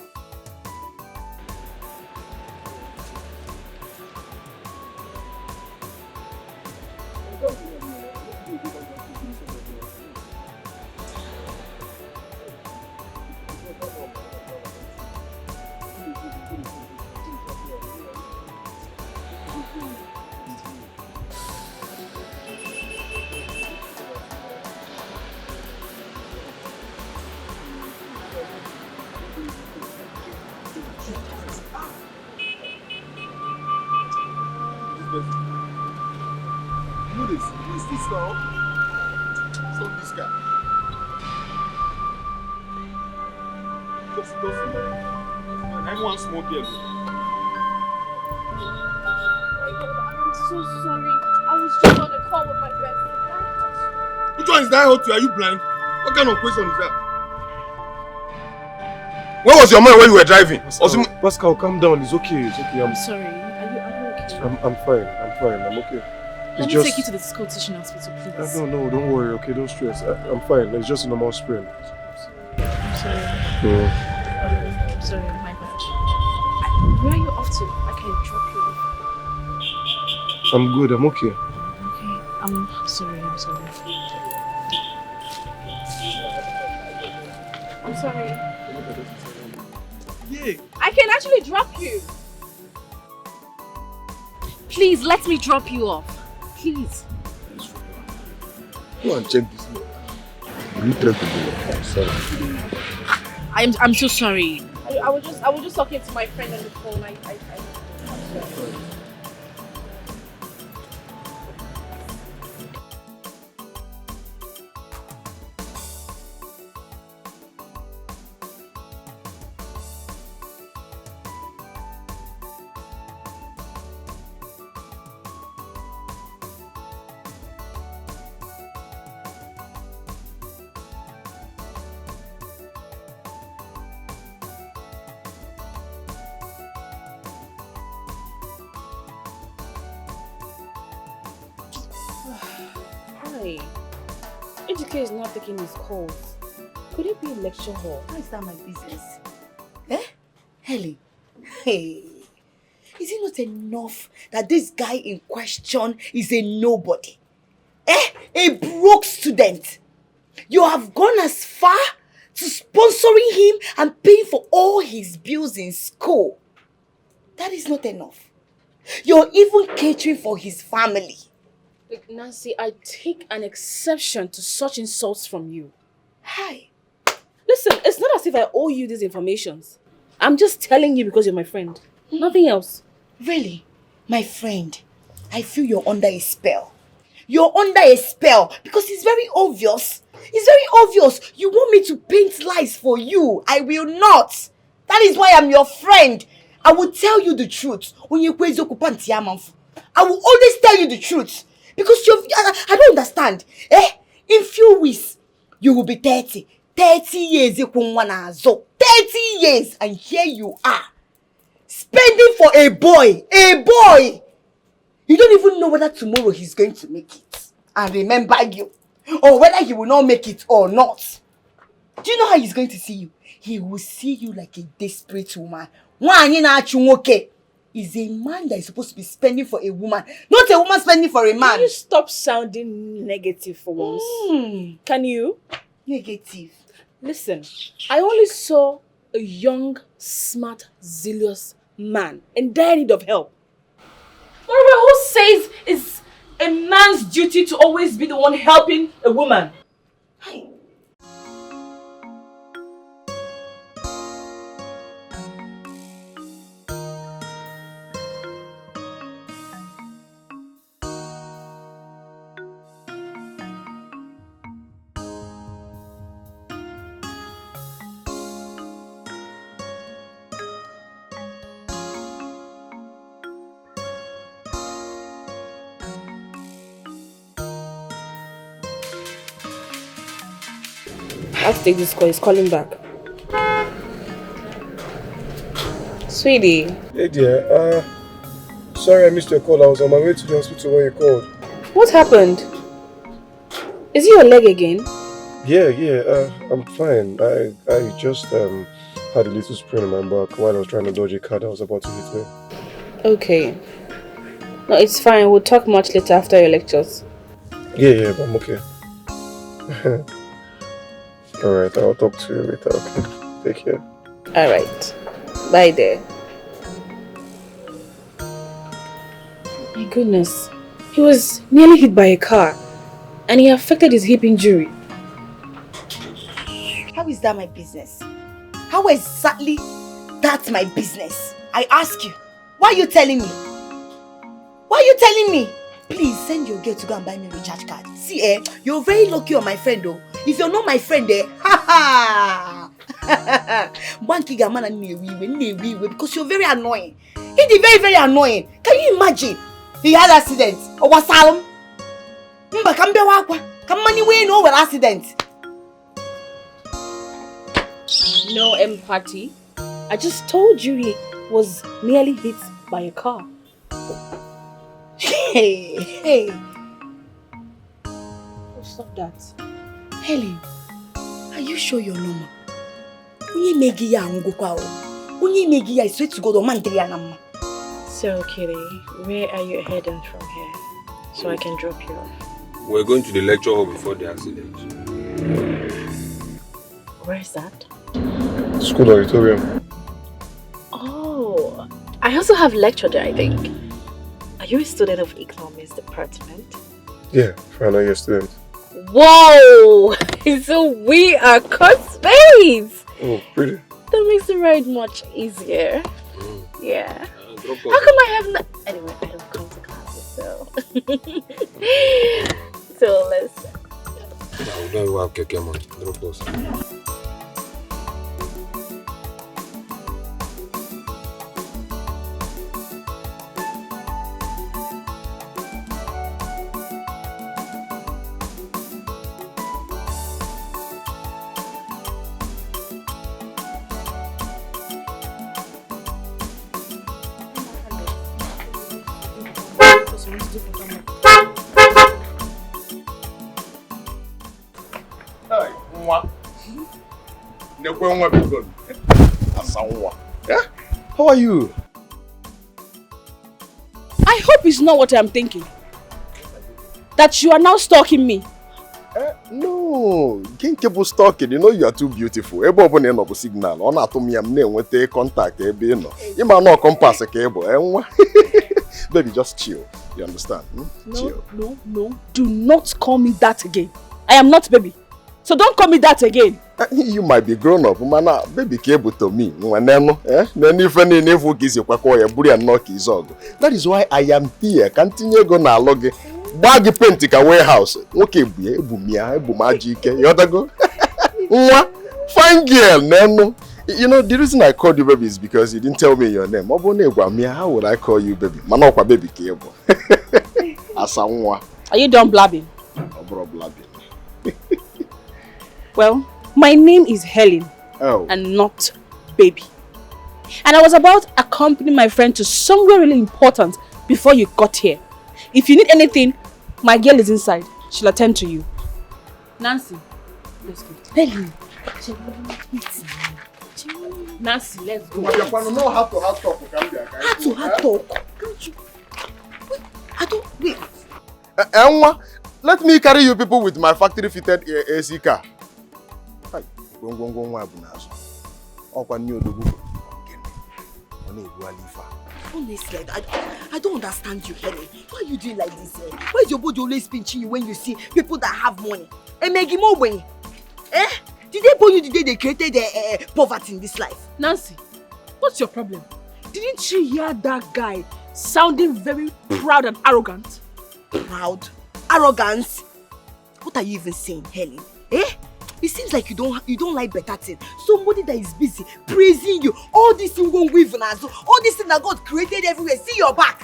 Small girl. I'm so sorry. I was just on a call with my best friend. Which one is that hot to you? Are you blind? What kind of question is that? Where was your mind when you were driving? Pascal, calm down. It's okay. It's okay. I'm sorry. Are you okay? I'm fine. I'm okay. Let me take you to the school teaching hospital, please. No, don't worry. Okay, don't stress. I'm fine. It's just a normal sprain. I'm sorry. Yeah. I'm sorry. My bad. Where are you off to? I can drop you off. I'm good. I'm okay. Okay. I'm sorry. I'm sorry. I'm sorry. Yeah. I can actually drop you. Please, let me drop you off. Please. Go and check this note. You try to do it. Sorry. I'm so sorry. I was just talking to my friend on the phone. I'm sorry. Hi. Ejike is not taking his calls. Could it be a lecture hall? How is that my business? Eh? Helen? Hey. Is it not enough that this guy in question is a nobody? Eh? A broke student. You have gone as far to sponsoring him and paying for all his bills in school. That is not enough. You're even catering for his family. Look, Nancy, I take an exception to such insults from you. Hi. Listen, it's not as if I owe you these informations. I'm just telling you because you're my friend. Nothing else. Really? My friend, I feel you're under a spell. You're under a spell because it's very obvious. It's very obvious. You want me to paint lies for you. I will not. That is why I'm your friend. I will tell you the truth. I will always tell you the truth. Because I don't understand. Eh? In few weeks, you will be 30. 30 years. 30 years. And here you are. Spending for a boy. A boy. You don't even know whether tomorrow he's going to make it. And remember you. Or whether he will not make it or not. Do you know how he's going to see you? He will see you like a desperate woman. Is a man that is supposed to be spending for a woman, not a woman spending for a man. Can you stop sounding negative for once? Can you? Negative. Listen, I only saw a young, smart, zealous man in dire need of help. Moreover, who says it's a man's duty to always be the one helping a woman? I have to take this call. He's calling back. Sweetie. Hey dear, sorry I missed your call. I was on my way to the hospital when you called. What happened? Is it your leg again? Yeah, I'm fine. I just had a little sprain in my back while I was trying to dodge a car that was about to hit me. Okay. No, it's fine. We'll talk much later after your lectures. Yeah, but I'm okay. Alright, I'll talk to you later, okay? Take care. Alright. Bye there. My goodness. He was nearly hit by a car and he affected his hip injury. How is that my business? How exactly that's my business? I ask you. Why are you telling me? Why are you telling me? Please send your girl to go and buy me a recharge card. See, you're very lucky on my friend though. If you're not my friend, ha ha! Because you're very annoying. He's very, very annoying. Can you imagine? He had an accident. Or was Salem? No accident. No empathy. I just told you he was nearly hit by a car. Hey. Oh, stop that. Helen, are you sure you're normal? I swear to God, So, Kitty, where are you heading from here? So I can drop you off. We're going to the lecture hall before the accident. Where is that? School auditorium. Oh, I also have lecture there, I think. Are you a student of economics department? Yeah, final year student. Whoa! So we are classmates! Oh, pretty. That makes the ride much easier. Yeah. How come I have not? Anyway, I don't come to classes, so. So let's. We don't have keke man. Drop us. How are you? I hope it's not what I'm thinking. That you are now stalking me. No, Kinkable stalking. You know you are too beautiful. Ebo obo na no signal. Ona to me am na enwete contact ebe no. You ma no compass ke ebo. Baby, just chill. You understand? Chill. No. Do not call me that again. I am not baby. So don't call me that again. You might be grown up, mana baby cable to me. That is why I am here. Continue go na log. Bag paint ka warehouse. Okay, ebu magic. You other go. Fine girl, neno. You know the reason I called you baby is because you didn't tell me your name. How would I call you baby? Manokwa baby cable. Asanwa. Are you done blabbing? Blabbing. Well, my name is Helen. Oh. And not baby. And I was about to accompany my friend to somewhere really important before you got here. If you need anything, my girl is inside. She'll attend to you. Nancy, let's go. Helen. Nancy, let's go. No, how to talk. How to talk? Wait. Enwa, let me carry you people with my factory fitted AC car. Honestly, I don't understand you, Helen. Why are you doing like this? Why is your body always pinching you when you see people that have money? And make more money? Did they born you the day they created poverty in this life? Nancy, what's your problem? Didn't you hear that guy sounding very proud and arrogant? Proud? Arrogance? What are you even saying, Helen? It seems like you don't like better things. Somebody that is busy praising you. All this thing won't weave now. All this thing that God created everywhere. See your back.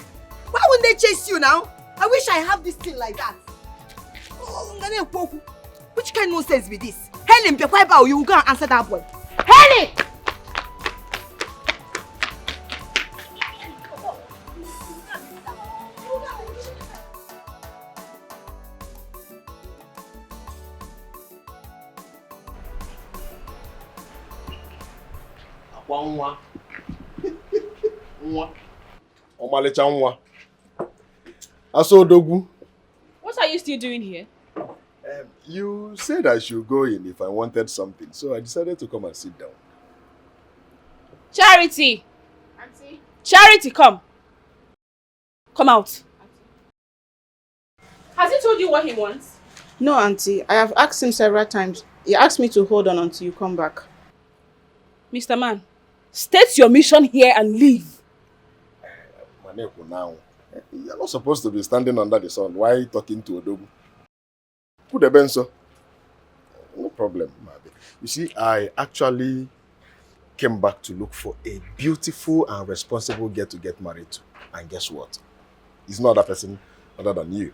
Why wouldn't they chase you now? I wish I have this thing like that. Which kind of nonsense with this? Helen, you will go and answer that boy. Helen! Nwa. Nwa. Omalecha nwa. Aso Odogwu. What are you still doing here? You said I should go in if I wanted something, so I decided to come and sit down. Charity! Auntie? Charity, come. Come out. Has he told you what he wants? No, Auntie. I have asked him several times. He asked me to hold on until you come back. Mr. Man, state your mission here and leave. Maneko now. You're not supposed to be standing under the sun. Why are you talking to Odogwu? Put the benzo. No problem, Mabi. You see, I actually came back to look for a beautiful and responsible girl to get married to. And guess what? It's not that person other than you.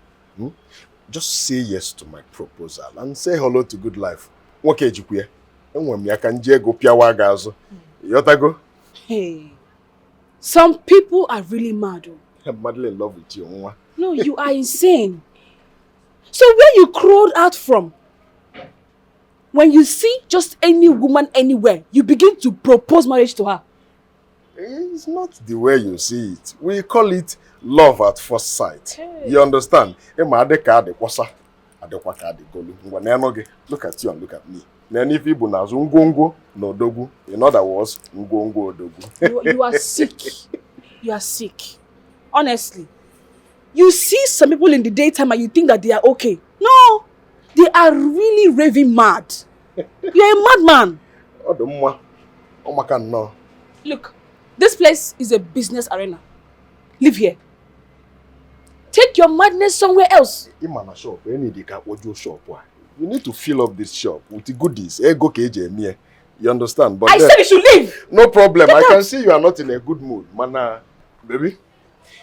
Just say yes to my proposal and say hello to good life. Okay, Jukwe. Hey, some people are really mad. I'm madly in love with you. No, you are insane. So where you crawled out from? When you see just any woman anywhere, you begin to propose marriage to her. It's not the way you see it. We call it love at first sight. Hey. You understand? Look at you and look at me. Many people now Ngongo no Dogu. In other words, Ngongo Dogu. You are sick. You are sick. Honestly. You see some people in the daytime and you think that they are okay. No. They are really raving mad. You're a madman. Look, this place is a business arena. Live here. Take your madness somewhere else. You need to fill up this shop with the goodies. You understand? But I said you should leave. No problem. I can see you are not in a good mood. Mana, baby,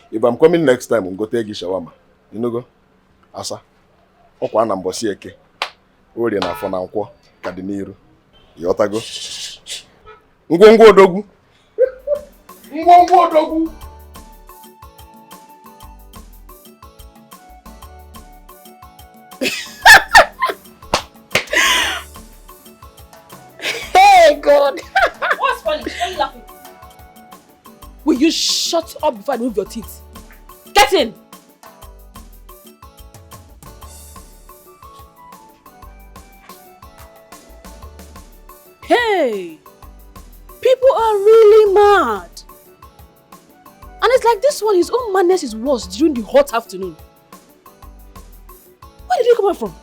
if I'm coming next time, I'm going to take you shawarma. You know go? Asa. Okwa na mbosi eke. Ori na afọ na nkwọ ka dị n'iru. Yotago. Ngwongwo Odogwu. Ngwongwo Odogwu. Hey God. What's funny? Why are you laughing? Will you shut up before I remove your teeth? Get in! Hey! People are really mad. And it's like this one, his own madness is worse during the hot afternoon. Where did he come from?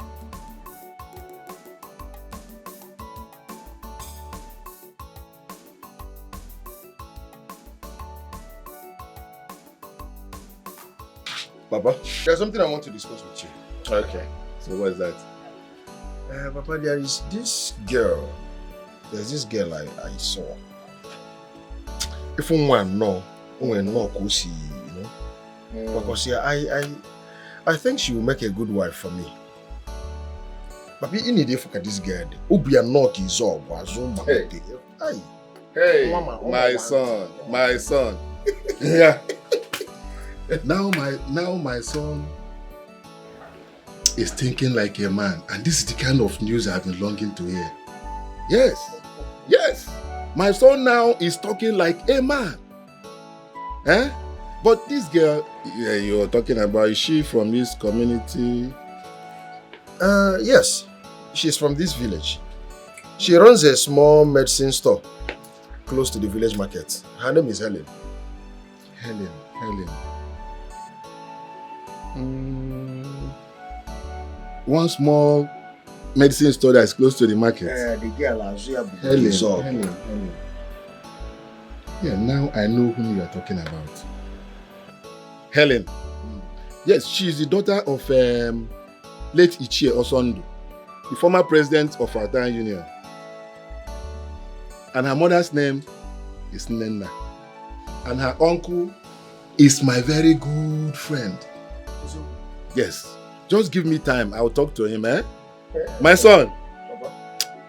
Papa, there's something I want to discuss with you. Okay. So what is that? Papa, there is this girl. There's this girl I saw. If one no, you know. Because I think she will make a good wife for me. Papa, you need to look at this girl. Obi and knock is all. Hey, my son. Yeah. Now my son is thinking like a man, and this is the kind of news I've been longing to hear. Yes. My son now is talking like a man. But this girl you're talking about, is she from this community? Yes. She's from this village. She runs a small medicine store close to the village market. Her name is Helen. Helen. One small medicine store that is close to the market. The girl Helen. Yeah, now I know whom you are talking about. Helen. Yes, she is the daughter of late Ichie Osondu, the former president of our town union. And her mother's name is Nena. And her uncle is my very good friend. Yes. Just give me time. I'll talk to him, My son.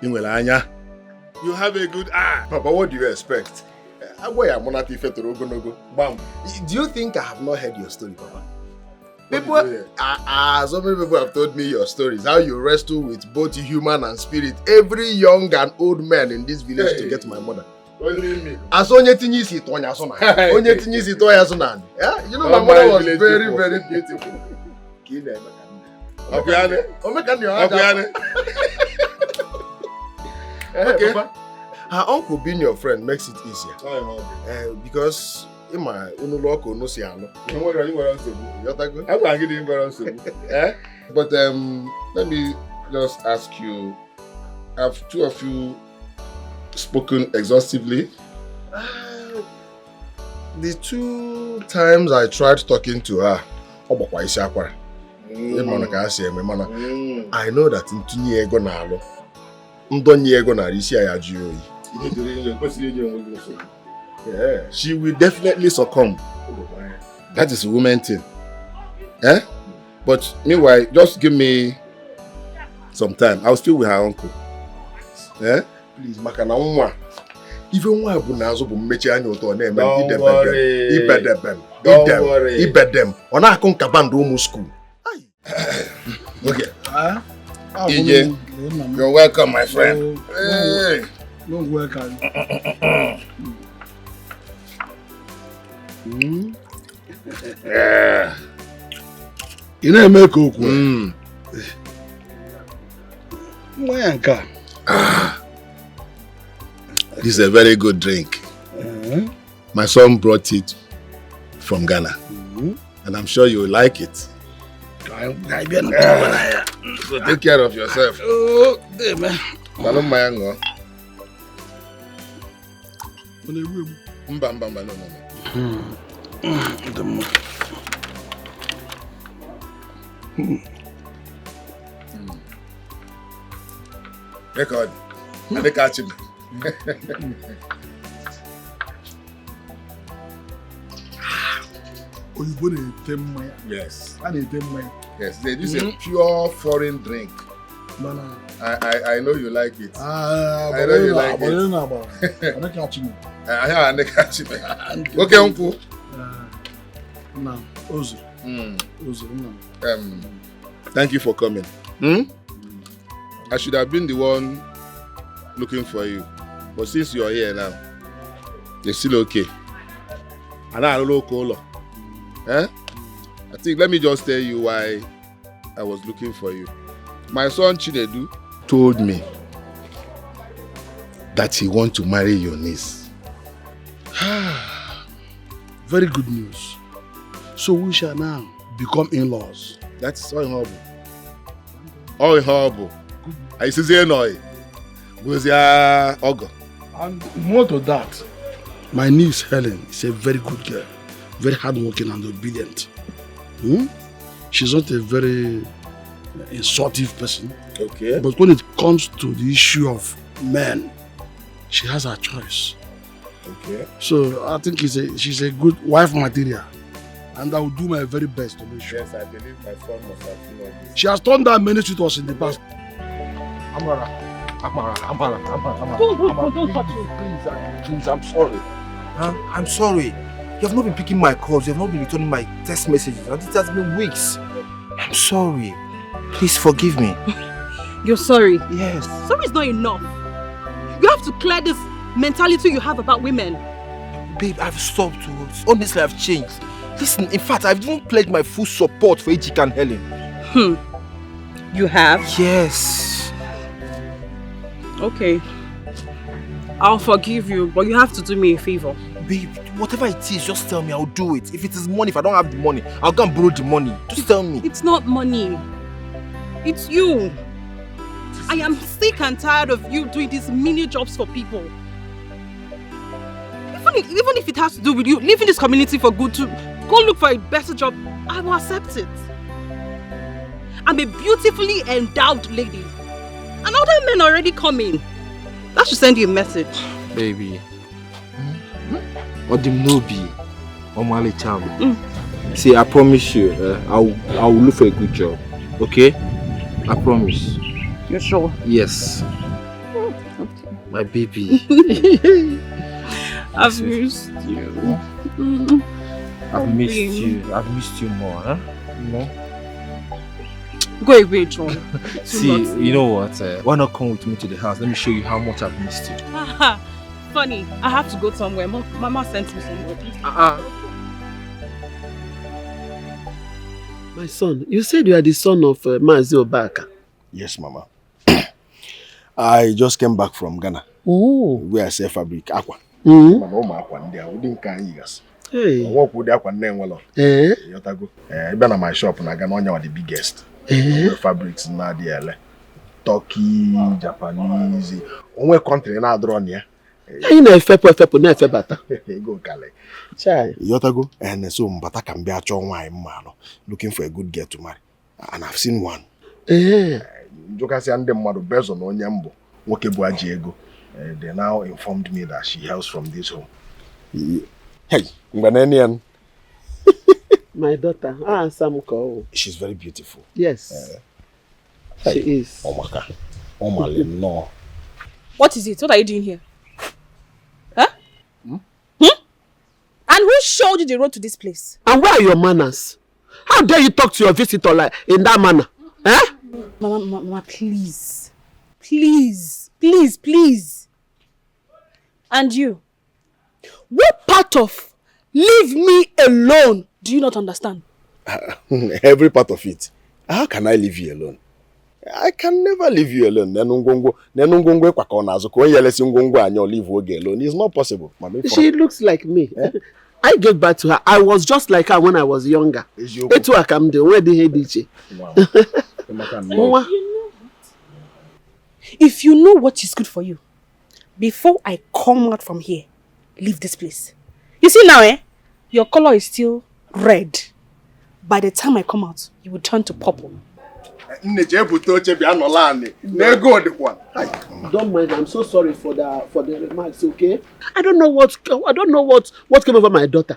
You have a good eye. Papa, what do you expect? Do you think I have not heard your story, Papa? So many people have told me your stories. How you wrestle with both human and spirit. Every young and old man in this village to get my mother. Only me. As onye tinye isi tonya so na. Onye tinye isi tonya so na. Yeah, you know my mother was very very beautiful. Kile Obiane. Omeka ni Obiane. Okay. Her uncle being your friend makes it easier. Because my unuloko no si ano. But let me just ask you, have two of you spoken exhaustively? The 2 times I tried talking to her, I know that in 2 years ago now, yeah, she will definitely succumb. That is a woman thing. Eh? But meanwhile, just give me some time. I'll still with her uncle. Eh? Please, makana unwa. Even one bu nazo bu mechi anyo to na eme idem. Don't worry. Ibedem. Ona akon kabando mu school. Okay. EJ, you're welcome, my friend. Hey. You're welcome. Yeah. You know, make cook. This is a very good drink. My son brought it from Ghana, and I'm sure you will like it. So take care of yourself. Oh, man. Record. And they catch him. Yes. Yes, this is a pure foreign drink. I know you like it. I know you like it. I catch him. Okay, uncle. No, Ozu. Thank you for coming. I should have been the one looking for you, but since you are here now, you're still okay. And I don't know color. I think let me just tell you why I was looking for you. My son Chinedu told me that he wants to marry your niece. Very good news. So we shall now become in-laws. That's so horrible. Oh, horrible. I say no. Was your Ogo? And more to that, my niece Helen is a very good girl, very hardworking and obedient. She's not a very insultive person. Okay. But when it comes to the issue of men, she has her choice. Okay. So I think she's a good wife material. And I will do my very best to make sure. Yes, I believe my son must have seen all this. She has done that many to us in the past. Amara. Don't touch me. Please, I'm sorry. I'm sorry. You have not been picking my calls. You have not been returning my text messages. And it has been weeks. I'm sorry. Please forgive me. You're sorry? Yes. Sorry is not enough. You have to clear this mentality you have about women. Babe, I've stopped. Honestly, I've changed. Listen, in fact, I've even pledged my full support for Ejika and Helen. You have? Yes. Okay. I'll forgive you, but you have to do me a favor. Babe, whatever it is, just tell me, I'll do it. If it is money, if I don't have the money, I'll go and borrow the money. Just tell me. It's not money. It's you. I am sick and tired of you doing these mini jobs for people. Even if it has to do with you leaving this community for good to go look for a better job, I will accept it. I'm a beautifully endowed lady. And other men are already coming. That should send you a message. Baby. Odimnobi. Omale Cham. See, I promise you, I will look for a good job. Okay? I promise. You're sure? Yes. Okay. My baby. I've missed you. I've missed you more, huh? No? Go away, John. See, you know what? Why not come with me to the house? Let me show you how much I've missed you. funny. I have to go somewhere. Mama sent me somebody. My son, you said you are the son of Mazi Obaka. Yes, Mama. I just came back from Ghana. Oh. Where I sell fabric, aqua. Mm-hmm. Hey. I work with aqua name well. Yotago. Even on my shop, and I can only the biggest. Fabrics na the Turkey, Japanese. Only country na drawn here. You know, fepo na bata. Go Kale. Chai. Yotago. And so Mbata can be a chong man looking for a good girl to marry. And I've seen one. Jokasi and them mother based on Onyambo. Wokebo Ajiego. They now informed me that she hails from this home. Hey, Mbanenian. My daughter, Samuko. She's very beautiful. Yes. She is. Omaka. Omale, no. What is it? What are you doing here? Huh? And who showed you the road to this place? And where are your manners? How dare you talk to your visitor like in that manner? Huh? Mama, please. Please. And you? What part of leave me alone do you not understand? Every part of it. How can I leave you alone? I can never leave you alone. It's not possible. She looks like me. I gave birth to her. I was just like her when I was younger. If you know what is good for you, before I come out from here, leave this place. You see now, your color is still red. By the time I come out, you will turn to purple. Don't mind, I'm so sorry for the remarks, okay? I don't know what came over my daughter.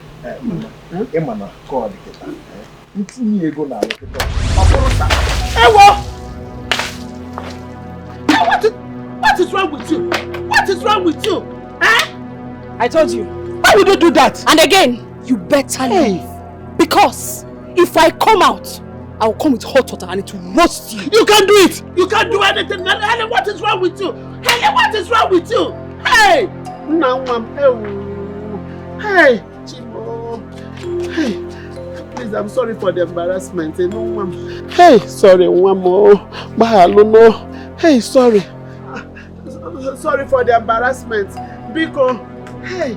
What is wrong with you? What is wrong with you? I told you. Why would you do that? And again, you better leave. Because if I come out, I will come with hot water and it will roast you. You can't do it. You can't do anything. Helen, what is wrong with you? Helen, what is wrong with you? Hey! Now hey! Chibo. Hey! Please, I'm sorry for the embarrassment. Hey, sorry, one more. Bahalono. Hey, sorry. Sorry for the embarrassment. Biko. Hey!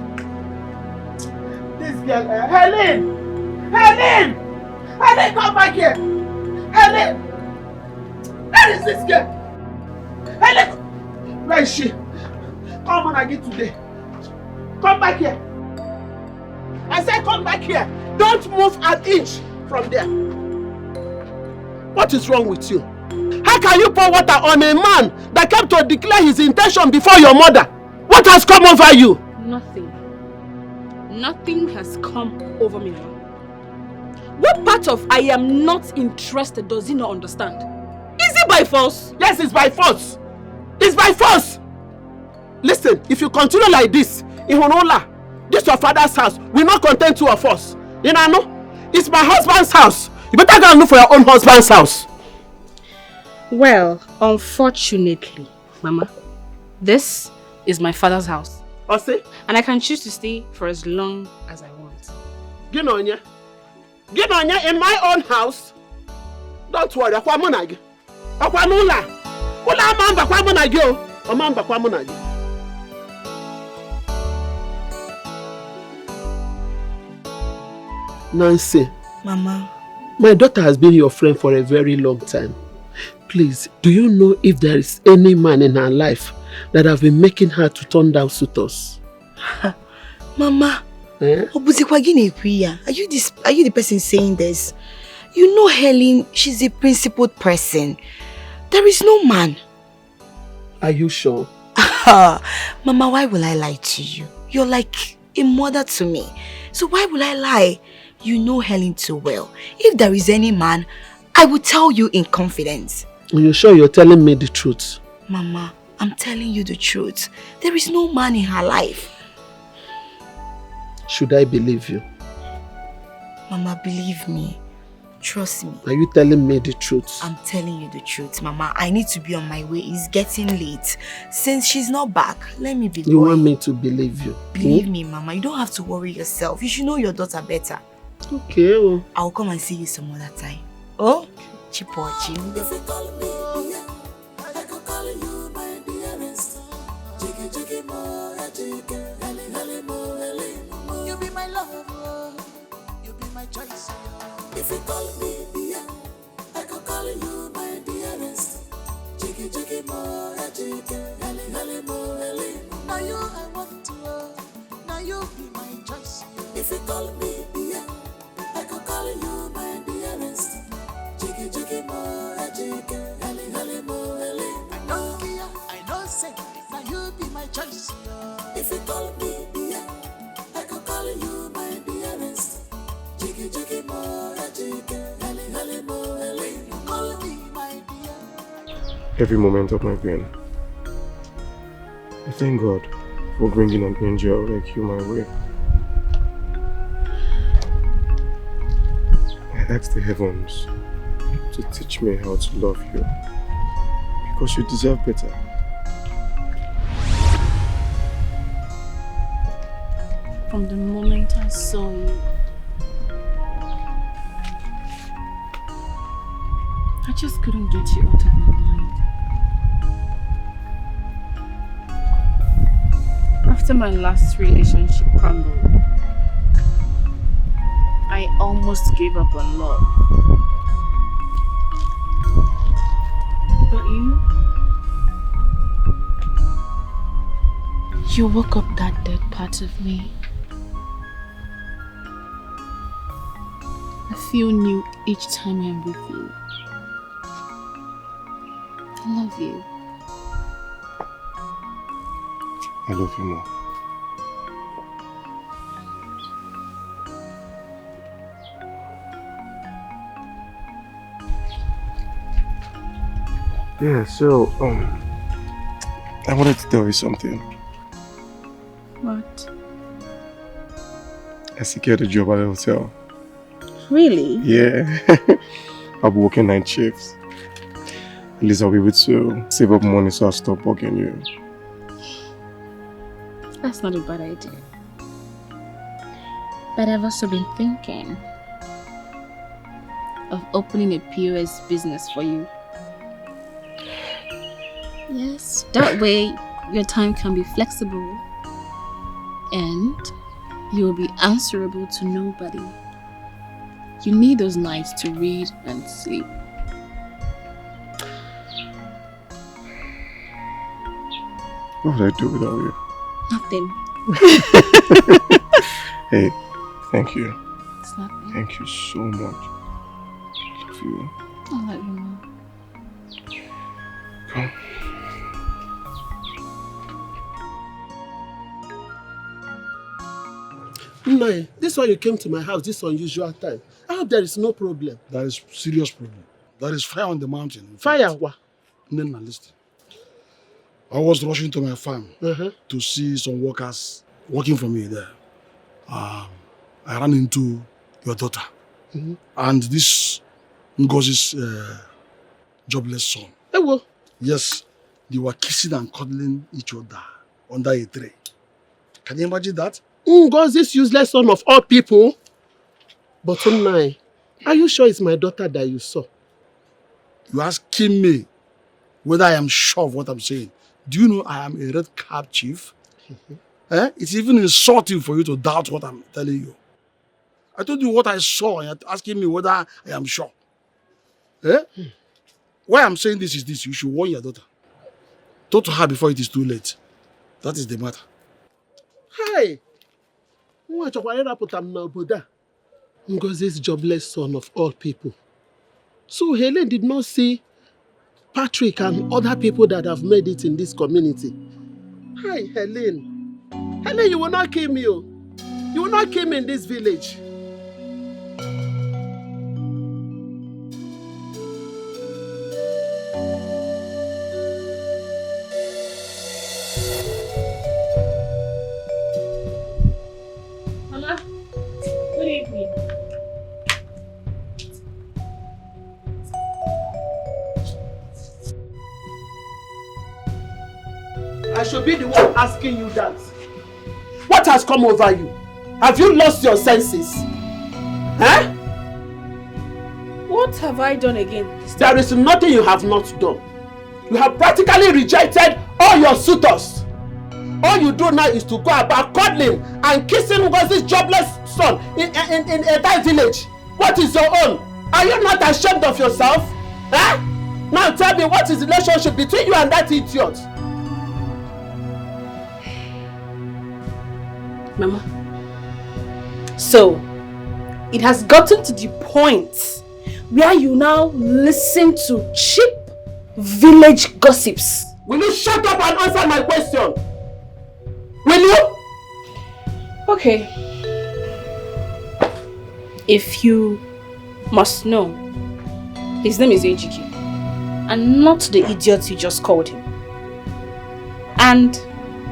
This girl, Helen! Helen! Helen, come back here! Helen! Where is this girl? Helen! Where is she? Come on again today. Come back here. I said come back here. Don't move an inch from there. What is wrong with you? How can you pour water on a man that came to declare his intention before your mother? What has come over you? Nothing. Nothing has come over me now. What part of I am not interested does he not understand? Is it by force? Yes, it's by force. It's by force. Listen, if you continue like this, Ihonola, this your father's house will not contain two of us. You know, it's my husband's house. You better go and look for your own husband's house. Well, unfortunately, Mama, this is my father's house. See? And I can choose to stay for as long as I want. Ginonya in my own house. Don't worry, Akwa Munagi. Akwa Nula. Ula mamba kwa Munagi o. Mamba kwa Munagi. Nancy. Mama. My daughter has been your friend for a very long time. Please, do you know if there is any man in her life that have been making her to turn down suitors? Mama, are you the person saying this? You know Helen, she's a principled person. There is no man. Are you sure? Mama, why will I lie to you? You're like a mother to me. So why will I lie? You know Helen too well. If there is any man, I will tell you in confidence. Are you sure you're telling me the truth? Mama, I'm telling you the truth. There is no man in her life. Should I believe you? Mama, believe me. Trust me. Are you telling me the truth? I'm telling you the truth, Mama. I need to be on my way. It's getting late. Since she's not back, let me be You going. want me to believe you? Believe me, Mama. You don't have to worry yourself. You should know your daughter better. Okay. Oh. I'll come and see you some other time. Oh? Chipochi. If you call me, I could call you my dearest. Jiggy, jiggy, more, jiggy, heli, heli, more, heli. You be my love, you be my choice. If you call me, I could call you my dearest. Jiggy, jiggy, more, jiggy, heli, heli, more, heli. Now you I want to, now you be my choice. If you call me, I could call you my dearest. Jiggy, jiggy, more, jiggy, heli, heli, more, heli. I don't care, I don't say, now you be my choice. If you call me, I could call you my dearest. Jiggy, jiggy, more, jiggy, heli, heli, more, heli. Call me my dear. Every moment of my pain, I thank God for bringing an angel like you my way. I ask the heavens to teach me how to love you, because you deserve better. From the moment I saw you, I just couldn't get you out of my mind. After my last relationship crumbled, I almost gave up on love. But you woke up that dead part of me. I feel new each time I'm with you. I love you. I love you more. Yeah, so, I wanted to tell you something. What? I secured a job at a hotel. Really? Yeah. I'll be working night shifts. At least I'll be able to save up money so I'll stop bugging you. That's not a bad idea. But I've also been thinking of opening a POS business for you. Yes, that way your time can be flexible and you will be answerable to nobody. You need those nights to read and sleep. What would I do without you? Nothing. Hey, thank you. It's nothing. Thank you so much. I love you. I love you more. Come. Nai, this one you came to my house this unusual time. I hope there is no problem. There is serious problem. There is fire on the mountain. Fire what? Then listen. I was rushing to my farm to see some workers working for me there. I ran into your daughter and this Ngozi's jobless son. Hello. Yes, they were kissing and cuddling each other under a tree. Can you imagine that? Ngozi's useless son of all people. But Nai, are you sure it's my daughter that you saw? You asking me whether I am sure of what I'm saying. Do you know I am a red cap chief? It's even insulting for you to doubt what I'm telling you. I told you what I saw and you're asking me whether I am sure. Why I'm saying this is this. You should warn your daughter. Talk to her before it is too late. That is the matter. Hi! Ngozi's jobless son of all people. So Helen did not see Patrick and other people that have made it in this community. Hi, Helen. Helen, you will not kill me. You will not kill me in this village. Mama, good evening. I should be the one asking you that. What has come over you? Have you lost your senses? Huh? What have I done again? There is nothing you have not done. You have practically rejected all your suitors. All you do now is to go about cuddling and kissing Ngozi's jobless son in a that village. What is your own? Are you not ashamed of yourself? Huh? Now tell me, what is the relationship between you and that idiot? Mama. So, it has gotten to the point where you now listen to cheap village gossips. Will you shut up and answer my question? Will you? Okay. If you must know, his name is Ejiki, and not the idiot you just called him. And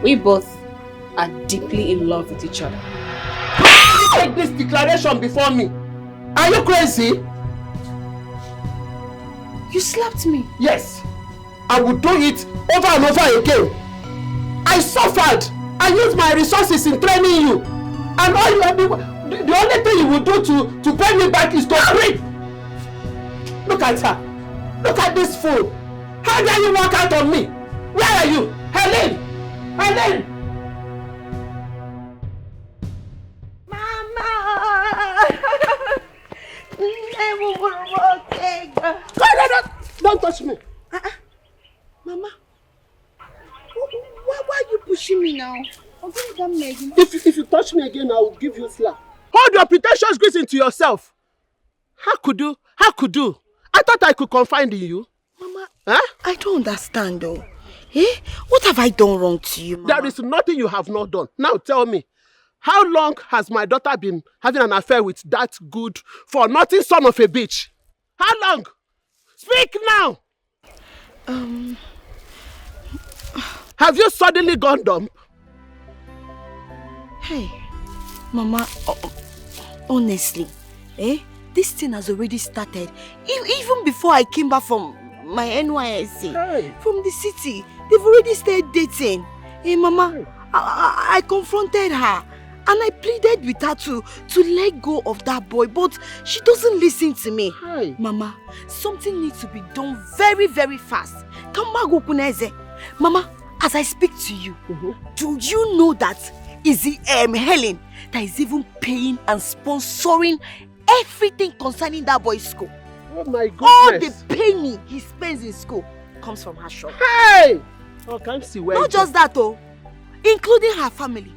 we both are deeply in love with each other. How do you make this declaration before me? Are you crazy? You slapped me. Yes. I will do it over and over again. I suffered. I used my resources in training you. And all you the only thing you will do to pay me back is to creep. Look at her. Look at this fool. How dare you walk out on me? Where are you? Helen! Helen! Don't touch me. Mama, why are you pushing me now? If you touch me again, I will give you a slap. Hold your pretentious greasing to yourself. How could you? How could you? I thought I could confide in you. Mama, huh? I don't understand though. What have I done wrong to you, Mama? There is nothing you have not done. Now tell me, how long has my daughter been having an affair with that good for nothing son of a bitch? How long? Speak now! Have you suddenly gone dumb? Hey, Mama, honestly, this thing has already started. Even before I came back from my NYSC, from the city, they've already started dating. Hey, Mama, I confronted her and I pleaded with her to let go of that boy, but she doesn't listen to me. Mama, something needs to be done very, very fast. Mama, as I speak to you, do you know that is the Helen that is even paying and sponsoring everything concerning that boy's school? Oh my goodness. All the penny he spends in school comes from her shop. Hey! Oh, can't see where. Not just that, including her family.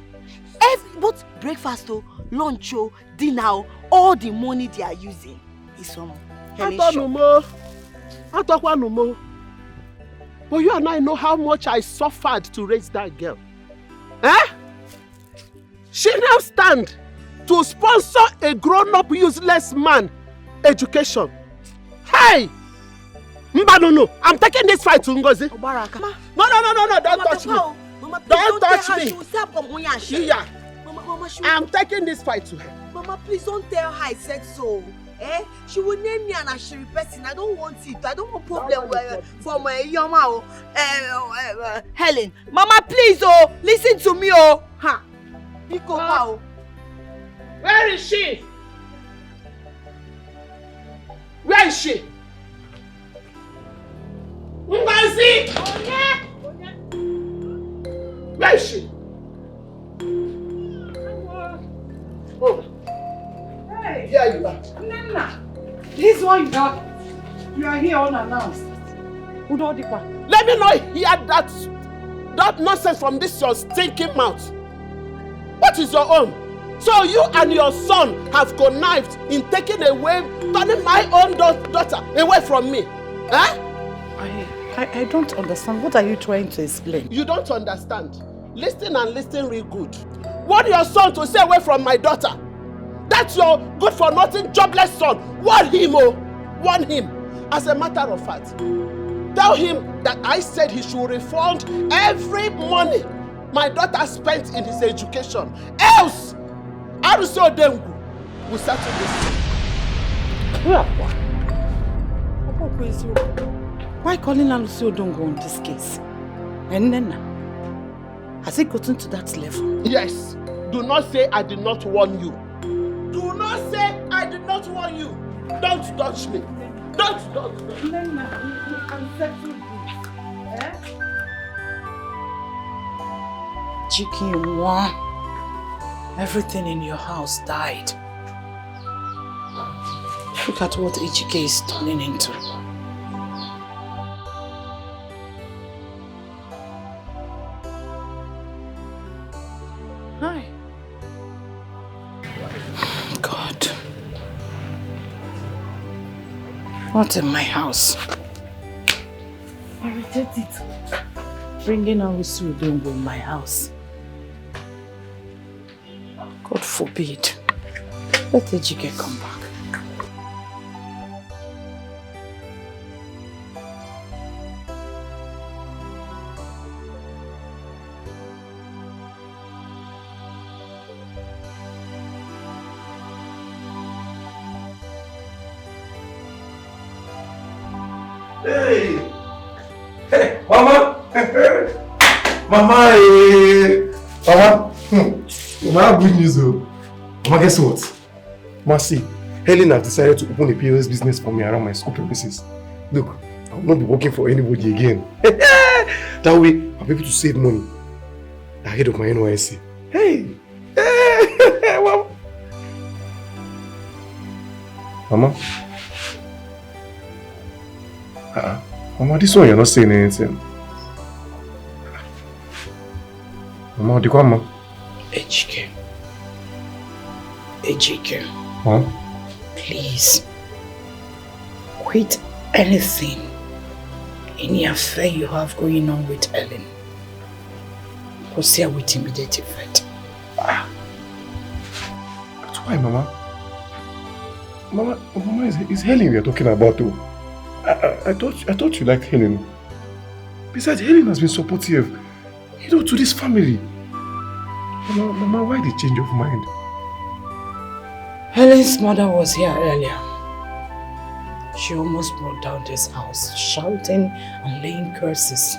Both breakfast, lunch, dinner, all the money they are using is from Helen's shop. But you and I know how much I suffered to raise that girl. She now stands to sponsor a grown-up useless man education. Hey! No, I'm taking this fight to Ngozi. No, don't touch me. Don't touch me. I'm taking this fight to her. Mama, please don't tell her I said so. She will name me an Ashiri person. I don't want it. I don't want problem for my Yoma. Helen, Mama, please, listen to me, Where is she? Where is she? Ngozi! Where is she? Oh. Hey! Here you are. Nana! This one you are here unannounced. Let me not hear that nonsense from this your stinking mouth. What is your own? So you and your son have connived in taking away, turning my own daughter away from me. I don't understand. What are you trying to explain? You don't understand. Listen and listen real good. Want your son to stay away from my daughter. That's your good-for-nothing, jobless son. Warn him, warn him. As a matter of fact, tell him that I said he should refund every money my daughter spent in his education. Else, Aruso Dengu will settle this. Why calling Aruso Dengu on this case? And Nana, Has it gotten to that level? Yes. Do not say I did not warn you. Do not say I did not warn you. Don't touch me. Don't touch me. Nena, you can settle this. Eh? Chicken one. Everything in your house died. Look at what Ejike is turning into. Hi. God. What in my house? I reject it. Bringing Awusu in my house. God forbid. Let Ejike come back. Hey! Hey, Mama! Mama, hey! Mama! Mama, I have good news though. Mama, guess what? Mama, see, Helen has decided to open a POS business for me around my school premises. Look, I will not be working for anybody again. That way, I'll be able to save money ahead of my NYSC. Hey! Hey! Mama! Mama? Mama, this one you're not saying anything. Mama, what do you want, Mama? Ejike. Ejike. Huh? Please. Quit anything. Any affair you have going on with Helen. Proceed with immediate effect. That's why, Mama. Mama, it's Helen we are talking about too. I thought you liked Helen. Besides, Helen has been supportive, to this family. Mama, why the change of mind? Helen's mother was here earlier. She almost brought down this house, shouting and laying curses.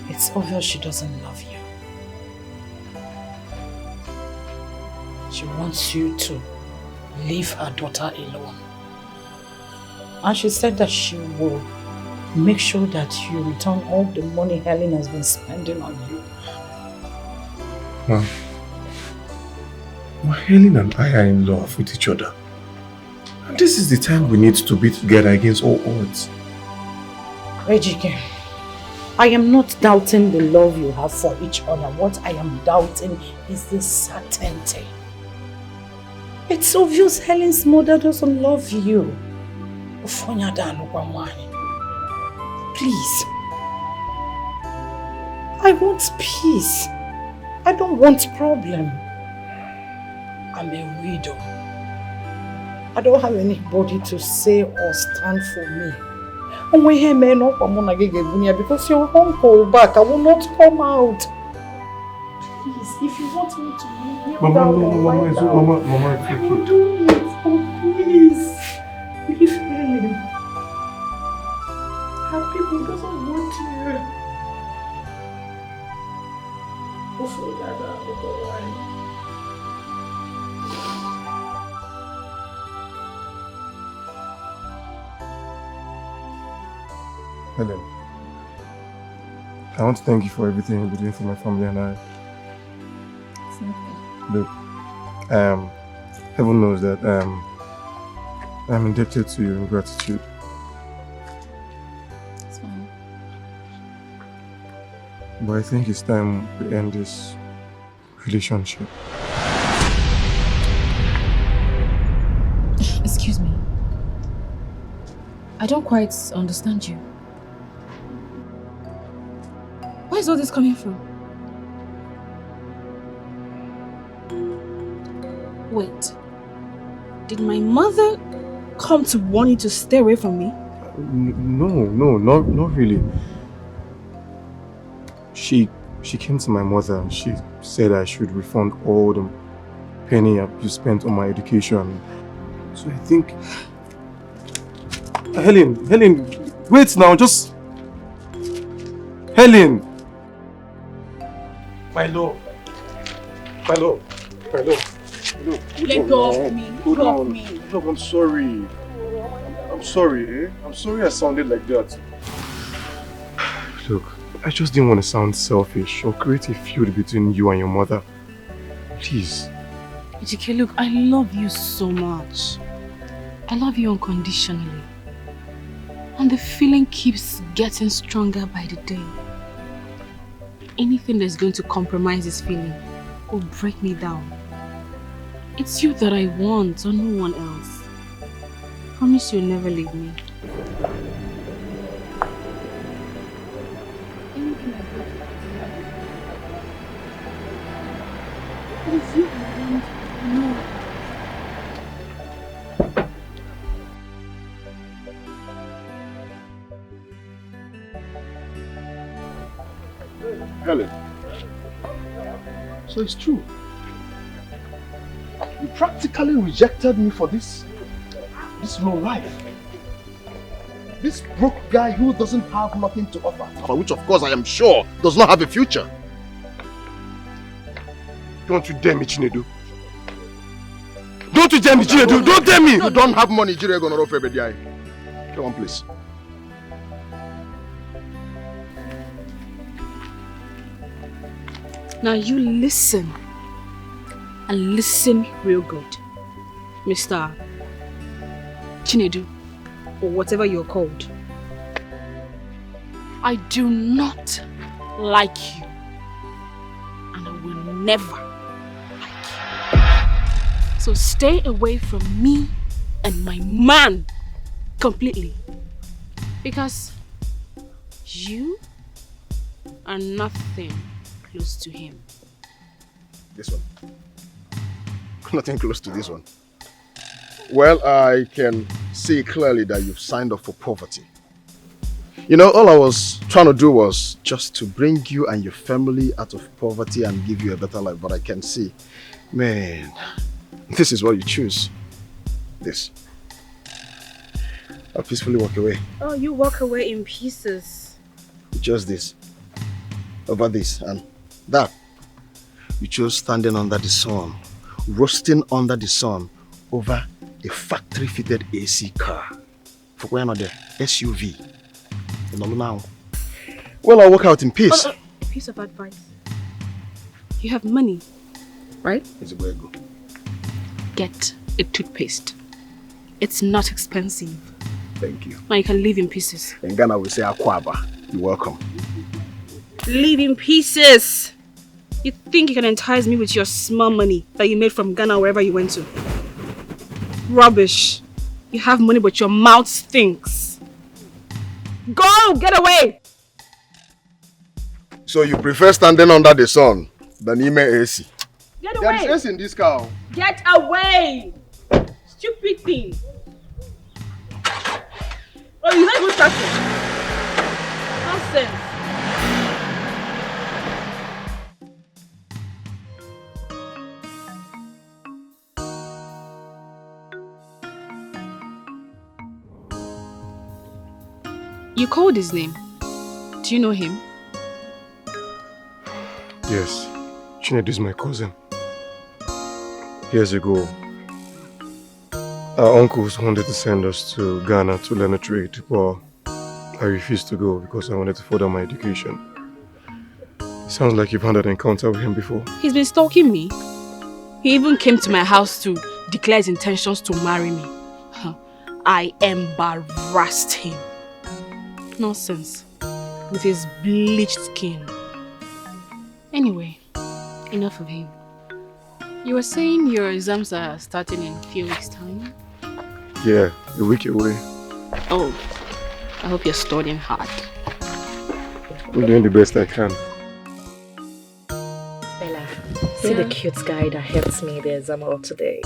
It's obvious she doesn't love you. She wants you to leave her daughter alone. And she said that she will make sure that you return all the money Helen has been spending on you. Mom, Helen and I are in love with each other. And this is the time we need to be together against all odds. Ejike, I am not doubting the love you have for each other. What I am doubting is the certainty. It's obvious Helen's mother doesn't love you. Please. I want peace. I don't want problem. I'm a widow. I don't have anybody to say or stand for me. Because your uncle back, I will not come out. Please, if you want me to leave, Mama, it's okay. I will do it. Oh, please. Leave Helen. Her people doesn't want you. Helen, I want to thank you for everything you've been doing for my family and I. It's nothing. Look, heaven knows that I'm indebted to you in gratitude. It's fine. But I think it's time we end this relationship. Excuse me. I don't quite understand you. Where is all this coming from? Wait. Did my mother come to warn you to stay away from me? No, not really. She came to my mother and she said I should refund all the penny you spent on my education. So I think... Helen, wait now, just... Helen! My love. My love. My love. Look, Let go of me. Let go of me. Look, I'm sorry. I'm sorry, eh? I'm sorry I sounded like that. Look, I just didn't want to sound selfish or create a feud between you and your mother. Please. Ejike, look, I love you so much. I love you unconditionally. And the feeling keeps getting stronger by the day. Anything that's going to compromise this feeling will break me down. It's you that I want, or no one else. Promise you'll never leave me. It's you I want, no. Helen. So it's true. You practically rejected me for this low life. This broke guy who doesn't have nothing to offer, which of course I am sure does not have a future. Don't you dare me, Chinedu. Don't you dare me, Chinedu. Don't dare me. You don't have money, Jire gonna offer every day. Come on, please. Now you listen. And listen real good. Mr. Chinedu, or whatever you're called. I do not like you. And I will never like you. So stay away from me and my man completely. Because you are nothing close to him. This one. Nothing close to this one. Well, I can see clearly that you've signed up for poverty. You know, all I was trying to do was just to bring you and your family out of poverty and give you a better life. But I can see, man, this is what you choose. This. I'll peacefully walk away. Oh, you walk away in pieces. Just this. Over this and that. You chose standing under the sun, roasting under the sun over a factory-fitted AC car. For where not the SUV. You know now. Well, I'll walk out in peace. A piece of advice. You have money, right? It's a way to go. Get a toothpaste. It's not expensive. Thank you. Now you can live in pieces. In Ghana we say akwaba. You're welcome. Live in pieces. You think you can entice me with your small money that you made from Ghana wherever you went to? Rubbish. You have money but your mouth stinks. Go! Get away! So you prefer standing under the sun than Ime AC? Get away! There is AC in this car. Get away! Stupid thing. Oh, you're not even starting. Nonsense. You called his name. Do you know him? Yes, Chinedu is my cousin. Years ago, our uncles wanted to send us to Ghana to learn a trade, but I refused to go because I wanted to further my education. Sounds like you've had an encounter with him before. He's been stalking me. He even came to my house to declare his intentions to marry me. I embarrassed him. Nonsense. With his bleached skin. Anyway, enough of him. You were saying your exams are starting in a few weeks' time? Yeah, a week away. Oh, I hope you're studying hard. I'm doing the best I can. Bella, see the cute guy that helped me the exam hall today.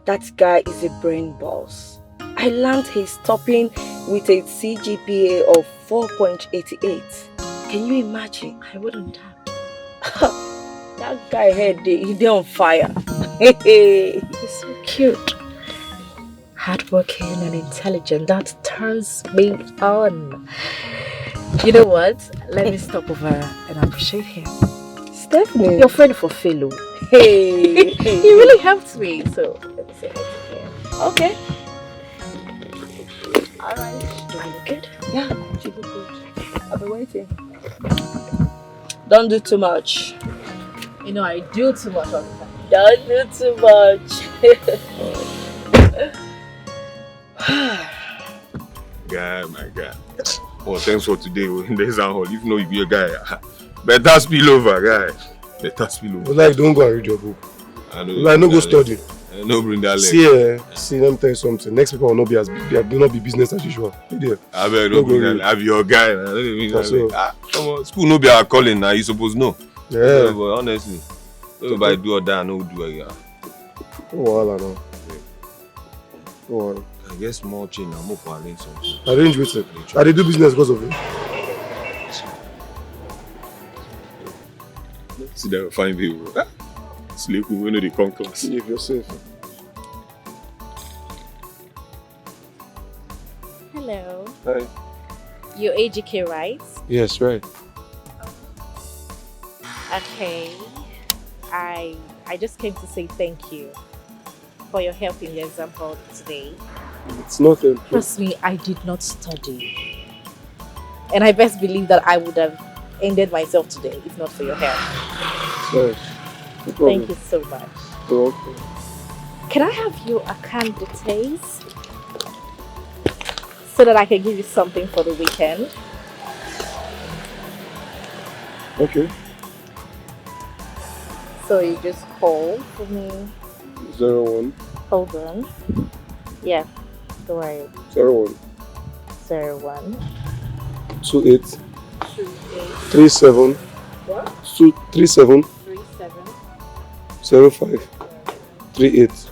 That guy is a brain boss. I learned he's topping with a CGPA of 4.88. Can you imagine? I wouldn't have. That guy head, he's on fire. He's so cute. hardworking and intelligent. That turns me on. You know what? Let me stop over and appreciate him. Stephanie, your friend for fellow. Hey, he really helped me. So let me say hi to him. Okay. All right. Are you good? Yeah, she look good. I'll be waiting. Don't do too much. You know I do too much all the time. Don't do too much. Guy, my guy. Oh, thanks for today. There's a hole. If no, you be a guy. Better spill over, guy. Better spill over. Like, don't go and read your book. I know. Like, no go study. No bring that leg. See, let me tell you something. Next people will not be as will not be business as usual. There. I bet no bring that leg. I be your guy. Man. Come on, school no be our calling now. You supposed know. Yeah. But honestly, everybody do or die, no do again. Oh, I know. Oh, I guess more change. I'm up for arrange something. Arrange with it. I do business because of it. See that fine people. Sleep we know they come class. Save yourself. Hello. Hi. You're AGK, right? Yes, right. Okay. I just came to say thank you for your help in the exam hall today. It's not a... Trust me, I did not study. And I best believe that I would have ended myself today if not for your help. Sorry. No problem. Thank you so much. You're welcome. Can I have your account details so that I can give you something for the weekend? Okay. So you just call for me. 01. Hold on. Yeah, don't worry. 01. 01. 28. 37. What? 37. 37. 05. 38.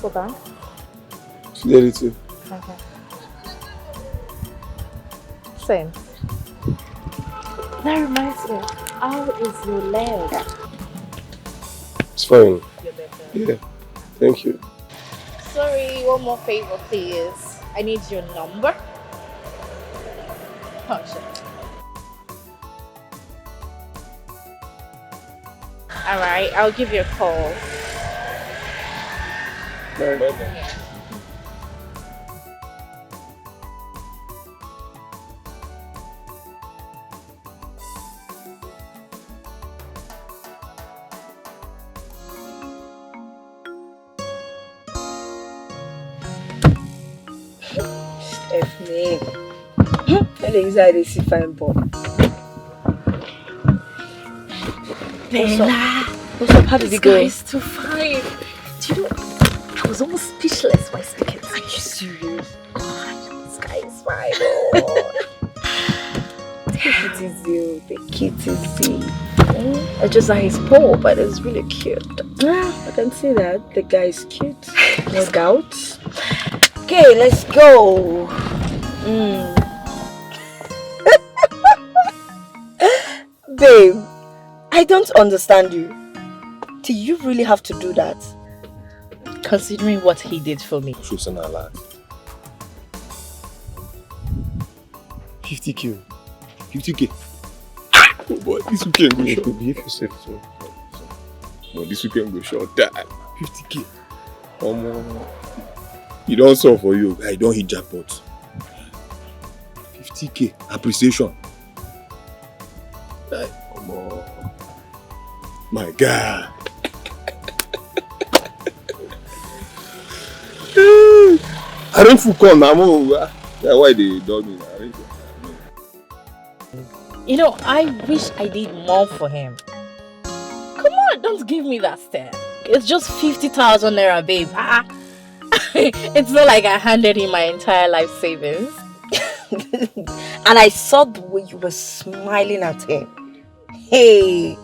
Go back. Fidelity. Okay. Same. That reminds me, how is your leg? It's fine. You're better. Yeah. Thank you. Sorry, one more favor, please. I need your number. Oh, shit. Alright, I'll give you a call. Bye. Yeah. Stephanie. Tell the inside this fine boy. Bella. What's up? How did it go? This guy is too fine. Do you know, I was almost speechless for a second. Are you serious? God, this guy is fine. Take it easy. Take it easy. It's just that he's poor, but it's really cute. I can see that. The guy is cute. No doubt. Okay, let's go. Babe, I don't understand you. Do you really have to do that? Considering what he did for me. Choosing a lot. 50k. 50k. Oh boy, this weekend go short. Behave yourself, so. Boy, this weekend go short. 50k. You don't solve for you. I don't hit jackpot. 50k appreciation. My God. I don't feel calm now. Why they dog me now? You know, I wish I did more for him. Come on, don't give me that stare. It's just 50,000 naira, babe. It's not like I handed him my entire life savings. And I saw the way you were smiling at him. Hey,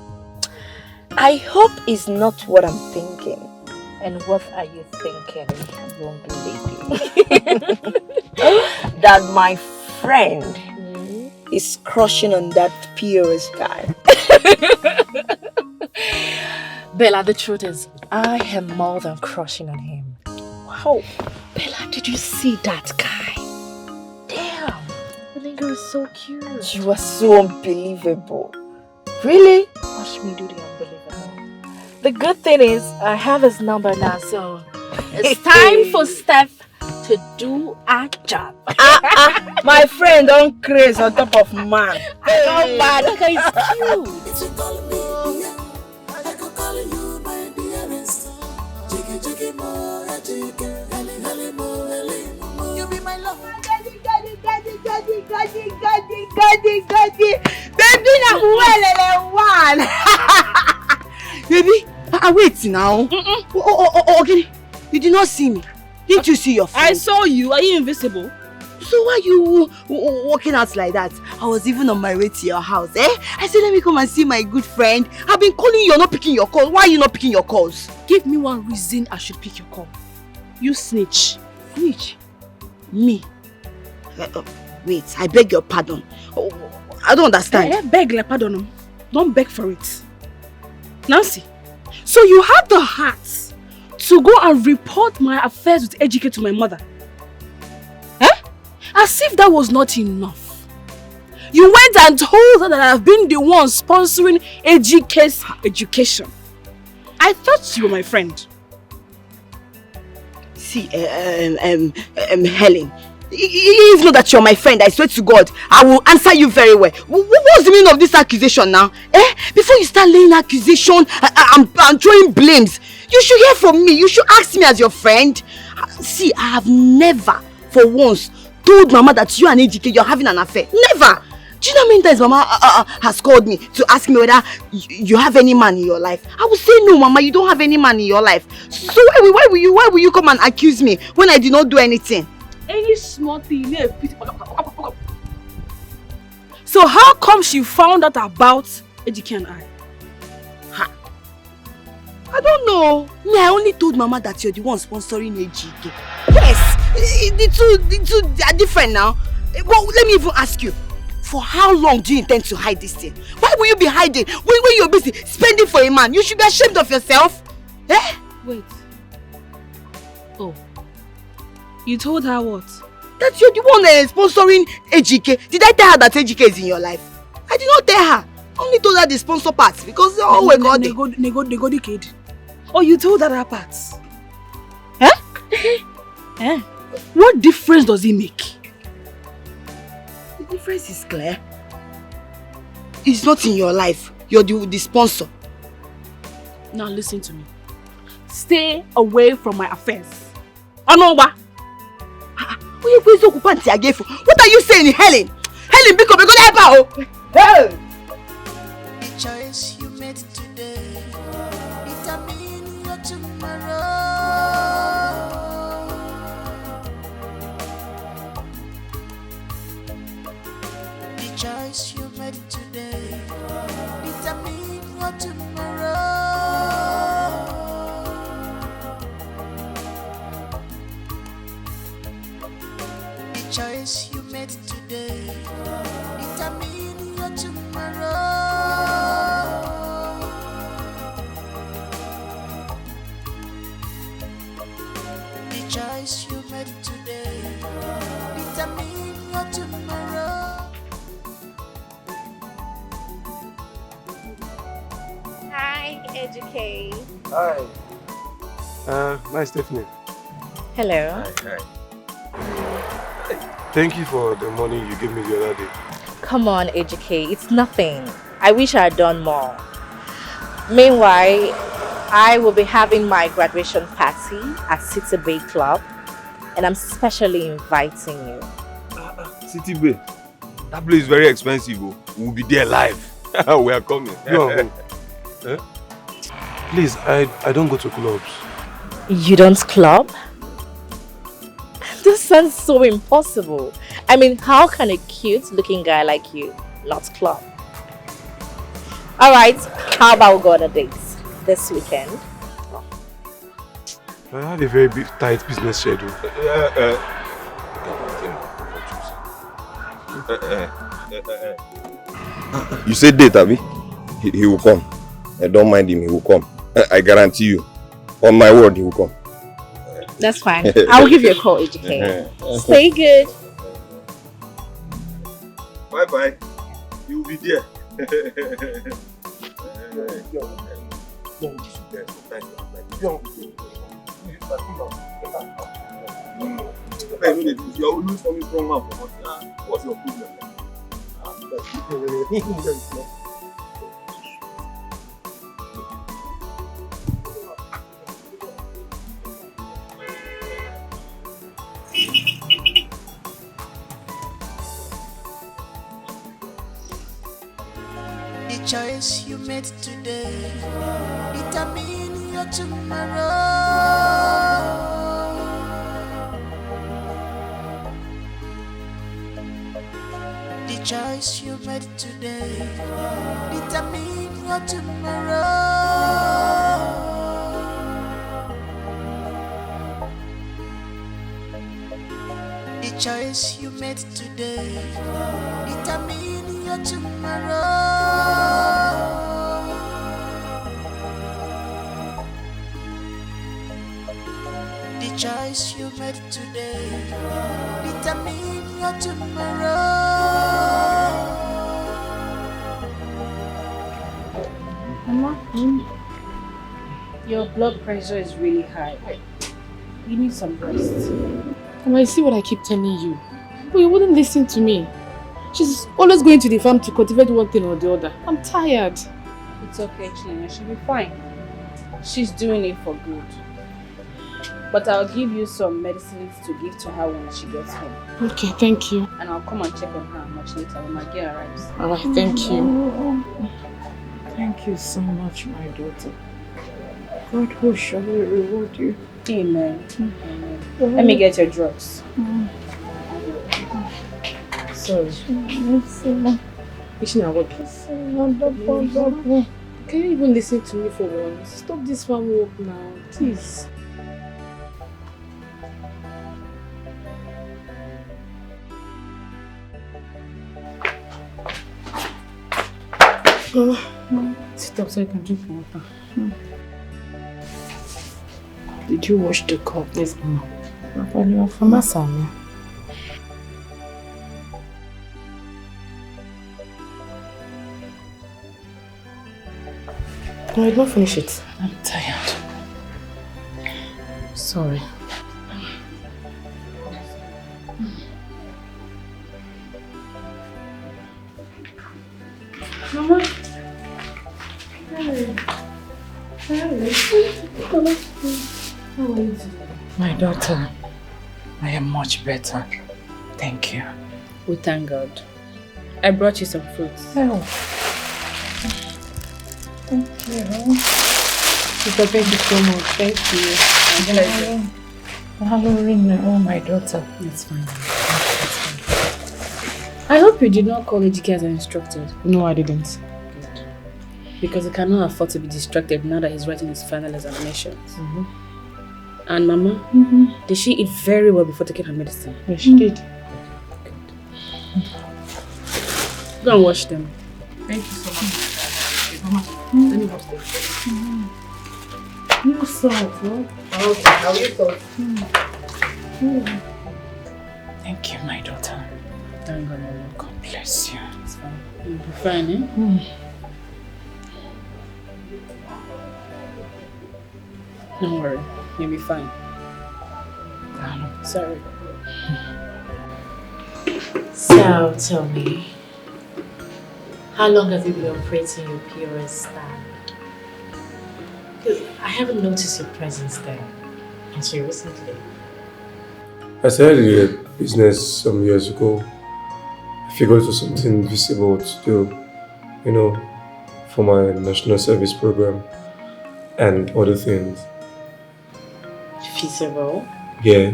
I hope it's not what I'm thinking. And what are you thinking, young lady? That my friend is crushing on that POS guy. Bella, the truth is, I am more than crushing on him. Wow. Bella, did you see that guy? Damn. The nigga is so cute. You are so unbelievable. Really? Watch me do the unbelievable. The good thing is, I have his number now, so it's time for Steph to do our job. My friend don't craze on top of man. Oh man, that guy is cute. You be my love. Baby, now one. Baby, wait now. Okay, you did not see me. Didn't you see your friend? I saw you. Are you invisible? So why you walking out like that? I was even on my way to your house, eh? I said, let me come and see my good friend. I've been calling you, you're not picking your calls. Why are you not picking your calls? Give me one reason I should pick your call. You snitch. Snitch? Me? Wait, I beg your pardon. Oh, I don't understand. Beg like pardon. Don't beg for it. Nancy, so you had the heart to go and report my affairs with Ejike to my mother? Eh? As if that was not enough. You went and told her that I have been the one sponsoring Ejike's education. I thought you were my friend. See, Helen, if not that you're my friend, I swear to God, I will answer you very well. What's the meaning of this accusation now? Before you start laying accusation and throwing blames, you should hear from me. You should ask me as your friend. See, I have never, for once, told Mama that you and Ejike, you're having an affair. Never! Do you know how many times Mama has called me to ask me whether you have any man in your life? I will say no, Mama, you don't have any man in your life. So why will you come and accuse me when I did not do anything? Any small thing. So how come she found out about Ejike and I? I don't know. Me, I only told Mama that you're the one sponsoring Ejike. Yes, the two are different now. But let me even ask you, for how long do you intend to hide this thing? Why will you be hiding when you're busy spending for a man? You should be ashamed of yourself. Eh? Wait. Oh. You told her what? That you're the one sponsoring Ejike. Did I tell her that Ejike is in your life? I did not tell her. I only told her the sponsor part because oh my God. They go the kid. Oh, you told her that part? Eh? What difference does it make? The difference is clear. It's not in your life. You're the sponsor. Now listen to me. Stay away from my affairs. Anoba. What are you saying, Helen? Helen, because we're gonna help her. Hey! The choice you made today determine your tomorrow. The choice you made today determine your tomorrow. The choice you made today determine your tomorrow. The choice you made today determine your tomorrow. Hi, Ejike. Hi. Nice, Stephanie. Hello. Hi. Thank you for the money you gave me the other day. Come on, Ejike. It's nothing. I wish I had done more. Meanwhile, I will be having my graduation party at City Bay Club, and I'm specially inviting you. City Bay? That place is very expensive. We'll be there live. We are coming. No. Please, I don't go to clubs. You don't club? This sounds so impossible. I mean, how can a cute-looking guy like you not club? Alright, how about we go on a date this weekend? I have a very big, tight business schedule. You said date, Abi? He will come. Don't mind him, he will come. I guarantee you, on my word, he will come. That's fine. I'll give you a call, AJK. Stay good. Bye-bye. You will be there. You're always coming from now. What's your problem? The choice you made today determine your tomorrow. The choice you made today determine your tomorrow. The choice you made today determine your tomorrow. The choice you made today determine your tomorrow. Mama, your blood pressure is really high. You need some rest. Mama, you see what I keep telling you? But you wouldn't listen to me. She's always going to the farm to cultivate one thing or the other. I'm tired. It's okay, Chinena. She'll be fine. She's doing it for good. But I'll give you some medicines to give to her when she gets home. Okay, thank you. And I'll come and check on her much later when my girl arrives. Alright, thank you. Thank you so much, my daughter. God will surely reward you. Amen. Amen. Let me get your drugs. Sorry. Wishing I work. Can you even listen to me for once? Stop this farm work now, please. Sit up so you can drink water. Did you wash the cup? Yes, Mama. You are from Asami. No, I did not finish it. I'm tired. Sorry. Mama. How are you today? My daughter, I am much better. Thank you. We thank God. I brought you some fruits. Oh. Thank you. Sister, thank you so much. Thank you. Oh, my daughter. It's fine. I hope you did not call Ejike as I instructed. No, I didn't. Good. Because he cannot afford to be distracted now that he's writing his final examinations. And Mama, did she eat very well before taking her medicine? Yes, she did. Go and wash them. Thank you so much. Mama, let me wash them. You salt, huh? Okay, how you salt? Thank you, my daughter. Thank God, Mama. God bless you. It's fine. You'll be fine, eh? Don't worry. You'll be fine. Sorry. So, tell me, how long have you been operating your POS stand? Because I haven't noticed your presence there until recently. I started a business some years ago. I figured it was something visible to do, you know, for my national service program and other things. Feasible? Yeah.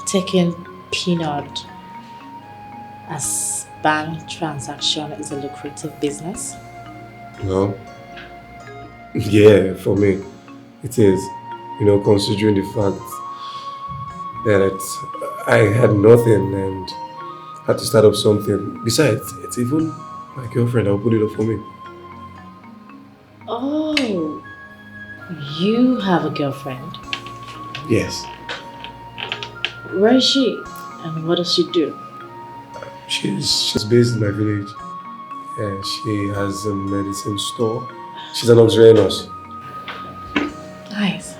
Taking peanut as bank transaction is a lucrative business? Well, yeah, for me, it is. You know, considering the fact that I had nothing and had to start up something. Besides, it's even my girlfriend that put it up for me. Oh, You have a girlfriend? Yes. Where is she? And what does she do? She's based in my village. She has a medicine store. She's an auxiliary nurse. Nice.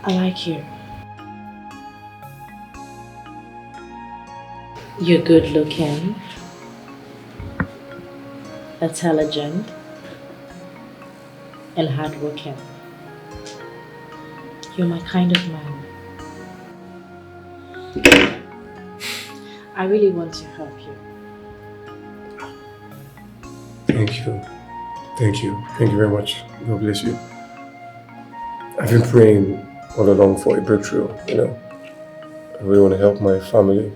I like you. You're good looking, intelligent, and hardworking. You're my kind of man. I really want to help you. Thank you. Thank you. Thank you very much. God bless you. I've been praying all along for a breakthrough, you know. I really want to help my family,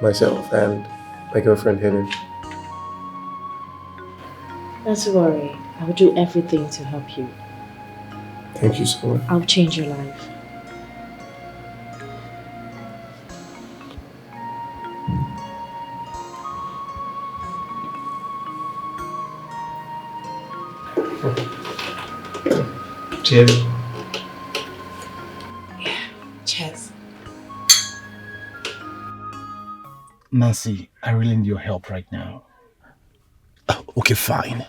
myself, and my girlfriend Helen. Don't worry. I will do everything to help you. Thank you so much. I'll change your life. Cheers. Cheers. Nancy, I really need your help right now. Okay, fine.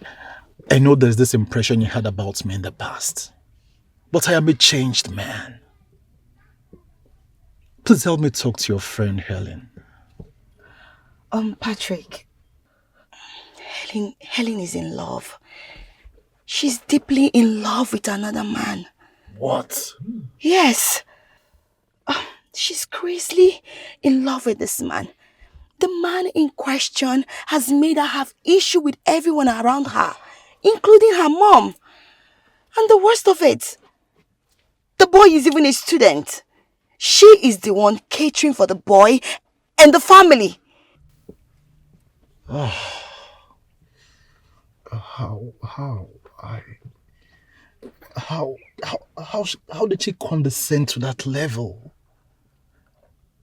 I know there's this impression you had about me in the past. But I am a changed man. Please help me talk to your friend Helen. Patrick. Helen is in love. She's deeply in love with another man. What? Yes. She's crazily in love with this man. The man in question has made her have issue with everyone around her, including her mom. And the worst of it, the boy is even a student. She is the one catering for the boy and the family. How did she condescend to that level?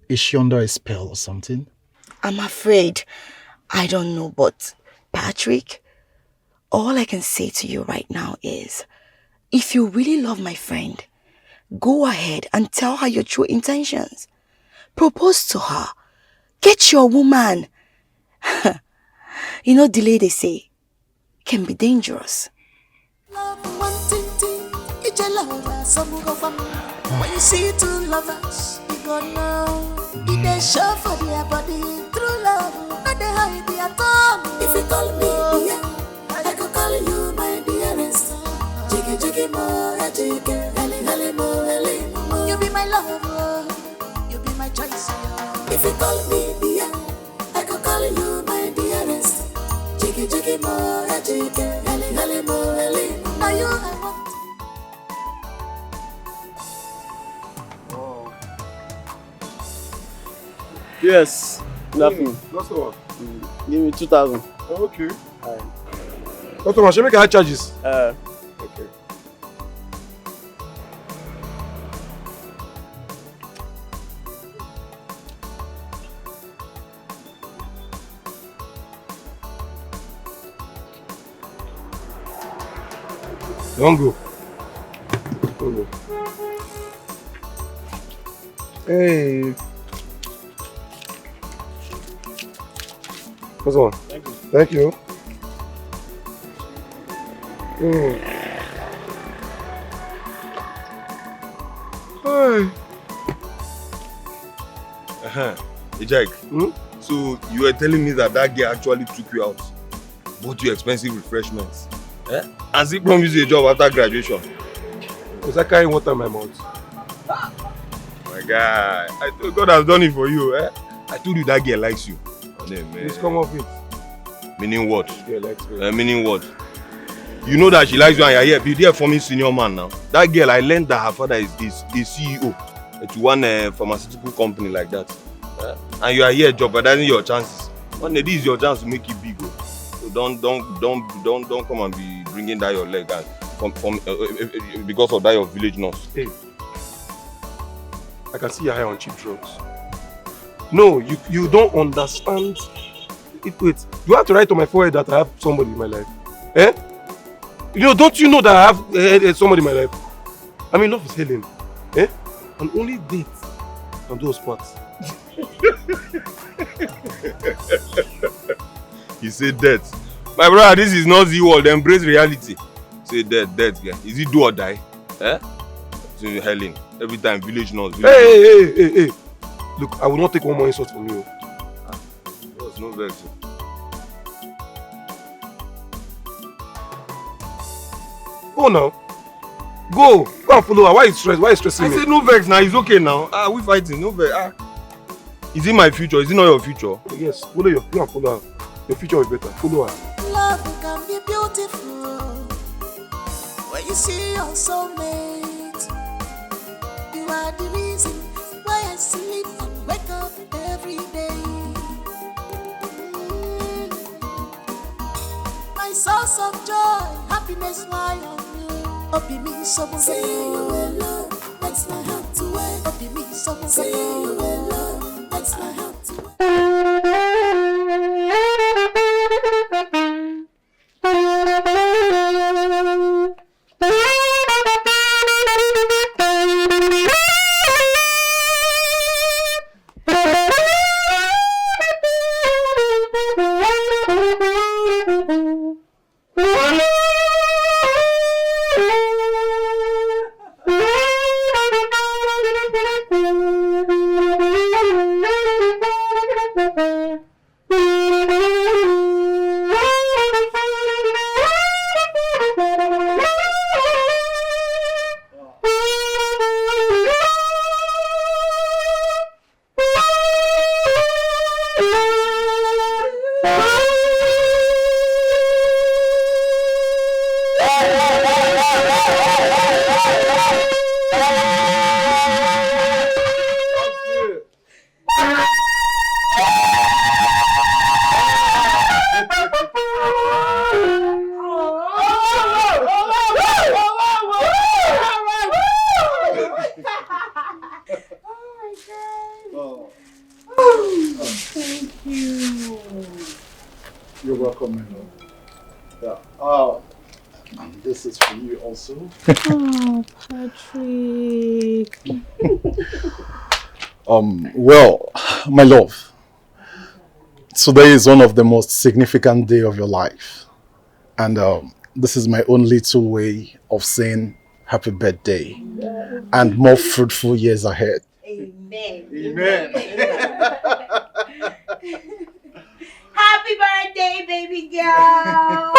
Is she under a spell or something? I'm afraid. I don't know, but Patrick, all I can say to you right now is, if you really love my friend, go ahead and tell her your true intentions. Propose to her. Get your woman. You know, delay, they say, can be dangerous. When you see two lovers, you gonna know. If they show for their body, true love, not they hide their tongue. If you call me, yeah, I could call you my dearest. Jiggy, jiggy, more, jiggy, heli, heli, more, heli, more. You be my lover, you be my choice. If you call me, yeah, I could call you my dearest. Jiggy, jiggy, more, jiggy, heli, heli, more, heli. Now you I want. Yes, nothing. What's the one? Give me 2,000. Okay. Customer, should make high charges? Okay. Don't go. Don't go. Hey. What's on? Thank you. Thank you. Hi. Ejek, so you were telling me that girl actually took you out, bought you expensive refreshments, and she promised you a job after graduation. Was I carrying water in my mouth? My guy, I thought God has done it for you. I told you that girl likes you. Please come off it. Meaning what? Yeah, likes me. Meaning what? You know that she likes you and you're here. Be there for me, senior man now. That girl, I learned that her father is CEO to one pharmaceutical company like that. And you are here jeopardizing your chances. One day, this is your chance to make it big. So don't come and be bringing down your leg and because of that your village nurse. Hey, I can see you're high on cheap drugs. No, you don't understand. Wait, you have to write on my forehead that I have somebody in my life. You know, don't you know that I have somebody in my life? I mean, love is Helen. Eh? And only dates on those parts. You say death. My brother, this is not the world. Embrace reality. Say death, guy. Is it do or die? Eh? So Helen. Every time village knows. Hey. Look, I will not take one more insult from you. There's no vex. Go now. Go and follow her. Why are you stressed? Why are you stressing me? I said no vex now. It's okay now. We fighting. No vex. Is it my future? Is it not your future? Yes. Follow you and follow her. Your future is better. Follow her. Love can be beautiful when you see your soulmate. You are the reason why I sleep and wake up every day. My source of joy, happiness, why on you. Obi me someone say you alone, makes my heart to wait. Obi me someone say you alone, makes my heart to wait. Oh, Patrick. Well, my love, today is one of the most significant days of your life. And this is my own little way of saying happy birthday and more fruitful years ahead. Amen. Amen. Happy birthday, baby girl.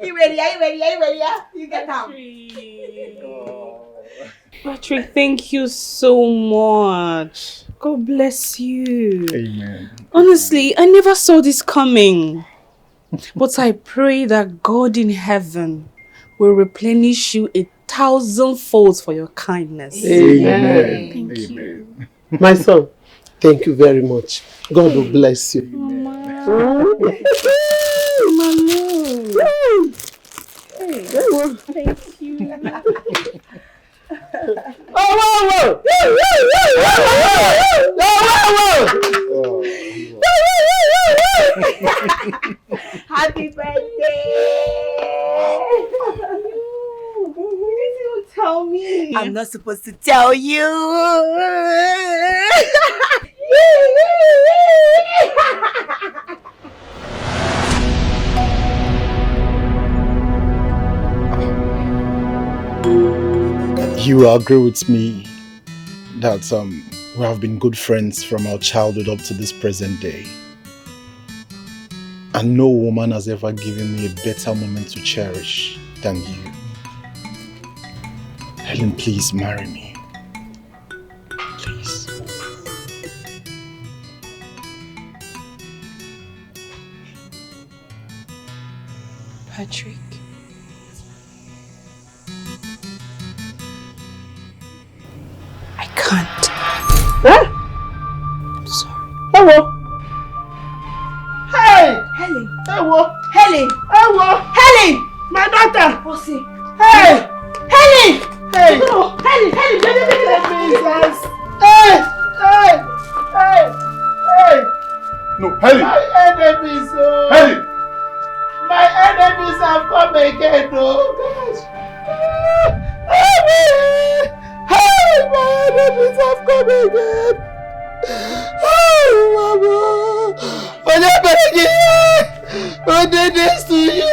You ready? Are you ready? You get down. Patrick, thank you so much. God bless you. Amen. Honestly, I never saw this coming. But I pray that God in heaven will replenish you 1,000-fold for your kindness. Amen. Thank you. Amen. My son, thank you very much. God will bless you. Thank you. Happy birthday! You tell me. I'm not supposed to tell you. You agree with me that we have been good friends from our childhood up to this present day. And no woman has ever given me a better moment to cherish than you. Helen, please marry me. Please. Patrick. I can't. Huh? I'm sorry. Hello. Hey! Helen! Hello! Helen! Hello! Helen! My daughter! Bossy! Hey! Helen! Hey! Oh, Helen! Jesus! Hey! Hey! No, Helen! My enemies, oh! Helen! My enemies have come again, oh! Gosh! Help me! Help! My enemies have come again! Oh, Mama! When I'm begging, I did this to you!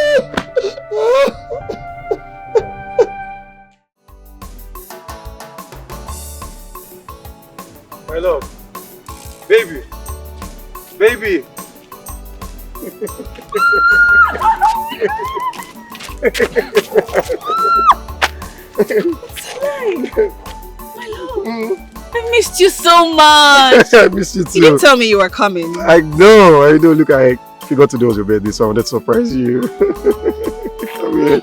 My love. Baby. Baby. My love, I missed you so much. I missed you too. You didn't tell me you were coming. I know. Look, I forgot today was your birthday, so I wanted to surprise you. Come here.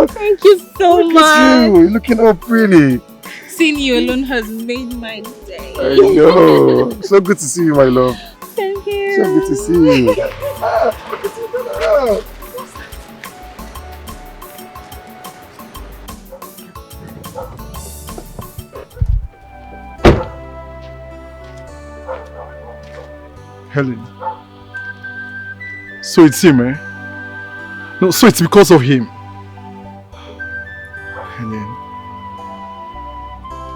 Thank you so Look much. at you. You're looking all pretty. Seeing you alone has made my day. I know. So good to see you, my love. Thank you. So good to see you. Helen. So it's him, eh? No, so it's because of him. Helen.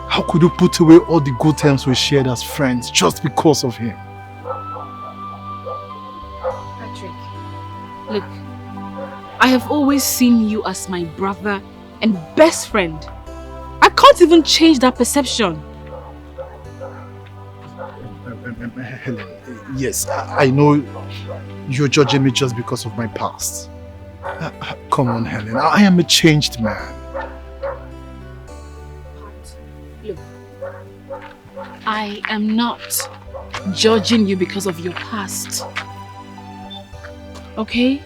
How could you put away all the good times we shared as friends just because of him? Patrick, look, I have always seen you as my brother and best friend. I can't even change that perception. Helen, yes, I know you're judging me just because of my past. Come on, Helen, I am a changed man. Look, I am not judging you because of your past. Okay?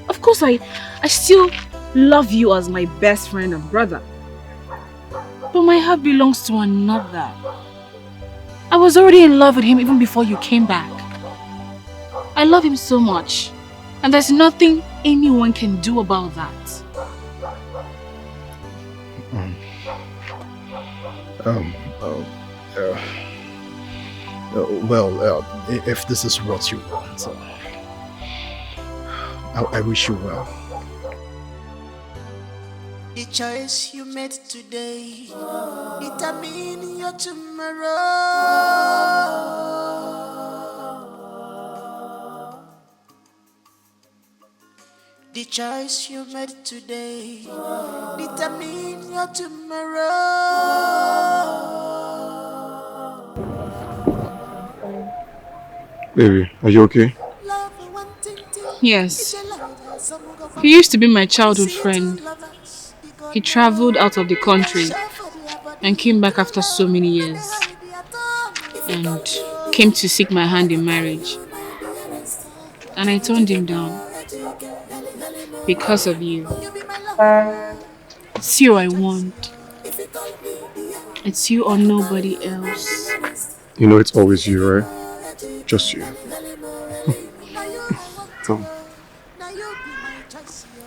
Of course, I still love you as my best friend and brother. But my heart belongs to another. I was already in love with him even before you came back. I love him so much. And there's nothing anyone can do about that. If this is what you want, I wish you well. The choice you made today determine your tomorrow. The choice you made today determine your tomorrow. Baby, are you okay? Yes. He used to be my childhood friend. He traveled out of the country and came back after so many years and came to seek my hand in marriage. And I turned him down because of you. It's you I want. It's you or nobody else. You know it's always you, right? Just you. Come.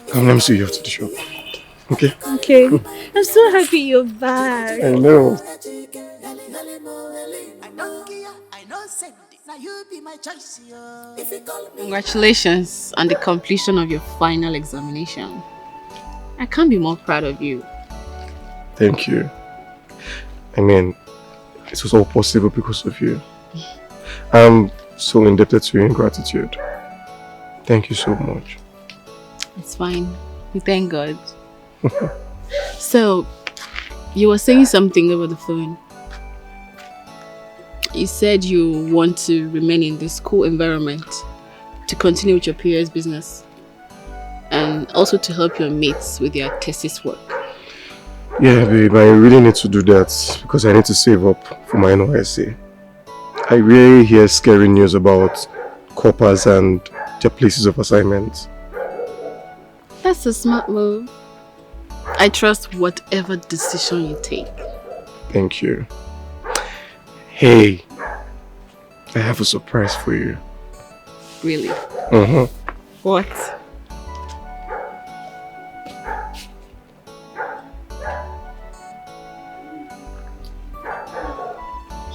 Come, let me see you after the show. Okay? Okay. I'm so happy you're back. I know. Congratulations on the completion of your final examination. I can't be more proud of you. Thank you. I mean, it was all possible because of you. I'm so indebted to you in gratitude. Thank you so much. It's fine. We thank God. So, you were saying something over the phone. You said you want to remain in this school environment to continue with your peers' business and also to help your mates with their thesis work. Yeah, babe, I really need to do that because I need to save up for my NYSC. I really hear scary news about coppers and their places of assignment. That's a smart move. I trust whatever decision you take. Thank you. Hey, I have a surprise for you. Really? What?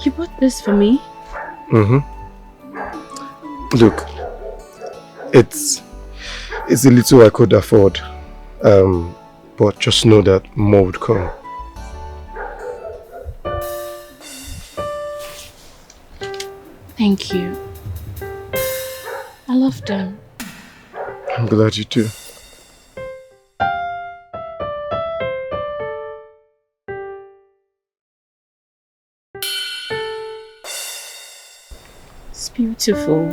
You bought this for me? Look, it's a little I could afford. But just know that more would come. Thank you. I love them. I'm glad you do. It's beautiful.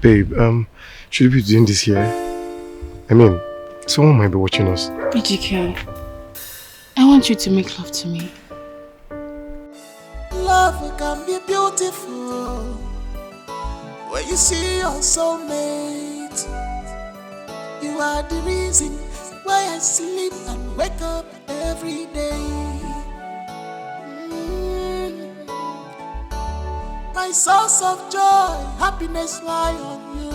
Babe, should we be doing this here? I mean, someone might be watching us. BGK, I want you to make love to me. Love can be beautiful when you see your soulmate. You are the reason why I sleep and wake up every day. My source of joy, happiness lie on you.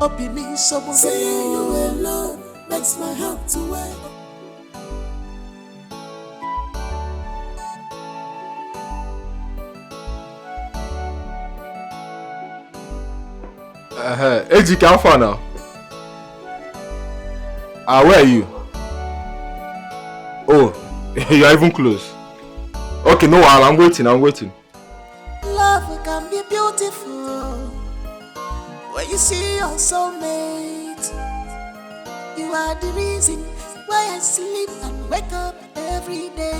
Open me so seeing you alone makes my heart to wet. Ejike, how far now? Where are you? Oh, you are even close. Okay, no, I'm waiting. Love can be beautiful when you see your soulmate. You are the reason why I sleep and wake up every day.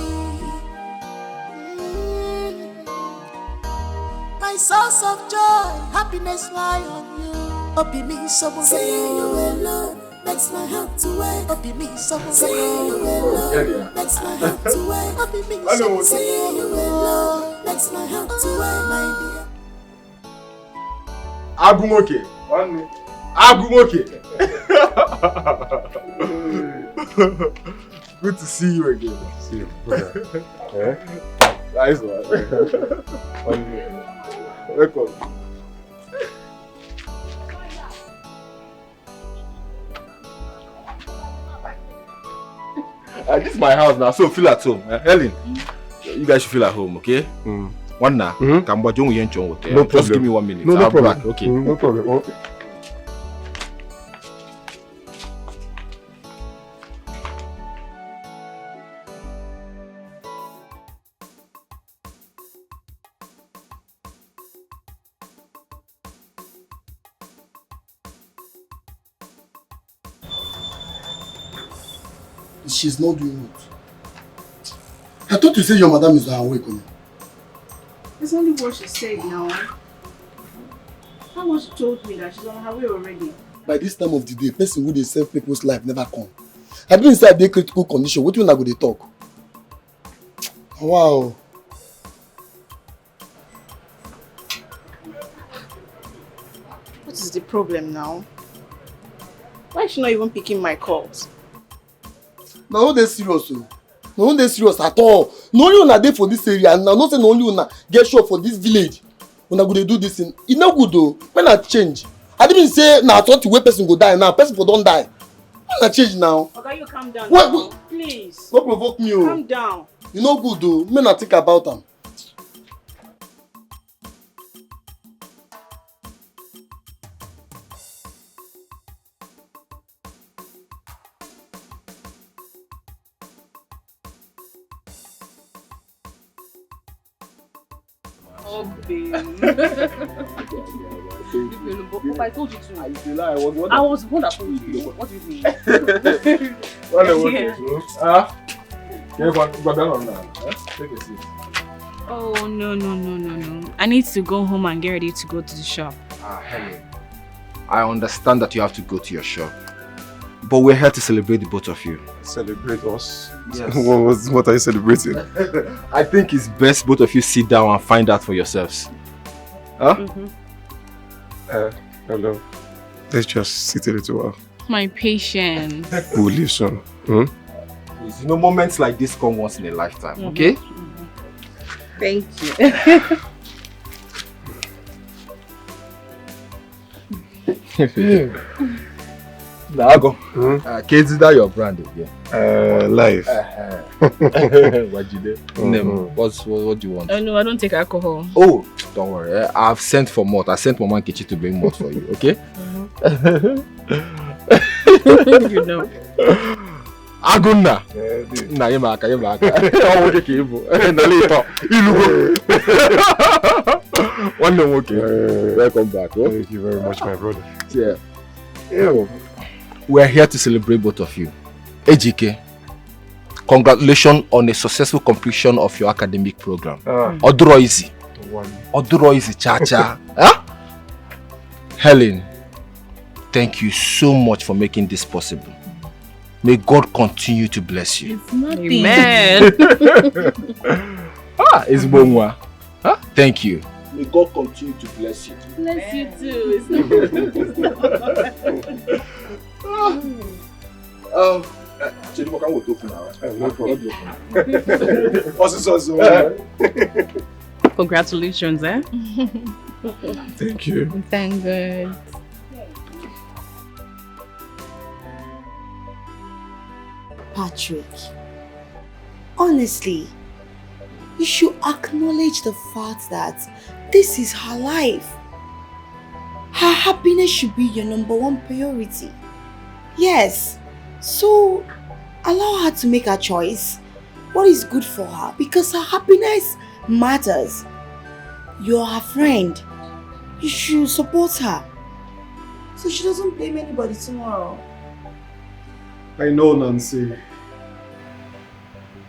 My source of joy, happiness lie on you. Open me someone seeing you alone makes my heart to wake. Open me someone seeing you alone makes my heart to wake. Open me someone seeing you alone makes my heart to wake, my dear. Agumoke. Good to see you again. See you. Nice one. Welcome. This is my house now, so feel at home. Helen, you guys should feel at home, okay? One now, no problem. Just give me 1 minute. No problem. Back. Okay. No problem. Okay. She's not doing it. I thought you said your madam is awake. It's only what she said now. How much she told me that she's on her way already? By this time of the day, person who they save people's life never come. I been inside the critical condition. What do you want to go they talk? Wow. What is the problem now? Why is she not even picking my calls? No, they're serious. No, they're serious at all. No only una dey for this area, and I'm not saying only una get shot for this village. Una go dey do this thing. It's not good though. When I change, I didn't say now. I thought the way person go die now. Person for don't die. When I change now. Okay, you calm down. What? Now. Please. Don't provoke me. Calm down. You know good though. Men I think about them. Oh, babe. I told you to. I was the one that told you. What do you mean? Take a seat. Oh, no. I need to go home and get ready to go to the shop. Helen, I understand that you have to go to your shop. But we're here to celebrate the both of you. Celebrate us? Yes. What are you celebrating? I think it's best both of you sit down and find out for yourselves. Huh? Hello. Let's just sit a little while. My patience. We'll leave soon. Please, you know, moments like this come once in a lifetime, okay? Thank you. Nago. Kids, that your brand again? Life. What you do? What do you want? Oh no, I don't take alcohol. Oh, don't worry. I've sent for malt. I sent Mama Kichi to bring malt for you, okay? You know. Aguna. Na yemaka. Oh, what you na later. One day, okay. Welcome back. Thank you very much, my brother. Yeah. We're here to celebrate both of you. AGK, congratulations on a successful completion of your academic program. Oduro easy. Cha-cha. Huh? Helen, thank you so much for making this possible. May God continue to bless you. It's nothing. Amen. It's Bonwa. Huh? Thank you. May God continue to bless you. Bless you too. Congratulations, eh? Thank you. Thank God. Patrick, honestly, you should acknowledge the fact that this is her life. Her happiness should be your #1 priority. Yes, so allow her to make her choice. What is good for her? Because her happiness matters. You're her friend. You should support her, so she doesn't blame anybody tomorrow. I know, Nancy,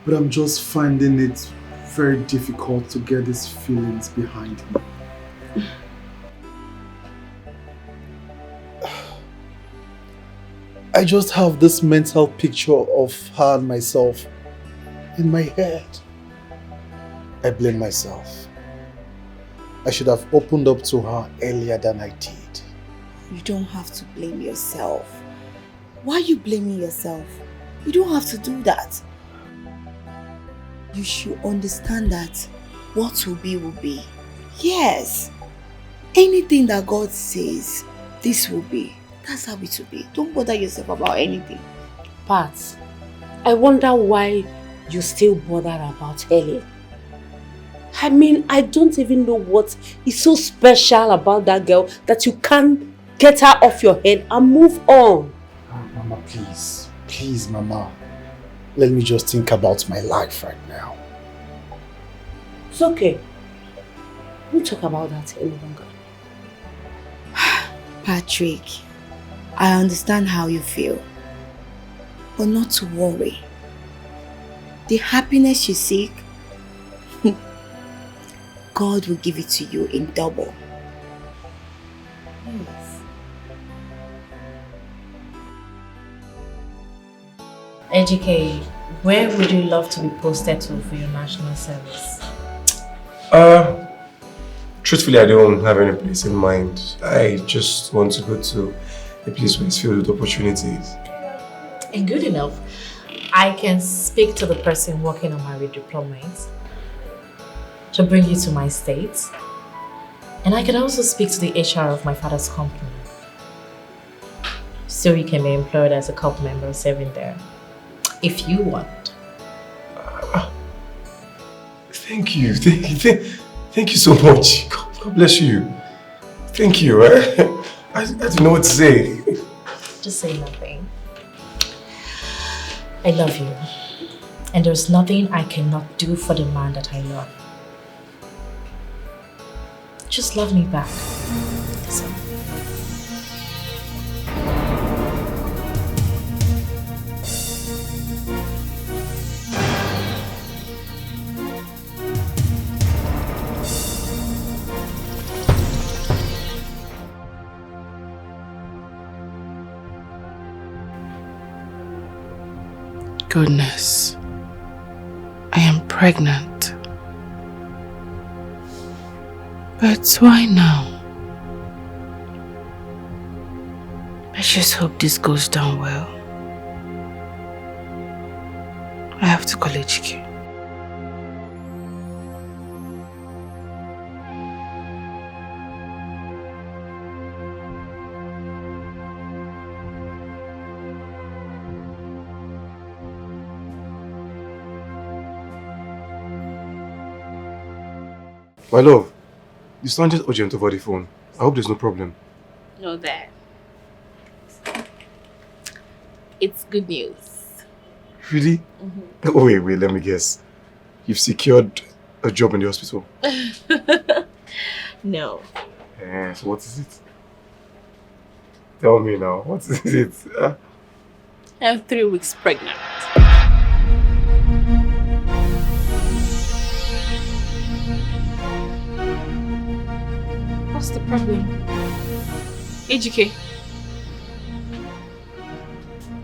but I'm just finding it very difficult to get these feelings behind me. I just have this mental picture of her and myself in my head. I blame myself. I should have opened up to her earlier than I did. You don't have to blame yourself. Why are you blaming yourself? You don't have to do that. You should understand that what will be will be. Yes. Anything that God says, this will be. That's how it will be. Don't bother yourself about anything. Pat, I wonder why you still bother about Helen. I mean, I don't even know what is so special about that girl that you can't get her off your head and move on. Mama, please. Please, Mama. Let me just think about my life right now. It's okay. We'll talk about that any longer. Patrick, I understand how you feel. But not to worry. The happiness you seek, God will give it to you in double. Yes. EGK, where would you love to be posted to for your national service? Truthfully, I don't have any place in mind. I just want to go to a place where it's filled with opportunities. And good enough, I can speak to the person working on my redeployment to bring you to my state. And I can also speak to the HR of my father's company. So you can be employed as a corp member serving there, if you want. Thank you. Thank you so much. God bless you. Thank you. I don't know what to say. Just say nothing. I love you. And there's nothing I cannot do for the man that I love. Just love me back. That's all. Goodness, I am pregnant. But why now? I just hope this goes down well. I have to call HK. My love, you sounded urgent over the phone. I hope there's no problem. No, there. It's good news. Really? Oh, wait, let me guess. You've secured a job in the hospital? No. So what is it? Tell me now, what is it? I'm 3 weeks pregnant. What's the problem? AGK?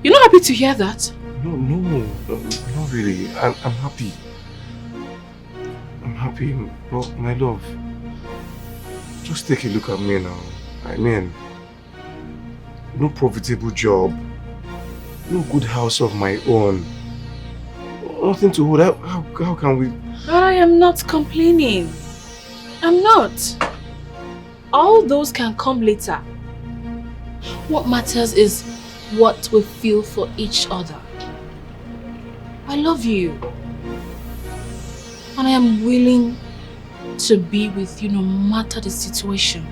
You're not happy to hear that? No, not really. I'm happy. I'm happy, but my love, just take a look at me now. I mean, no profitable job, no good house of my own, nothing to hold. How can we? But I am not complaining. I'm not. All those can come later. What matters is what we feel for each other. I love you. And I am willing to be with you no matter the situation.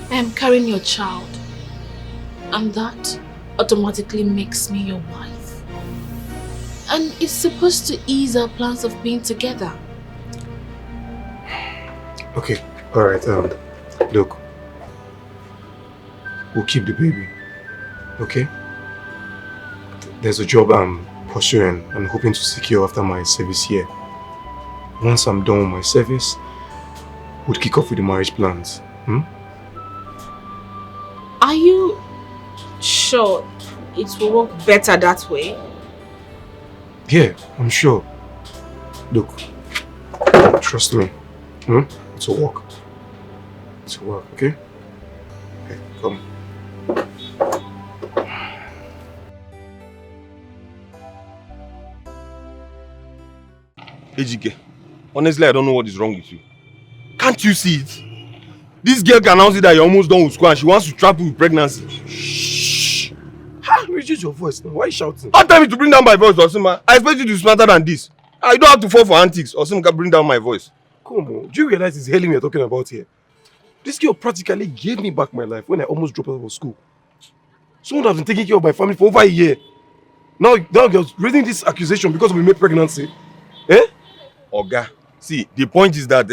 I am carrying your child. And that automatically makes me your wife. And it's supposed to ease our plans of being together. Okay, alright, look. We'll keep the baby, okay? There's a job I'm pursuing and hoping to secure after my service here. Once I'm done with my service, we'll kick off with the marriage plans. Are you sure it will work better that way? Yeah, I'm sure. Look, trust me. It will work. It will work, okay? Okay, come. Ejike, honestly, I don't know what is wrong with you. Can't you see it? This girl can announce it that you're almost done with school and she wants to trap you with pregnancy. Shh! How? Reduce your voice now. Why are you shouting? Don't tell me to bring down my voice, Osima. I expect you to be smarter than this. I don't have to fall for antics. Osima can bring down my voice. Come on. Do you realize it's Helen we're talking about here? This girl practically gave me back my life when I almost dropped out of school. Someone has been taking care of my family for over a year. Now you're raising this accusation because of a male pregnancy. Eh? Oga, see, the point is that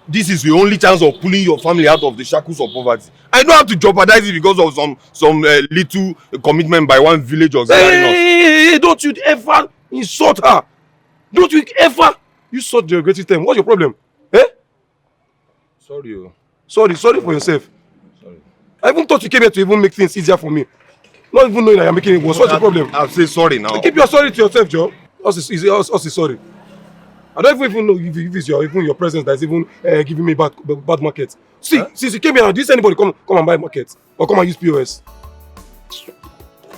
this is your only chance of pulling your family out of the shackles of poverty. I don't have to jeopardize it because of some little commitment by one village or something. Hey, don't you ever insult her. Don't you ever use such derogatory term. What's your problem? Eh? Sorry. Sorry for yourself. Sorry. I even thought you came here to even make things easier for me. Not even knowing that you're making it worse. What's your problem? I'll say sorry now. Keep your sorry to yourself, Joe. Us is sorry. I don't even know if it's your presence that's even giving me bad market. See, since you came here, did anybody come and buy market or come and use POS?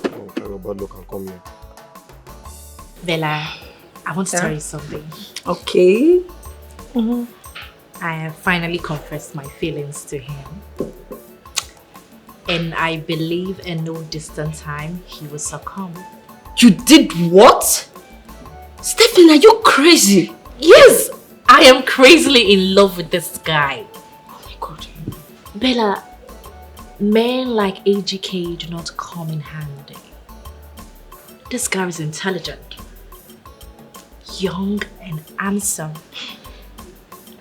Oh, terrible bad luck and come here. Bella, I want to tell you something. Okay. I have finally confessed my feelings to him. And I believe in no distant time he will succumb. You did what? Stephen, are you crazy? Yes, I am crazily in love with this guy. Oh my God. Bella, men like AGK do not come in handy. This guy is intelligent, young and handsome,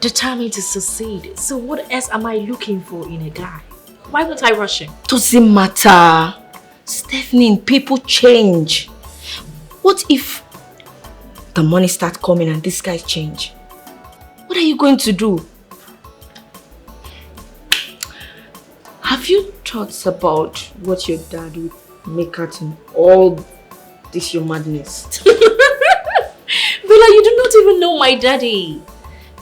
determined to succeed. So what else am I looking for in a guy? Why won't I rush him? Doesn't matter. Stephanie, people change. What if the money starts coming and this guy change? What are you going to do? Have you thought about what your dad would make out in all this your madness? Bella, you do not even know my daddy.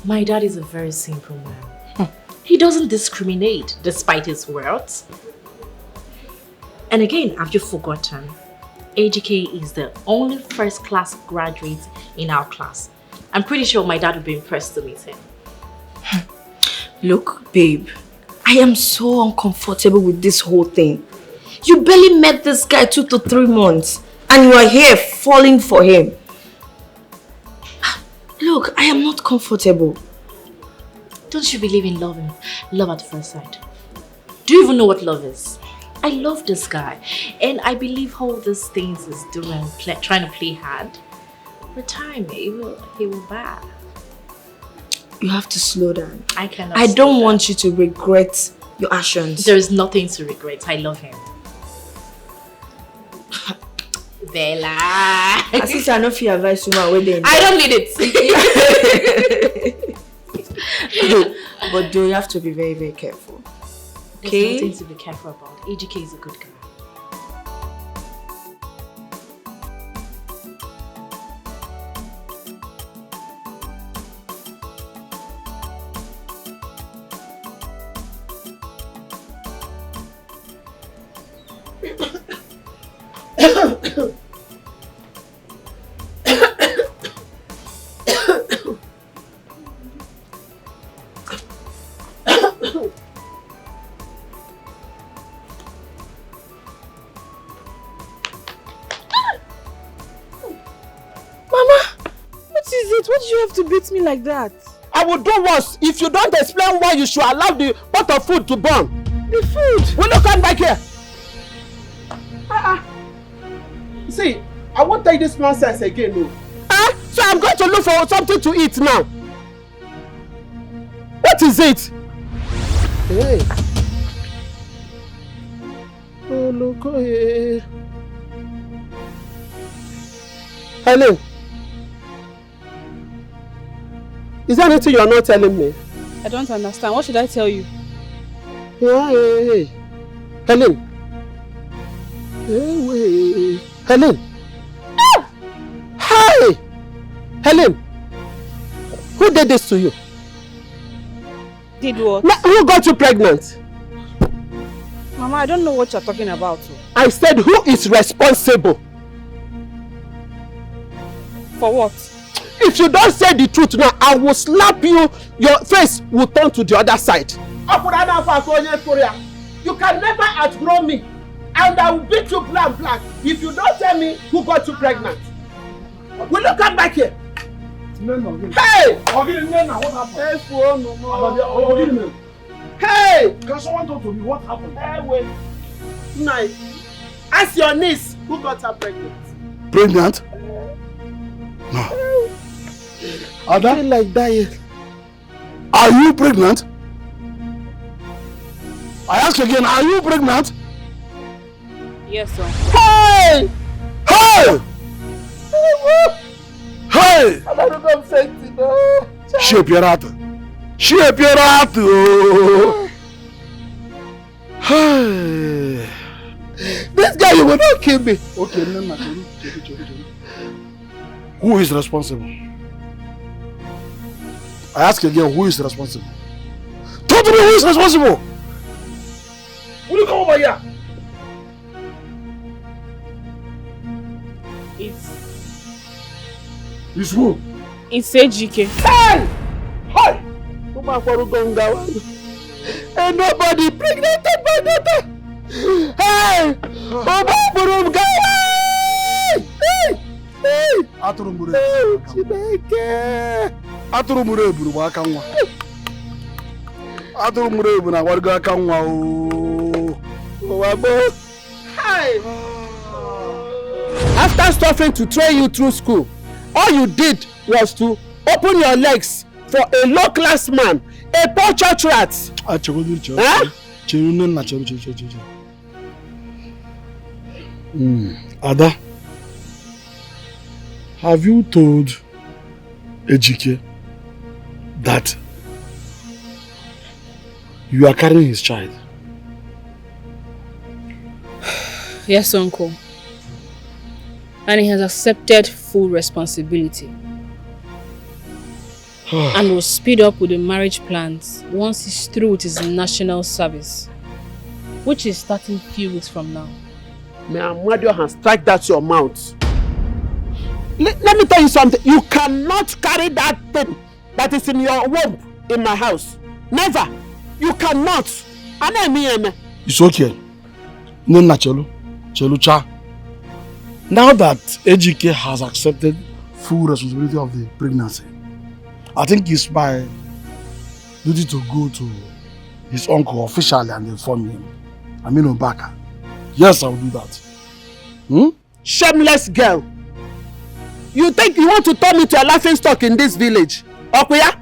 My dad is a very simple man. He doesn't discriminate despite his wealth. And again, have you forgotten? AGK is the only first-class graduate in our class. I'm pretty sure my dad would be impressed to meet him. Look, babe, I am so uncomfortable with this whole thing. You barely met this guy 2 to 3 months and you are here falling for him. Look, I am not comfortable. Don't you believe in love at first sight? Do you even know what love is? I love this guy, and I believe all these things is doing, trying to play hard. With time, he will back. You have to slow down. I cannot. I don't want you to regret your actions. There is nothing to regret. I love him. Bella. As if I don't feel advice woman where I don't need it. But do you have to be very, very careful. There's nothing to be careful about. AGK is a good guy. To beat me like that. I will do worse if you don't explain why you should allow the pot of food to burn. The food? Will you come back here? See, I won't take this nonsense again. No. So I'm going to look for something to eat now. What is it? Hey. Oh, look here. Helen. Is there anything you are not telling me? I don't understand. What should I tell you? Hey. Helen. Hey. Helen. Hi. Helen. Who did this to you? Did what? Who got you pregnant? Mama, I don't know what you're talking about. I said who is responsible? For what? If you don't say the truth now, I will slap you. Your face will turn to the other side. You can never outgrow me. And I will beat you black. If you don't tell me who got you pregnant. Will you come back here? Hey! What happened? Hey! Can someone talk to me? What happened? Hey, wait. Nice. Ask your niece who got her pregnant. Pregnant? No. Ada? I feel like dying. Are you pregnant? I ask again, are you pregnant? Yes, sir. Hey! Hey! Hey! I don't know I'm saying no. Shape your heart. Hey! This guy, you will not kill me. Okay, who is responsible? I ask again, who is responsible? Talk to me, who is responsible? Will you come over here? It's who? It's AGK. Hey! Hey! Ain't nobody pregnant my daughter. Hey! Hey! After suffering to train you through school, all you did was to open your legs for a low-class man, a poor church rat. Huh? Ada, have you told Ejike that you are carrying his child? Yes, uncle. And he has accepted full responsibility. And will speed up with the marriage plans once he's through with his national service, which is starting few weeks from now. May Amadio has strike that your mouth. Let me tell you something. You cannot carry that thing that is in your womb in my house. Never. You cannot. It's okay. Nena Chelucha. Now that AGK has accepted full responsibility of the pregnancy, I think it's my duty to go to his uncle officially and inform him. I mean Obaka. Yes, I will do that. Shameless girl. You think you want to turn me to a laughing stock in this village? Okuya?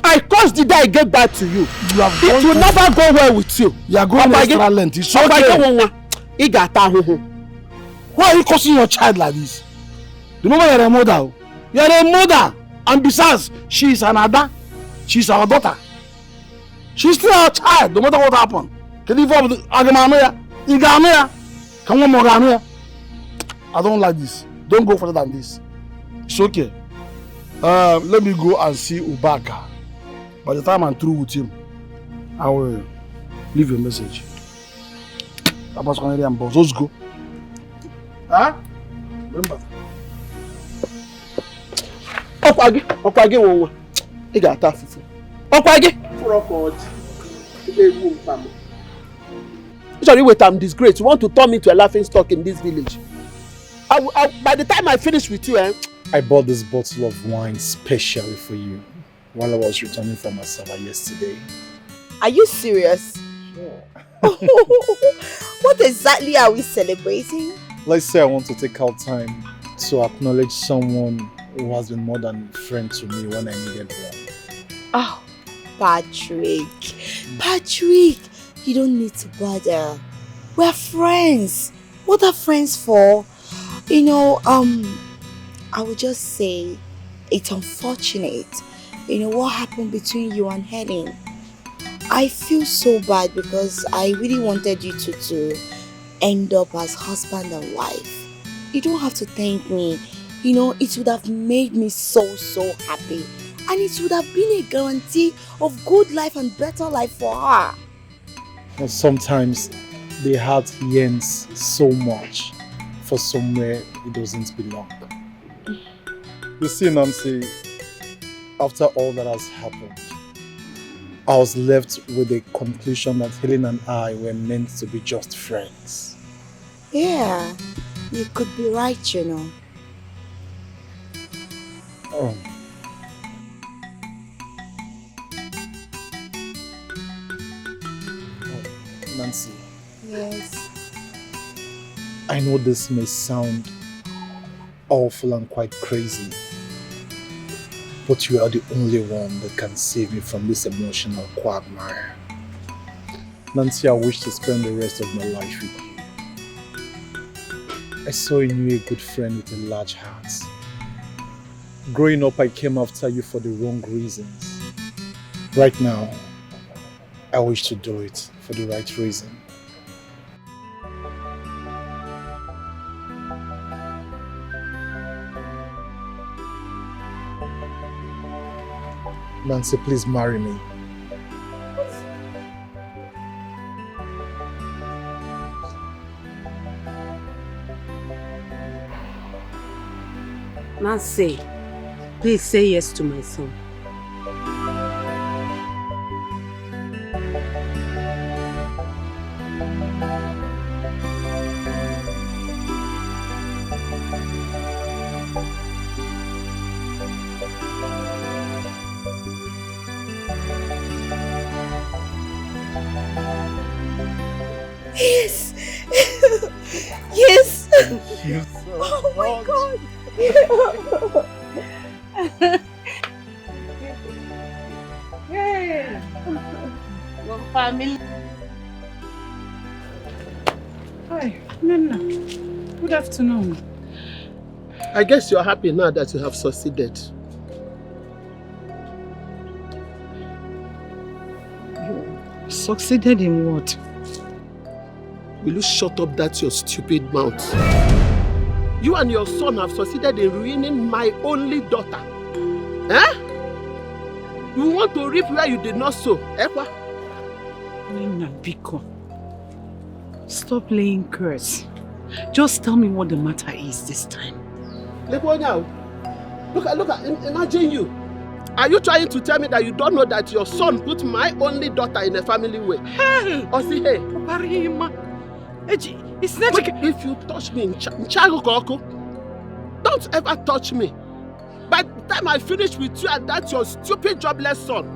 I caused the day I gave back to you. It will never go well with you. You are going extra length. It's okay. Why are you cursing your child like this? Remember you're a mother. You're a mother. And besides, she is an Ada. She's our daughter. She's still our child, no matter what happened. Can you form the Agamanoya? Iganoya? Come on, Morganoya. I don't like this. Don't go further than this. It's okay. Let me go and see Ubaka. By the time I'm through with him, I will leave a message. Let's go. Huh? Remember. Okwage wonwa. I got that fufu. Okwage. Sorry, wait, I'm disgraced. You want to turn me to a laughing stock in this village? By the time I finish with you, I bought this bottle of wine specially for you while I was returning from Asaba yesterday. Are you serious? Sure. What exactly are we celebrating? Let's say I want to take out time to acknowledge someone who has been more than a friend to me when I needed one. Oh, Patrick. Patrick, you don't need to bother. We're friends. What are friends for? You know, I would just say it's unfortunate. You know, what happened between you and Helen. I feel so bad because I really wanted you to end up as husband and wife. You don't have to thank me. You know, it would have made me so happy. And it would have been a guarantee of good life and better life for her. But sometimes the heart yearns so much for somewhere it doesn't belong. You see, Nancy, after all that has happened, I was left with the conclusion that Helen and I were meant to be just friends. Yeah, you could be right, you know. Oh. Nancy. Yes. I know this may sound awful and quite crazy, but you are the only one that can save me from this emotional quagmire. Nancy, I wish to spend the rest of my life with you. I saw in you a good friend with a large heart. Growing up, I came after you for the wrong reasons. Right now, I wish to do it for the right reason. Nancy, please marry me. Nancy, please say yes to my son. Yes! Yes! Thank you so oh my much. God! Yay! Well, family. Hi, Nana. Good afternoon. I guess you're happy now that you have succeeded. Succeeded in what? Will you shut up that your stupid mouth? You and your son have succeeded in ruining my only daughter. Eh? You want to reap where you did not sow, Ekwa? Nina, Biko. Stop playing curse. Just tell me what the matter is this time. Look at, imagine you. Are you trying to tell me that you don't know that your son put my only daughter in a family way? Hey! Osihe. It's not like if you touch me, don't ever touch me. By the time I finish with you and that's your stupid jobless son,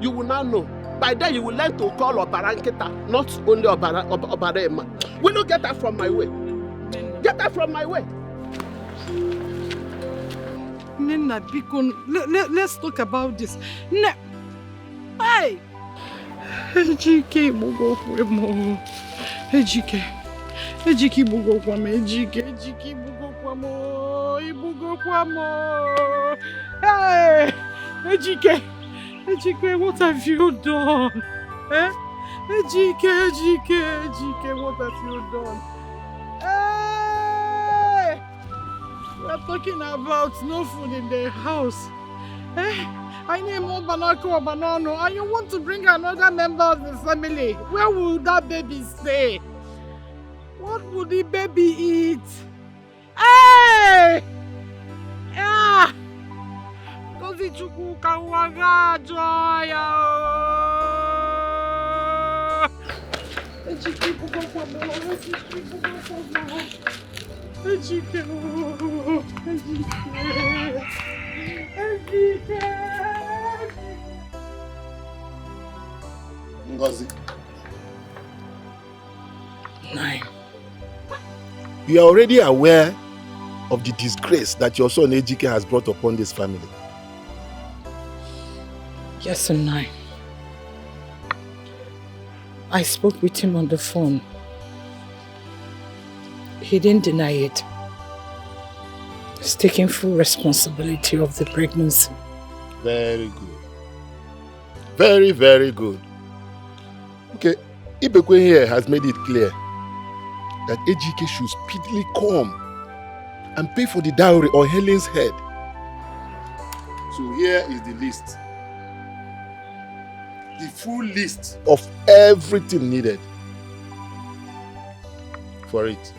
you will now know. By then you will learn to call Obaranketa, not only Obarema. Will you get that from my way? Get that from my way. Nena, let's talk about this. Hey! Ejike bugo kwemo. Ejike bugo kwamo. Ejike bugo kwamo. Ibugo kwamo. Hey! Ejike, what have you done? Eh? Ejike, what have you done? Hey! We're talking about no food in the house. Eh? I need more banana or banana, and you want to bring another member of the family. Where will that baby stay? What will the baby eat? Hey! Ah! Kozi chuku kawaga joya. Ejike bugo kwamo. Ejike. Ngozi. 9. You are already aware of the disgrace that your son Ejike has brought upon this family. Yes and 9. I spoke with him on the phone. He didn't deny it. He's taking full responsibility of the pregnancy. Very good. Very, very good. Okay, Ibekwe here has made it clear that Ejike should speedily come and pay for the dowry on Helen's head. So here is the list. The full list of everything needed for it.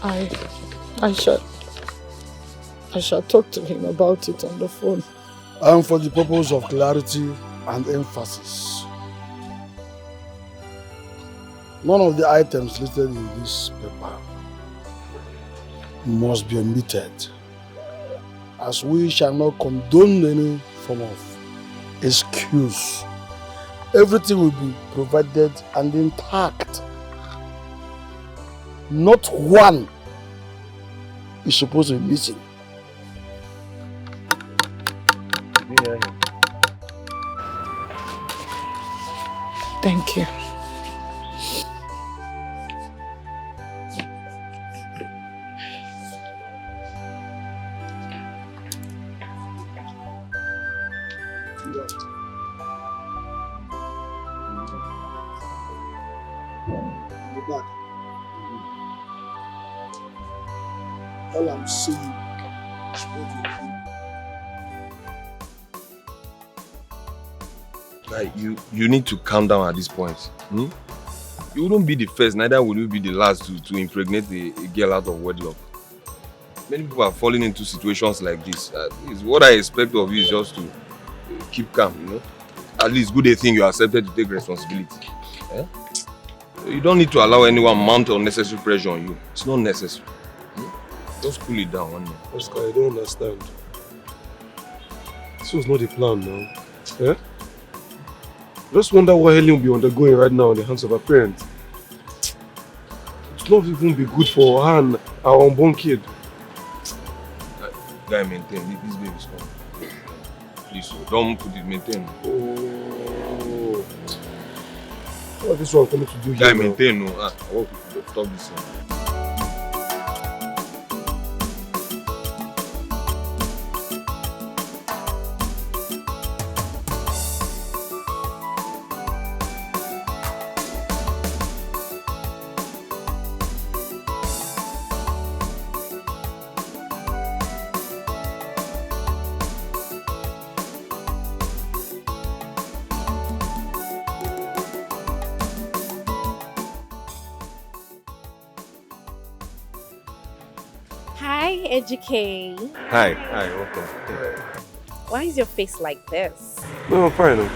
I shall talk to him about it on the phone. And for the purpose of clarity and emphasis, none of the items listed in this paper must be omitted, as we shall not condone any form of excuse. Everything will be provided and intact. Not one is supposed to be missing. Thank you. All I'm saying. Like you need to calm down at this point. Hmm? You wouldn't be the first, neither will you be the last to impregnate a girl out of wedlock. Many people are falling into situations like this. What I expect of you is just to keep calm, you know. At least good thing you accepted to take responsibility. Eh? You don't need to allow anyone mount unnecessary pressure on you. It's not necessary. Just cool it down one minute. Oscar, I don't understand. This was not the plan now. Yeah? Just wonder what Helen will be undergoing right now in the hands of her parents. It will not even be good for her and our unborn kid. Guy, maintain. This baby's coming. Please, don't put it, maintain. Oh. What is this one coming to do here? Guy, maintain. No. I want to stop this thing. Ejike. Hi, welcome. Why is your face like this? No, I'm fine.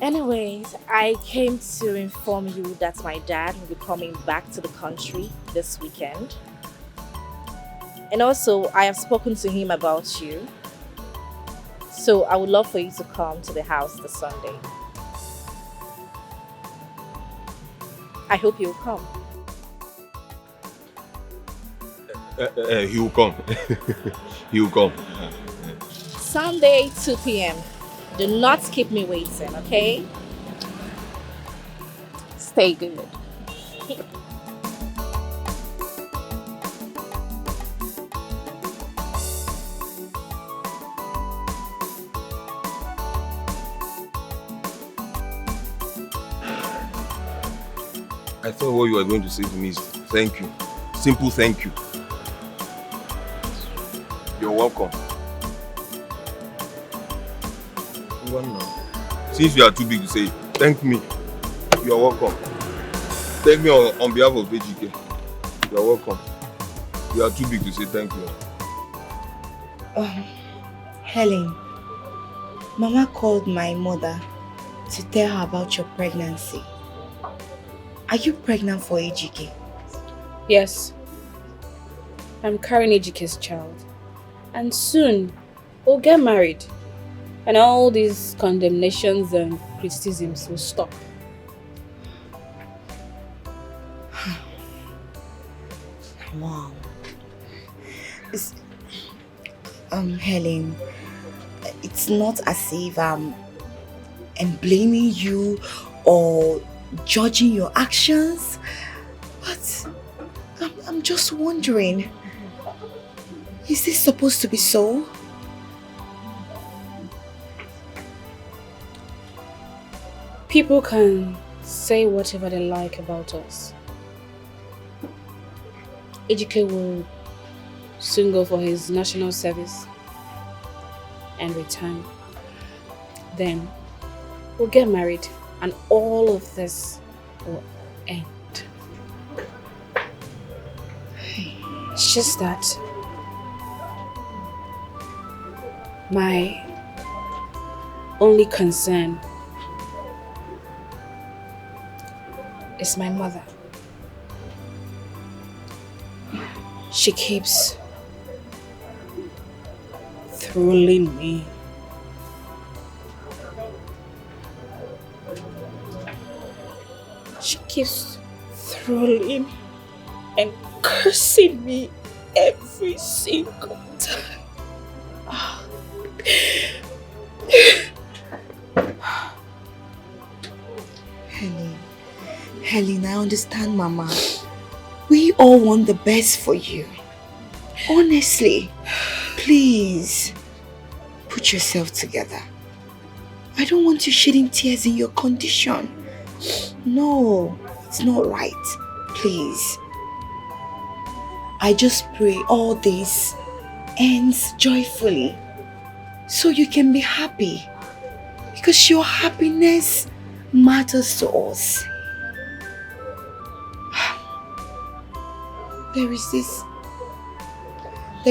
Anyways, I came to inform you that my dad will be coming back to the country this weekend. And also, I have spoken to him about you. So I would love for you to come to the house this Sunday. I hope you'll come. He will come. He will come. Sunday, 2 p.m. Do not keep me waiting, okay? Stay good. I thought what you were going to say to me is thank you. Simple thank you. You're welcome. Since you are too big to say, thank me. You're welcome. Thank me on behalf of AGK. You're welcome. You are too big to say thank you. Helen, Mama called my mother to tell her about your pregnancy. Are you pregnant for AGK? Yes. I'm carrying AGK's child. And soon, we'll get married. And all these condemnations and criticisms will stop. Wow. Helen, it's not as if I'm blaming you or judging your actions, but I'm just wondering, is this supposed to be so? People can say whatever they like about us. AGK will soon go for his national service and return. Then we'll get married and all of this will end. It's just that my only concern is my mother. She keeps trolling me. She keeps trolling and cursing me every single time. Helen, I understand, Mama. We all want the best for you. Honestly, please, put yourself together. I don't want you shedding tears in your condition. No, it's not right. Please. I just pray all this ends joyfully so you can be happy. Because your happiness matters to us. There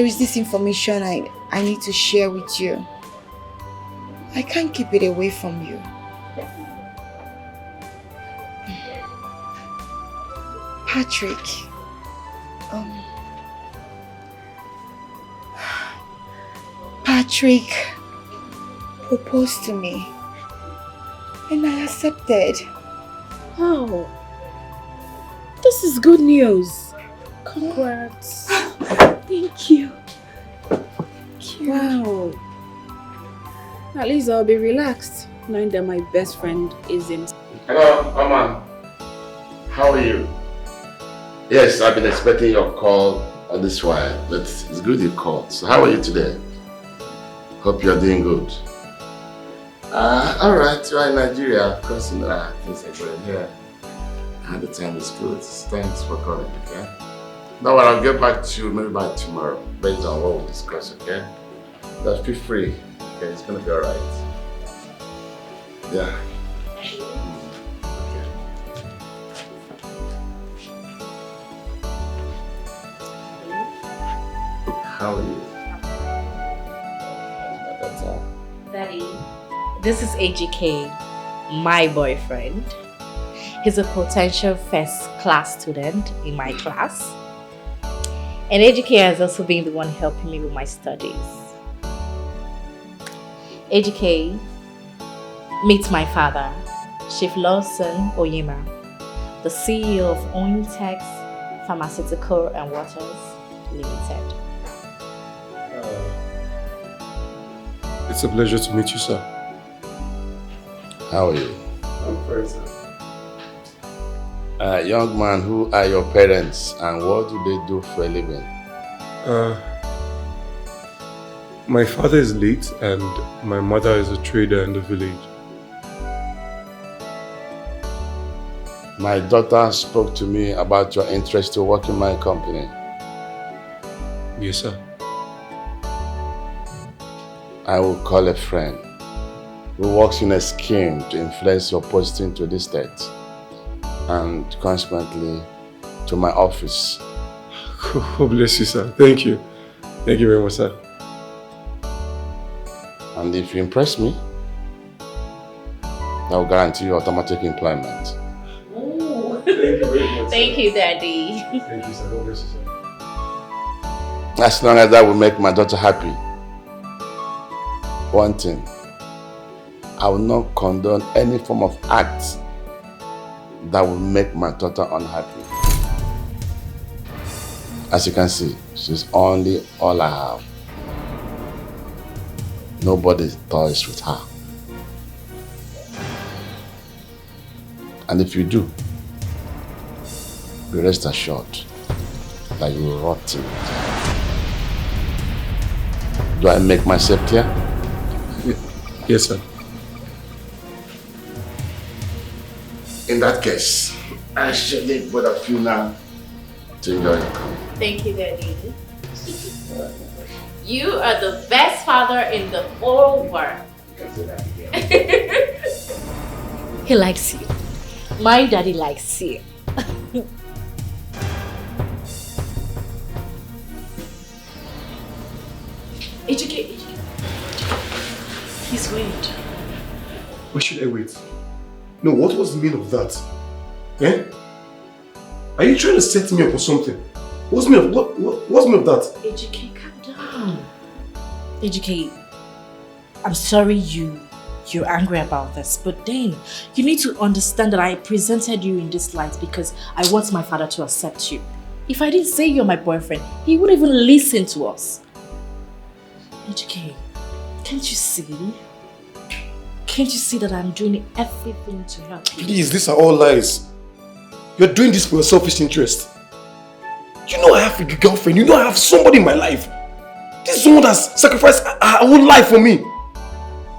is this information I need to share with you. I can't keep it away from you. Patrick, Patrick proposed to me and I accepted. Oh, this is good news. Congrats. Thank you. Wow. At least I'll be relaxed knowing that my best friend is in. Hello, Mama. How are you? Yes, I've been expecting your call on this while, but it's good you called. So how are you today? Hope you're doing good. Alright, you are in Nigeria. Of course, you know things are going here. And the time is good. Thanks for calling, okay? Now I'll get back to you maybe by tomorrow, based on what we'll discuss, okay? Just feel free, okay? It's gonna be alright. Yeah. How are you? That's all. Daddy, this is AGK, my boyfriend. He's a potential first-class student in my class. And AGK has also been the one helping me with my studies. AGK, meet my father, Chief Lawson Oyema, the CEO of Ontex Pharmaceutical and Waters Limited. It's a pleasure to meet you, sir. How are you? I'm fine, sir. Young man, who are your parents and what do they do for a living? My father is late and my mother is a trader in the village. My daughter spoke to me about your interest to work in my company. Yes, sir. I will call a friend who works in a scheme to influence your posting to this state and consequently to my office. God bless you, sir. Thank you. Thank you very much, sir. And if you impress me, I will guarantee you automatic employment. Ooh. Thank you very much. Thank you, Daddy. Thank you, sir. God bless you, sir. As long as that will make my daughter happy. One thing, I will not condone any form of act that will make my daughter unhappy. As you can see, she's only all I have. Nobody toys with her. And if you do, be rest assured that you will rot in it. Do I make myself clear? Yes, sir. In that case, I shall leave both of you now to enjoy your company. Thank you, Daddy. You are the best father in the whole world. He likes you. My daddy likes you. AGK. Please wait. Why should I wait? No, what was the meaning of that? Eh? Are you trying to set me up or something? What's the meaning of that? AGK, calm down. AGK, I'm sorry you're angry about this, but then you need to understand that I presented you in this light because I want my father to accept you. If I didn't say you're my boyfriend, he wouldn't even listen to us. AGK, can't you see? Can't you see that I'm doing everything to help you? Please, these are all lies. You're doing this for your selfish interest. You know I have a girlfriend. You know I have somebody in my life. This woman has sacrificed her whole life for me.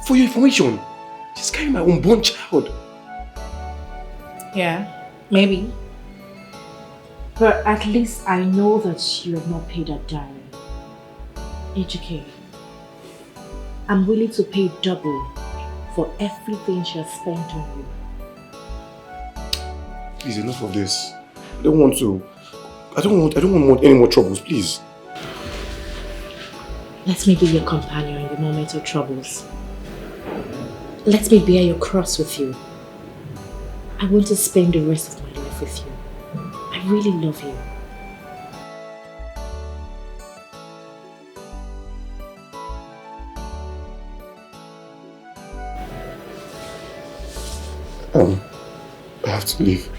For your information, she's carrying my unborn child. Yeah, maybe. But at least I know that you have not paid that dowry. AGK, I'm willing to pay double for everything she has spent on you. Please, enough of this. I don't want any more troubles, please. Let me be your companion in the moment of troubles. Let me bear your cross with you. I want to spend the rest of my life with you. I really love you. I have to leave.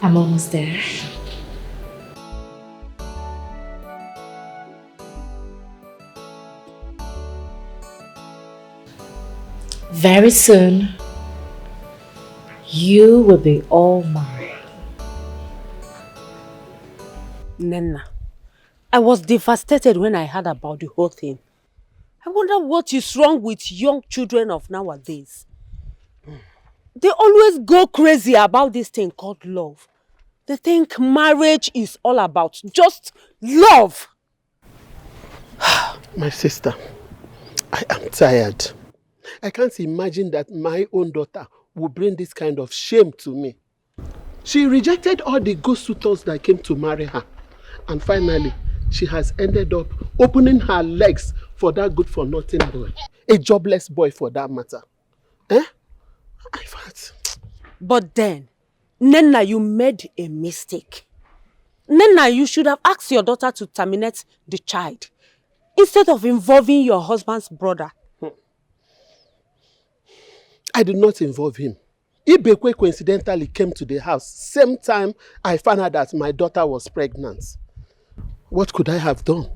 I'm almost there. Very soon, you will be all mine. Nena, I was devastated when I heard about the whole thing. I wonder what is wrong with young children of nowadays. They always go crazy about this thing called love. They think marriage is all about just love. My sister, I am tired. I can't imagine that my own daughter will bring this kind of shame to me. She rejected all the good suitors that came to marry her. And finally, she has ended up opening her legs for that good-for-nothing boy. A jobless boy for that matter. Eh? But then, Nena, you made a mistake. Nena, you should have asked your daughter to terminate the child instead of involving your husband's brother. I did not involve him. Ibekwe coincidentally came to the house same time I found out that my daughter was pregnant. What could I have done?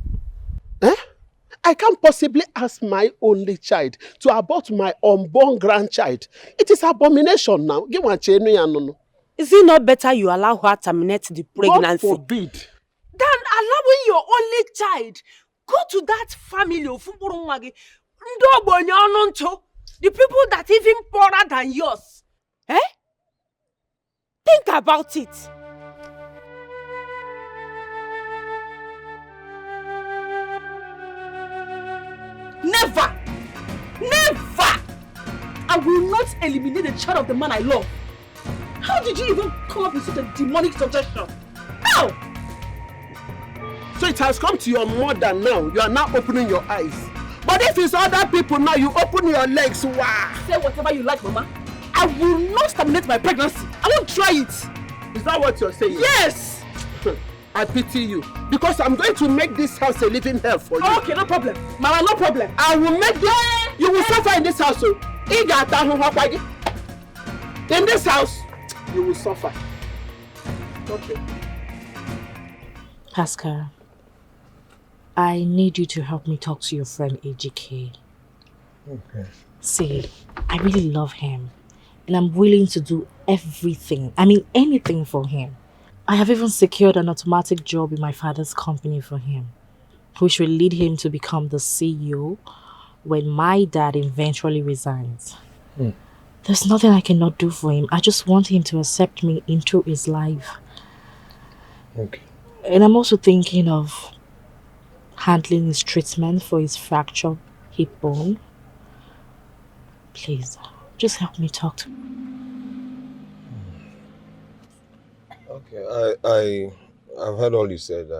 I can't possibly ask my only child to abort my unborn grandchild. It is abomination now. Is it not better you allow her terminate the pregnancy? God forbid. Than allowing your only child go to that family of the people that even poorer than yours. Think about it. Never! Never! I will not eliminate the child of the man I love. How did you even come up with such a demonic suggestion? How? So it has come to your mother now. You are now opening your eyes. But if it's other people now, you open your legs. Wow. Say whatever you like, Mama. I will not terminate my pregnancy. I won't try it. Is that what you're saying? Yes! I pity you. Because I'm going to make this house a living hell for you. Okay, no problem. Mama, no problem. I will make this... You will suffer in this house. In this house, you will suffer. Okay. Pascal, I need you to help me talk to your friend AGK. Okay. See, I really love him. And I'm willing to do everything. I mean, anything for him. I have even secured an automatic job in my father's company for him, which will lead him to become the CEO when my dad eventually resigns. There's nothing I cannot do for him. I just want him to accept me into his life. Okay. And I'm also thinking of handling his treatment for his fractured hip bone. Please, just help me talk to him. Okay, I've heard all you said.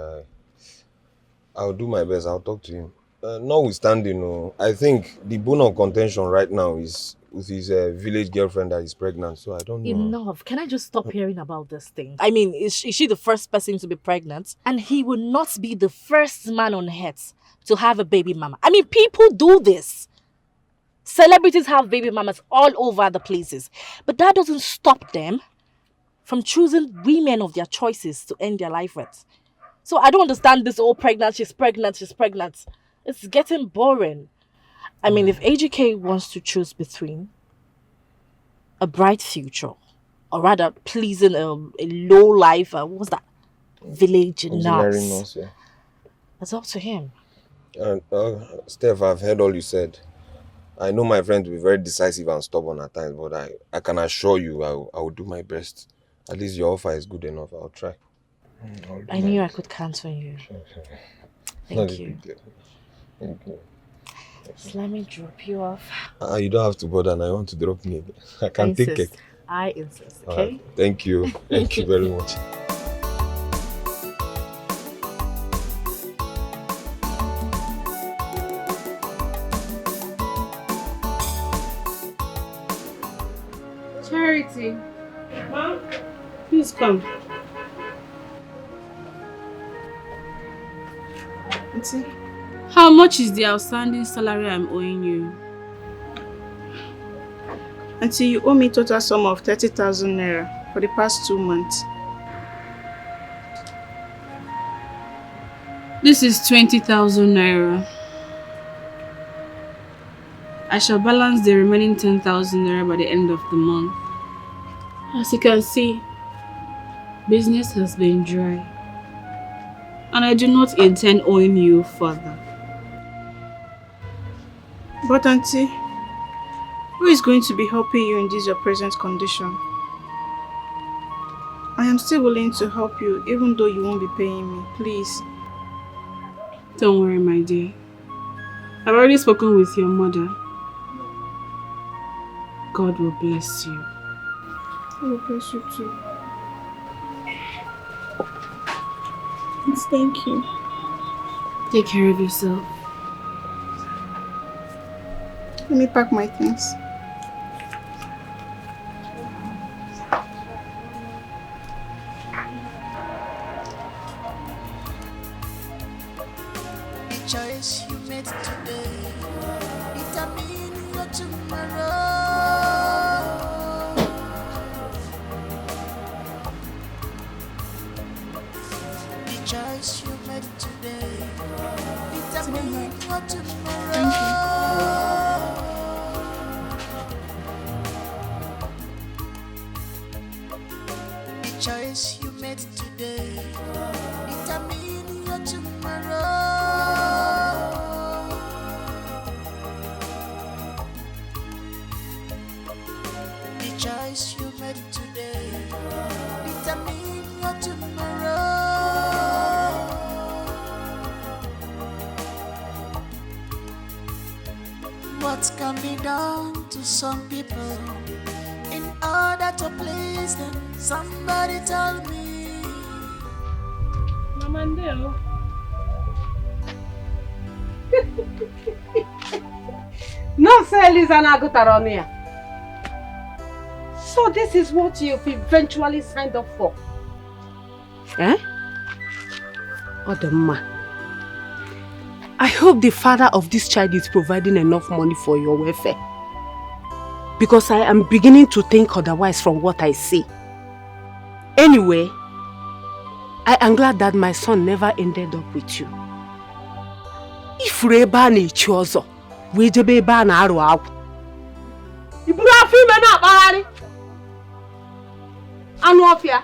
I'll do my best. I'll talk to him. Notwithstanding, I think the bone of contention right now is with his village girlfriend that is pregnant. So I don't know. Enough. Can I just stop hearing about this thing? I mean, is she the first person to be pregnant? And he will not be the first man on earth to have a baby mama. I mean, people do this. Celebrities have baby mamas all over the places. But that doesn't stop them from choosing women of their choices to end their life with. So I don't understand this whole pregnant, she's pregnant. It's getting boring. I mean, if AGK wants to choose between a bright future, or rather pleasing a low life, what's that? Village nurse. Yeah. That's up to him. Steph, I've heard all you said. I know my friend will be very decisive and stubborn at times, but I can assure you I will do my best. At least your offer is good enough. I'll try. I knew I could count on you. Sure. Thank you. Thank you. So let me drop you off. You don't have to bother, and I want to drop me. I can take it. I insist, okay? Right. Thank you. Thank you very much. Charity. Mom, please come. Auntie, how much is the outstanding salary I'm owing you? Auntie, you owe me total sum of 30,000 naira for the past 2 months. This is 20,000 naira. I shall balance the remaining 10,000 naira by the end of the month. As you can see, business has been dry, and I do not intend owing you further. But Auntie, who is going to be helping you in this your present condition? I am still willing to help you even though you won't be paying me, please. Don't worry, my dear. I've already spoken with your mother. God will bless you. I will bless you too. Yes, thank you. Take care of yourself. Let me pack my things. your tomorrow. The choice you made today determine your tomorrow. The choice you made today determine your tomorrow. The choice you made today determine your tomorrow. What can be done to some people in order to please them? Somebody tell me. Mama Ndeo. No, say Lisa Nagutaronia. So this is what you've eventually signed up for? Eh? Odemma, I hope the father of this child is providing enough money for your welfare. Because I am beginning to think otherwise from what I see. Anyway, I am glad that my son never ended up with you. If Reba ni chozo, we jebe ba na aru awu. Iburu afi me na akpagharị. Anu ofia.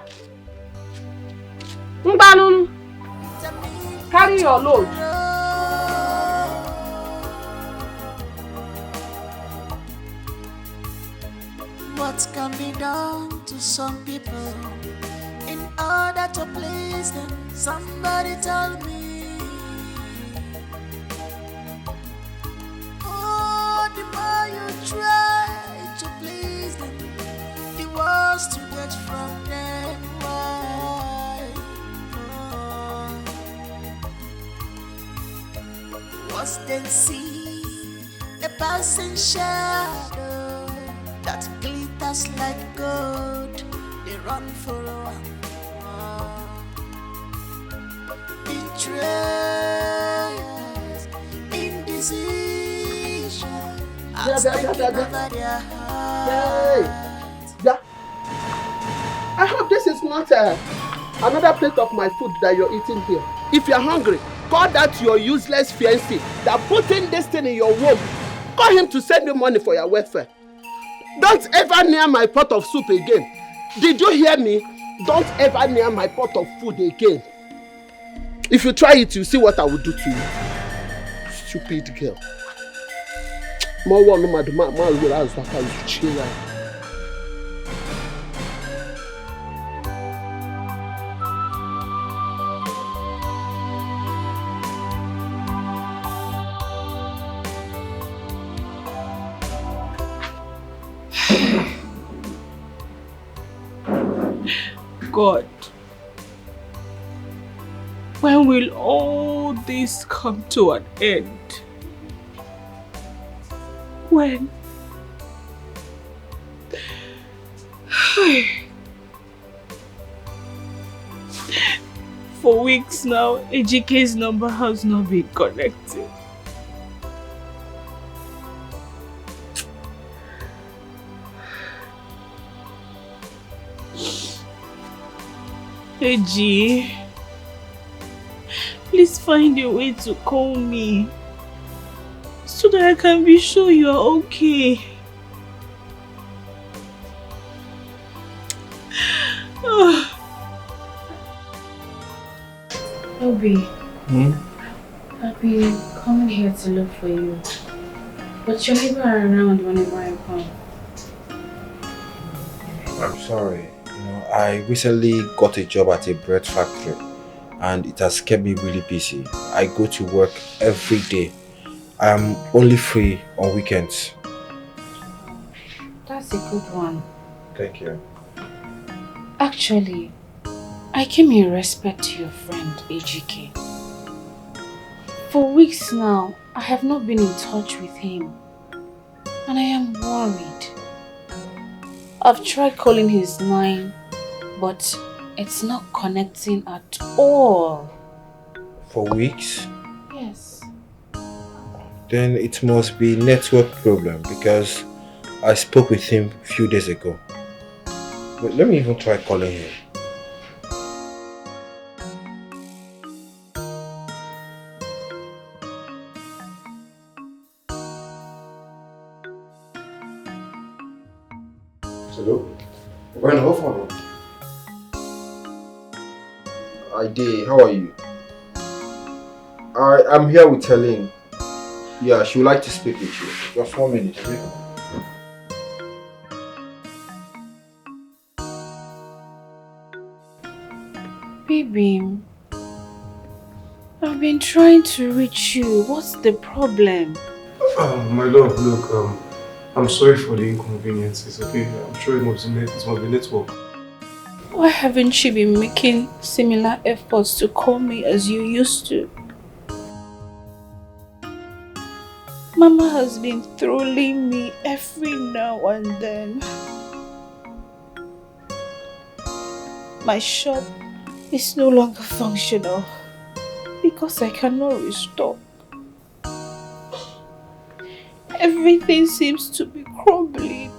Mgbanu. Carry your load. What can be done to some people in order to please them? Somebody tell me. Oh, the more you try to please them, the worse to get from them. Why? What's then see a passing shadow that glitters like gold? They run for one. Betrayals, indecision, as taken over their heart. I hope this is not another plate of my food that you're eating here. If you're hungry, call that your useless fiancé that put in this thing in your womb. Call him to send you money for your welfare. Don't ever near my pot of soup again. Did you hear me? Don't ever near my pot of food again. If you try it, you see what I will do to you. Stupid girl. God, when will all this come to an end? When? For weeks now, AGK's number has not been connected. Hey G, please find a way to call me so that I can be sure you are okay. Obi, I've been coming here to look for you, but you're never around whenever I come. I'm sorry. I recently got a job at a bread factory and it has kept me really busy. I go to work every day. I'm only free on weekends. That's a good one. Thank you. Actually, I came in respect to your friend AGK. For weeks now, I have not been in touch with him and I am worried. I've tried calling his line, but it's not connecting at all. For weeks? Yes. Then it must be network problem because I spoke with him a few days ago. Wait, let me even try calling him. Hello? When off on? I did. How are you? I'm here with Helene. Yeah, she would like to speak with you. Just 1 minute, okay? Baby, I've been trying to reach you. What's the problem? My love, look, I'm sorry for the inconveniences, okay? I'm sure it must be network. Why haven't you been making similar efforts to call me as you used to? Mama has been trolling me every now and then. My shop is no longer functional because I cannot restock. Everything seems to be crumbling.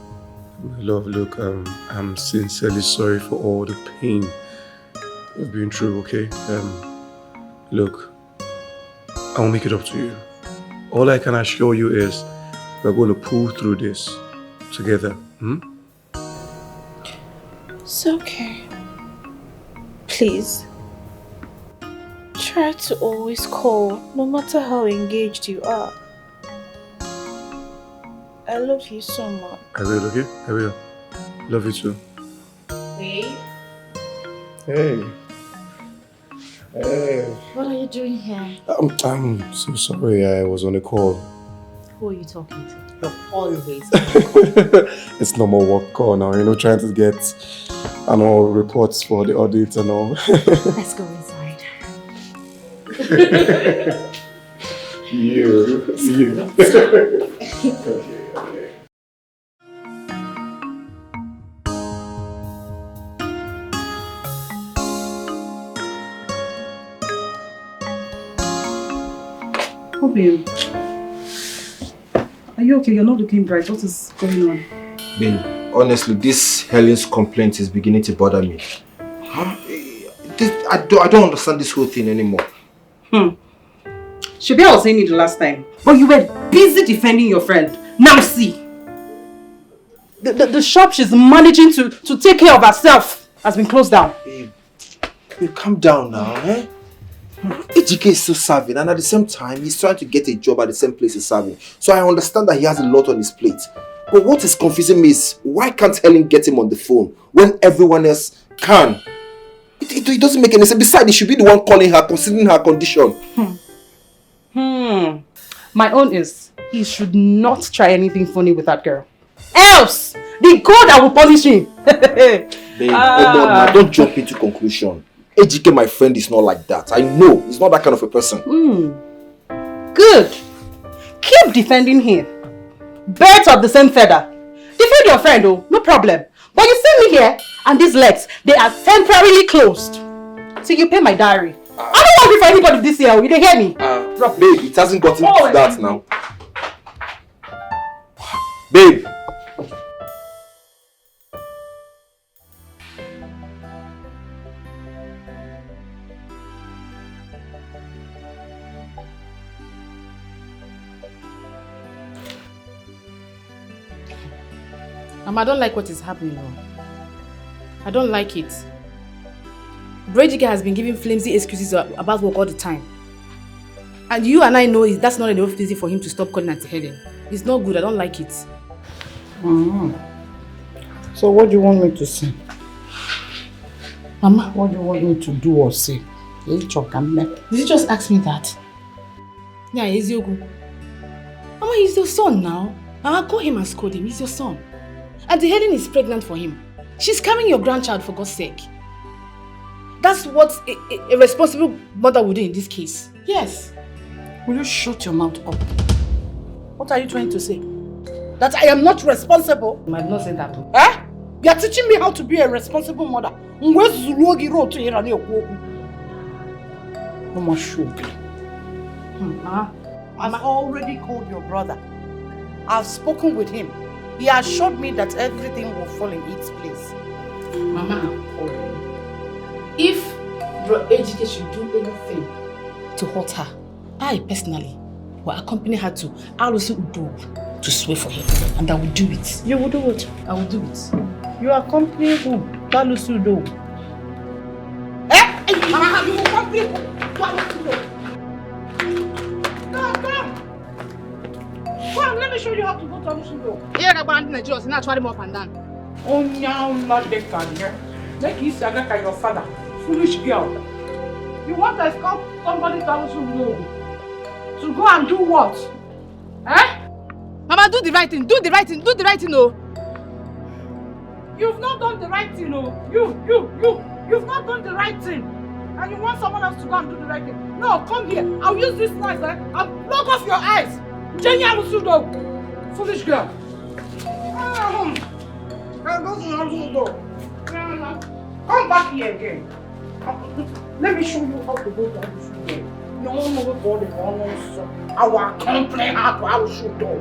My love, look, I'm sincerely sorry for all the pain you've been through, okay? Look, I'll make it up to you. All I can assure you is we're going to pull through this together. It's okay. Please, try to always call, no matter how engaged you are. I love you so much. I will, okay? I will. Love you too. Wait. Hey. Hey. What are you doing here? I'm so sorry, I was on a call. Who are you talking to? You're always It's normal work call now, you know, trying to get reports for the audit and all. Let's go inside. You. Okay. Oh, babe. Are you okay? You're not looking bright. What is going on? Babe, honestly, this Helen's complaint is beginning to bother me. I don't understand this whole thing anymore. Should I was saying it the last time, but you were busy defending your friend. Now see, the shop she's managing to take care of herself has been closed down. Babe, you calm down now, eh? Ejike is still serving, and at the same time, he's trying to get a job at the same place he's serving. So I understand that he has a lot on his plate. But what is confusing me is, why can't Helen get him on the phone when everyone else can? It doesn't make any sense. Besides, he should be the one calling her, considering her condition. My own is, he should not try anything funny with that girl. Else, the God I will punish him. Babe, now don't jump into conclusion. Ejike, my friend, is not like that. I know, he's not that kind of a person. Good. Keep defending him. Birds of the same feather. Defend your friend, oh, no problem. But you see me here, and these legs, they are temporarily closed. So you pay my diary. I don't want to be for anybody this year, you don't hear me? Babe, it hasn't gotten to that now. Babe! I don't like what is happening now. I don't like it. Brejike has been giving flimsy excuses about work all the time. And you and I know that's not enough reason for him to stop calling Auntie Helen. It's not good, I don't like it. So what do you want me to say? Mama, what do you want me to do or say? Did you just ask me that? Yeah, he's your good. Mama, he's your son now. Mama, call him and scold him. He's your son. Auntie Helen is pregnant for him. She's carrying your grandchild, for God's sake. That's what a responsible mother would do in this case. Yes. Will you shut your mouth up? What are you trying to say? That I am not responsible? I have not said that. Eh? You are teaching me how to be a responsible mother. Mama, I've already called your brother. I've spoken with him. He assured me that everything will fall in its place. Mama, if Bro Ejike should do anything to hurt her, I personally will accompany her to Alusi Udo to swear for him, and I will do it. You will do it? I will do it. You accompany who? Alusi Udo. Mama, you will accompany who? Alusi Udo. Come. Come, let me show you how to go to Alusi Udo. Here, I'm going to Nigeria, so now try them up and down. Oh, no, not the career. Make you say like your father. Foolish girl. You want to escort somebody to Alusi Udo? To go and do what? Eh? Mama, do the right thing, do the right thing, oh. You've not done the right thing, oh. You've not done the right thing. And you want someone else to go and do the right thing. No, come here. I'll use this knife, and block off your eyes. Jenny Alusi Udo. Foolish girl. Come back here again. Let me show you how to go to Alusi Udo. No one will go the one. I will accompany her to Alusi Udo.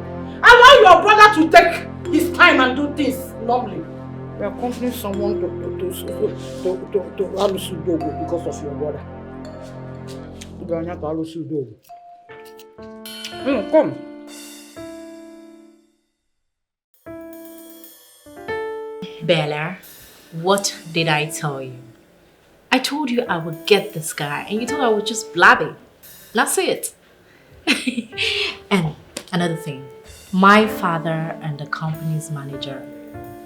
Allow your brother to take his time and do things normally. We are accompanying someone to Alusi Udo because of your brother. To go to Alusi Udo. Come. Bella, what did I tell you? I told you I would get this guy, and you thought I was just blabbing. That's it. And another thing, my father and the company's manager,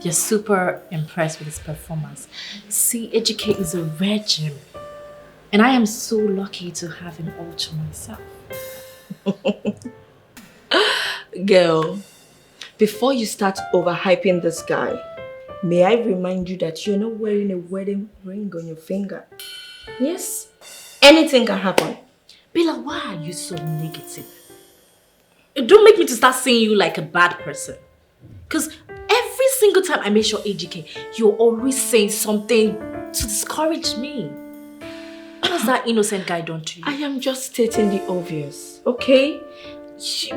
they're super impressed with his performance. See, Ejike is a virgin, and I am so lucky to have him all to myself. Girl, before you start overhyping this guy, may I remind you that you're not wearing a wedding ring on your finger? Yes, anything can happen. Bella, why are you so negative? Don't make me to start seeing you like a bad person. Because every single time I mention AGK, you're always saying something to discourage me. What has that innocent guy done to you? I am just stating the obvious, okay?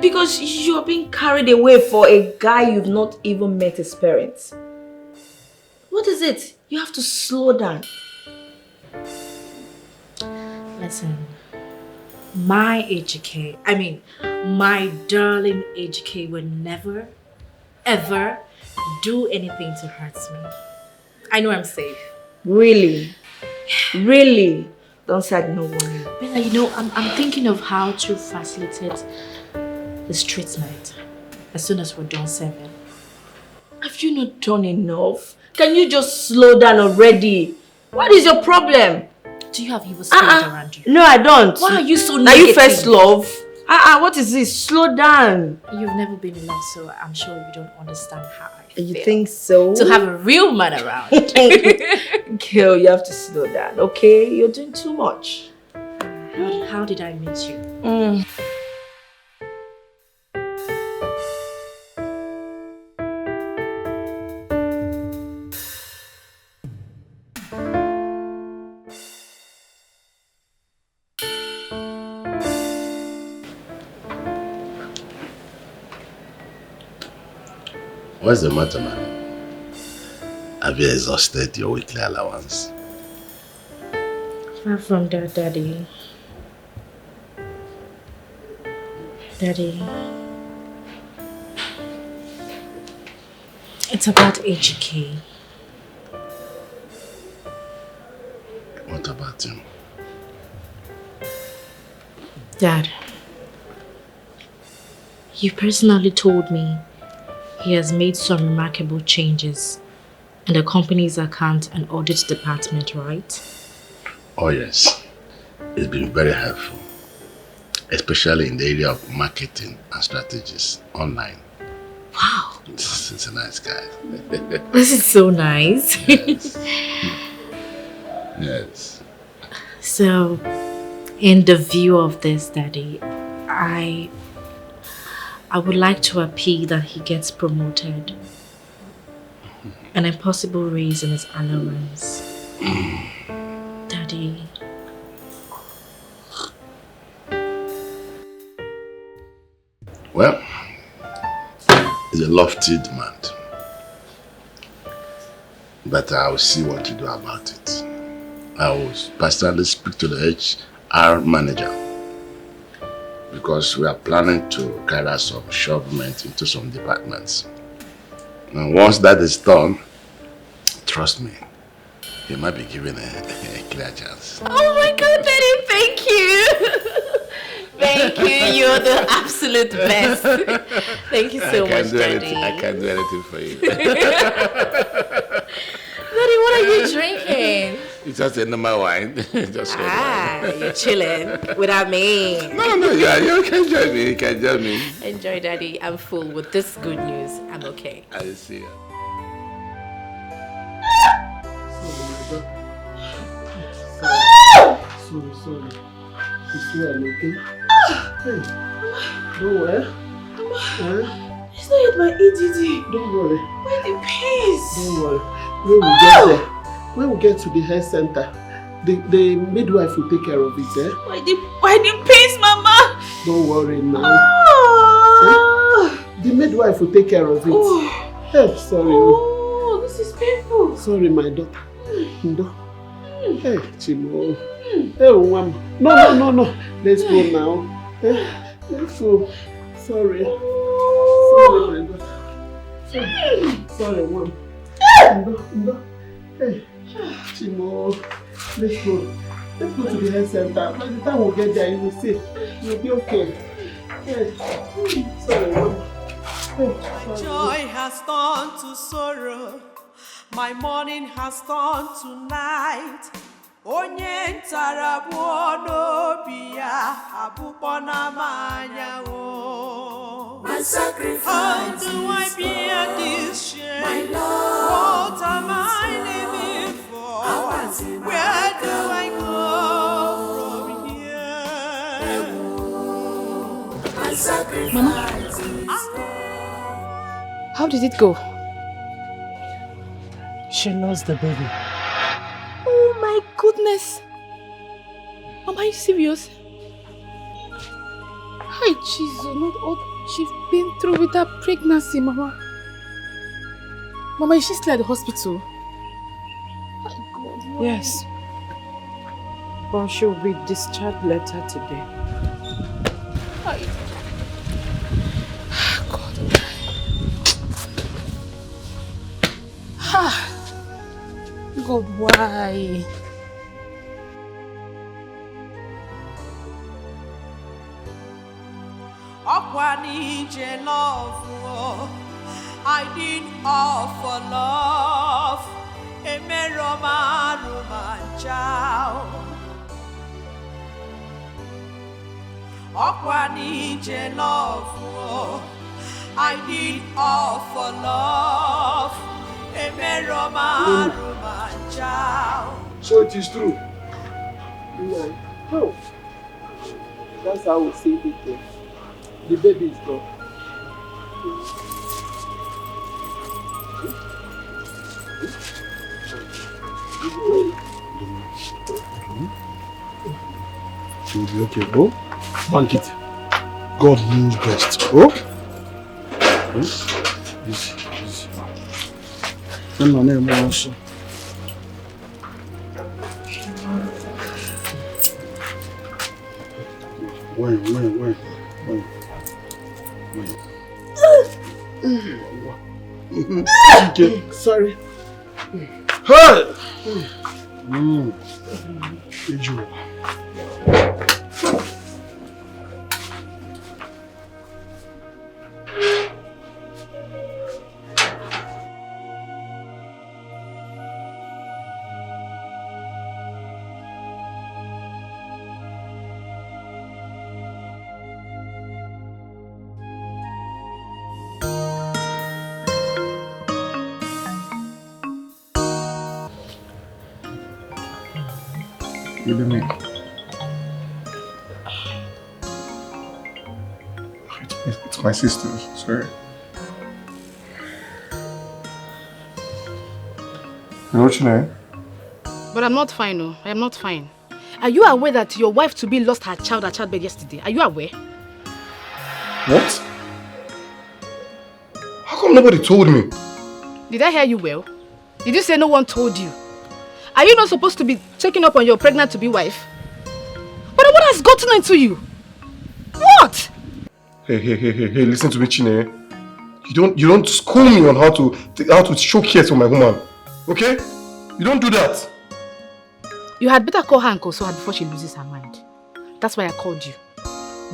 Because you're being carried away for a guy you've not even met his parents. What is it? You have to slow down. Listen, my darling AGK will never, ever do anything to hurt me. I know I'm safe. Really? Really? Don't say no worry. Bella, you know, I'm thinking of how to facilitate this treatment as soon as we're done serving. Have you not done enough? Can you just slow down already? What is your problem? Do you have evil spirit around you? No, I don't. Why are you so negative? negative? Are you first love? What is this? Slow down. You've never been in love, so I'm sure you don't understand how I feel. You think so? To have a real man around. Girl, you have to slow down, okay? You're doing too much. How did I meet you? What's the matter, man? Have you exhausted your weekly allowance? Far from that, Daddy. Daddy. It's about AGK. What about him? Dad, you personally told me he has made some remarkable changes in the company's account and audit department, right? Oh yes, it's been very helpful, especially in the area of marketing and strategies online. Wow. He's a nice guy. This is so nice. Yes. Yes. So, in the view of this, Daddy, I would like to appeal that he gets promoted. An impossible raise in his allowance. Daddy. is a lofty demand. But I will see what to do about it. I will personally speak to the HR manager because we are planning to carry out some shovement into some departments. And once that is done, trust me, you might be given a clear chance. Oh my God, Daddy, thank you. Thank you, you're the absolute best. Thank you so much, Daddy. I can't do anything for you. Daddy, what are you drinking? It's just a normal wine. Just you're chilling without me. No, yeah, you can join me. You can join me. Enjoy, Daddy. I'm full with this good news. I'm okay. I see you. Sorry. It's well, okay? Hey, don't worry. Mama, it's not yet my EDD. Don't worry. Why the pains? Don't worry. When we get to the health center, the midwife will take care of it, eh? Why the pains, Mama? Don't worry now. The midwife will take care of it. Hey, sorry. Oh, this is painful. Sorry, my daughter. No. Hey, Chimo. Hey, Mama. No. Let's go now. Hey, let's go. Sorry. Sorry, my daughter. Sorry, Mom. No. Hey, Chimo. Let's go. Let's go to the health center. By the time we get there, you will see. You'll be okay. Hey, sorry, Mom. My joy has turned to sorrow. My morning has turned to night. Onye ntarabu n'obiya abukona manya o. My sacrifice. How do I bear this shame? My love. What am I living for? Where do I go from here? My sacrifice. Mama, how did it go? She lost the baby. Oh my goodness. Mama, are you serious? Hi, Jesus, not all she's been through with her pregnancy, Mama. Mama, is she still at the hospital? My God, Mama. Yes. But she will be discharged later today. Hi. God. God, why? Love, I did all for love. Love, I did all for love. So it is true. No. That's how we see it. The baby is gone. You'll be okay, bro. Bank it. God knows best. Oh? Easy. Send my name also. Wait. Okay, sorry. Hey! Ijo. It's my sister, sorry. What's your name? But I'm not fine, no. I am not fine. Are you aware that your wife-to-be lost her child at childbed yesterday? Are you aware? What? How come nobody told me? Did I hear you well? Did you say no one told you? Are you not supposed to be checking up on your pregnant-to-be wife? But what has gotten into you? What? Hey, listen to me, Chine. You don't school me on how to show care to my woman. Okay? You don't do that. You had better call her and console her before she loses her mind. That's why I called you.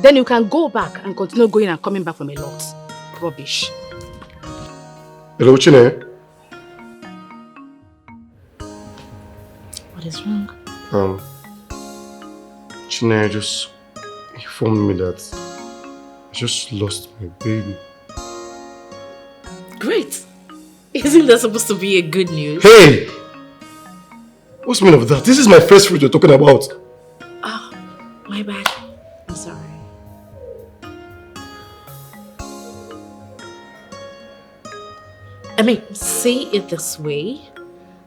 Then you can go back and continue going and coming back from a lot. Rubbish. Hello, Chine. What is wrong? Chine just informed me that I just lost my baby. Great. Isn't that supposed to be a good news? Hey! What's the meaning of that? This is my first fruit you're talking about. Oh, my bad. I'm sorry. I mean, say it this way.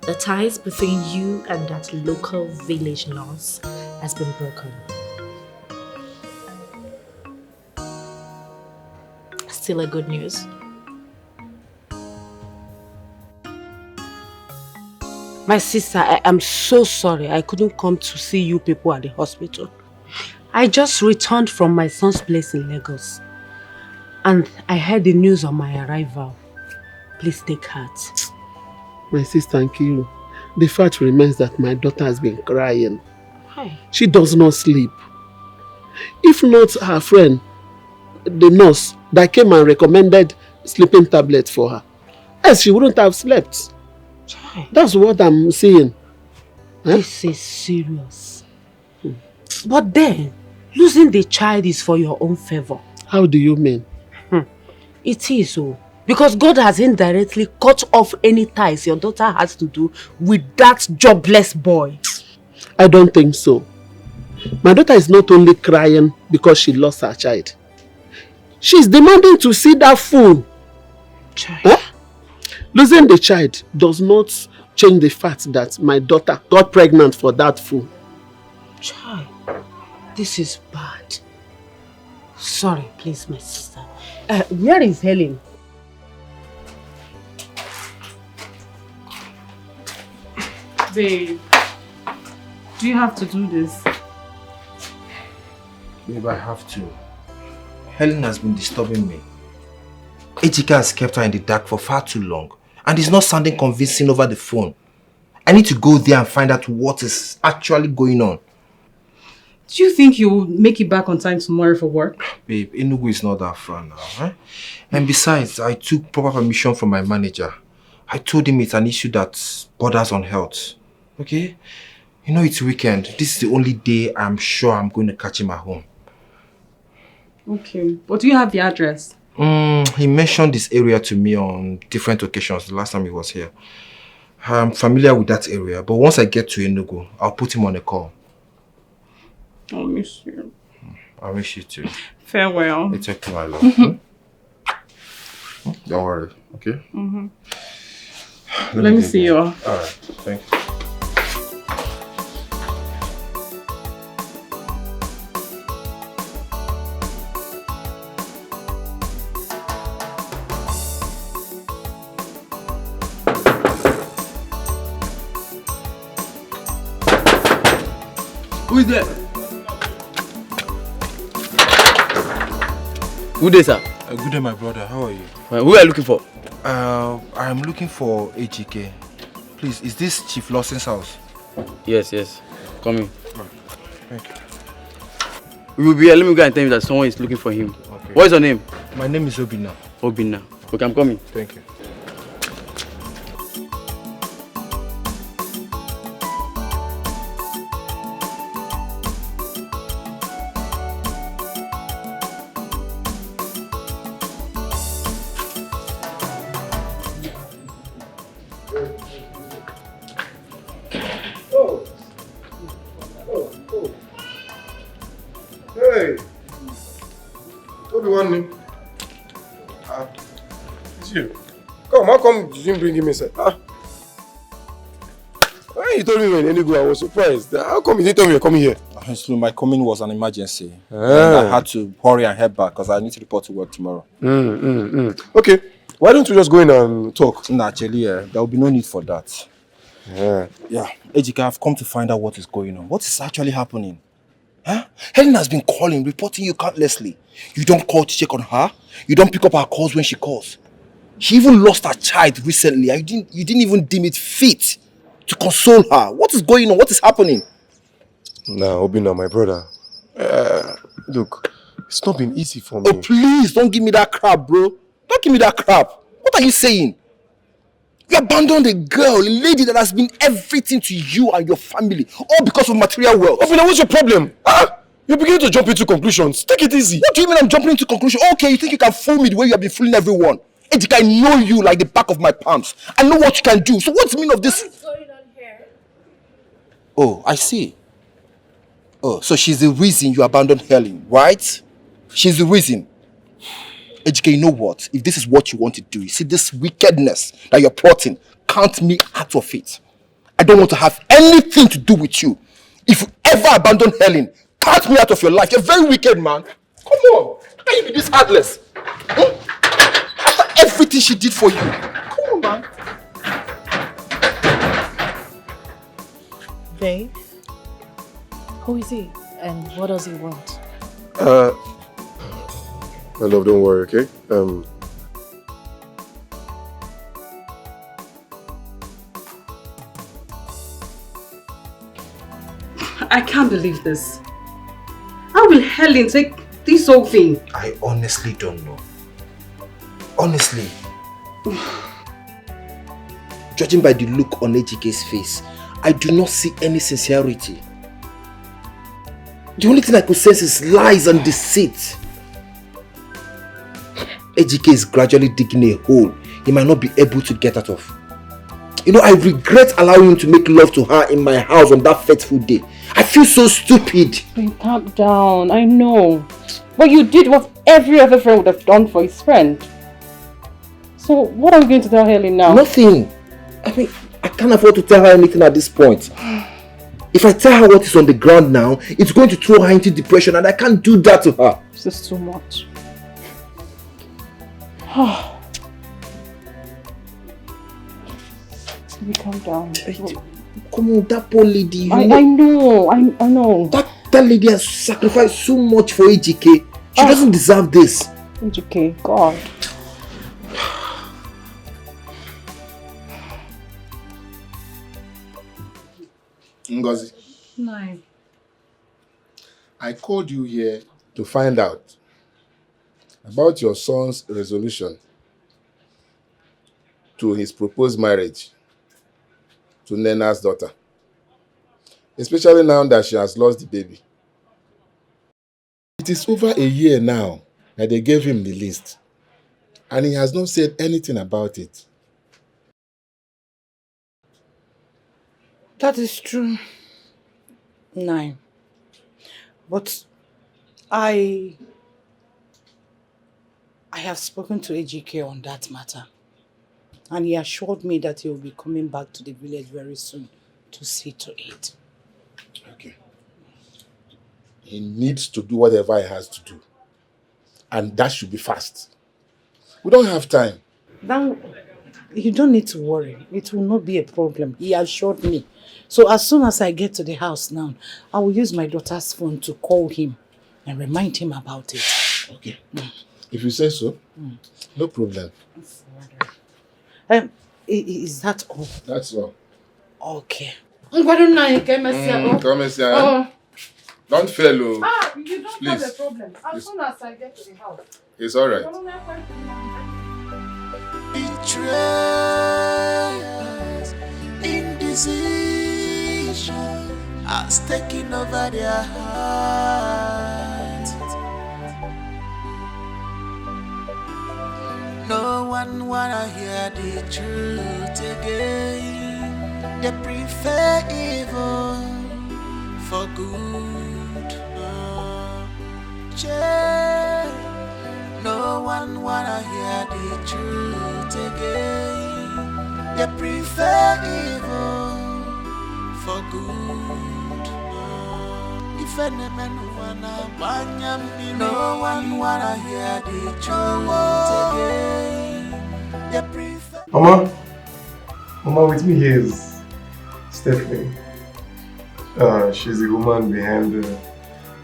The ties between you and that local village nurse has been broken. Still a good news. My sister, I am so sorry I couldn't come to see you people at the hospital. I just returned from my son's place in Lagos. And I heard the news on my arrival. Please take heart. My sister Nkiru, the fact remains that my daughter has been crying. Hi. She does not sleep. If not her friend, the nurse that came and recommended sleeping tablets for her, else she wouldn't have slept. That's what I'm saying. This is serious. But then, losing the child is for your own favor. How do you mean? It is so. Because God has indirectly cut off any ties your daughter has to do with that jobless boy. I don't think so. My daughter is not only crying because she lost her child. She's demanding to see that fool. Huh? Losing the child does not change the fact that my daughter got pregnant for that fool. Child, this is bad. Sorry, please, my sister. Where is Helen? Babe, do you have to do this? Babe, I have to. Helen has been disturbing me. Ejike has kept her in the dark for far too long. And it's not sounding convincing over the phone. I need to go there and find out what is actually going on. Do you think you'll make it back on time tomorrow for work? Babe, Enugu is not that far now. Eh? And besides, I took proper permission from my manager. I told him it's an issue that borders on health. Okay? You know it's weekend. This is the only day I'm sure I'm going to catch him at home. Okay, but do you have the address? He mentioned this area to me on different occasions the last time he was here. I'm familiar with that area, but once I get to Enugu, I'll put him on a call. I'll miss you. I'll miss you too. Farewell. It's okay, my love. Don't worry, okay? Let me see you. Alright, thank you. Who is there? Good day, sir. Good day, my brother. How are you? Who are you looking for? I'm looking for Ejike. Please, is this Chief Lawson's house? Yes. Come in. Thank you. We will be here. Let me go and tell him that someone is looking for him. Okay. What is your name? My name is Obina. Obina. Okay, I'm coming. Thank you. Hey! Obi-Wan, it's you. Come, how come you didn't bring him inside? When you told me when Enugu, I was surprised. How come you didn't tell me you're coming here? Honestly, my coming was an emergency. And I had to hurry and head back because I need to report to work tomorrow. Okay, Why don't we just go in and talk? Nah, Jelly, there will be no need for that. Yeah. Yeah, Ejike, I've come to find out what is going on. What is actually happening? Huh? Helen has been calling, reporting you countlessly. You don't call to check on her. You don't pick up her calls when she calls. She even lost her child recently. You didn't even deem it fit to console her. What is going on? What is happening? Nah, Obina, my brother. Look, it's not been easy for me. Oh, please, don't give me that crap, bro. Don't give me that crap. What are you saying? You abandoned a girl, a lady that has been everything to you and your family, all because of material wealth. Obina, what's your problem? You're beginning to jump into conclusions. Take it easy. What do you mean I'm jumping into conclusions? Okay, you think you can fool me the way you have been fooling everyone? Ejike, I know you like the back of my palms. I know what you can do. So what's the meaning of this? What's going on here? Oh, I see. Oh, so she's the reason you abandoned Helen, right? She's the reason. Ejike, you know what? If this is what you want to do, you see this wickedness that you're plotting, count me out of it. I don't want to have anything to do with you. If you ever abandon Helen, count me out of your life. You're very wicked, man. Come on. How can you be this heartless? After everything she did for you. Come on, man. Babe, who is he and what does he want? My love, don't worry, okay? I can't believe this. How will Helen take this whole thing? I honestly don't know. Honestly. Judging by the look on Ejike's face, I do not see any sincerity. The only thing I could sense is lies and deceit. Ejike is gradually digging a hole he might not be able to get out of. You know, I regret allowing him to make love to her in my house on that fateful day. I feel so stupid. Calm down, I know. But you did what every other friend would have done for his friend. So what are we going to tell Helen now? Nothing. I mean, I can't afford to tell her anything at this point. If I tell her what is on the ground now, it's going to throw her into depression and I can't do that to her. This is too much. Baby, calm down. Come on, that poor lady. I know. That lady has sacrificed so much for Ejike. She doesn't deserve this. Ejike, God. Ngozi, No. I called you here to find out about your son's resolution to his proposed marriage to Nena's daughter, especially now that she has lost the baby. It is over a year now that they gave him the list, and he has not said anything about it. That is true. No. But I have spoken to Ejike on that matter. And he assured me that he will be coming back to the village very soon to see to it. Okay. He needs to do whatever he has to do. And that should be fast. We don't have time. Now, you don't need to worry. It will not be a problem. He assured me. So as soon as I get to the house now, I will use my daughter's phone to call him and remind him about it. Okay. If you say so, no problem. Is that all? That's all. Okay. Come here. Don't fail. You don't Please. have a problem. As soon as I get to the house. It's all right. Betrayals, indecision has taken over their hearts. No one wanna hear the truth again. They prefer evil for good. No one wanna hear the truth again. They prefer evil for good. If any man wanna banyam, no one wanna hear the truth again. They prefer. Mama, with me here is Stephanie. She's the woman behind the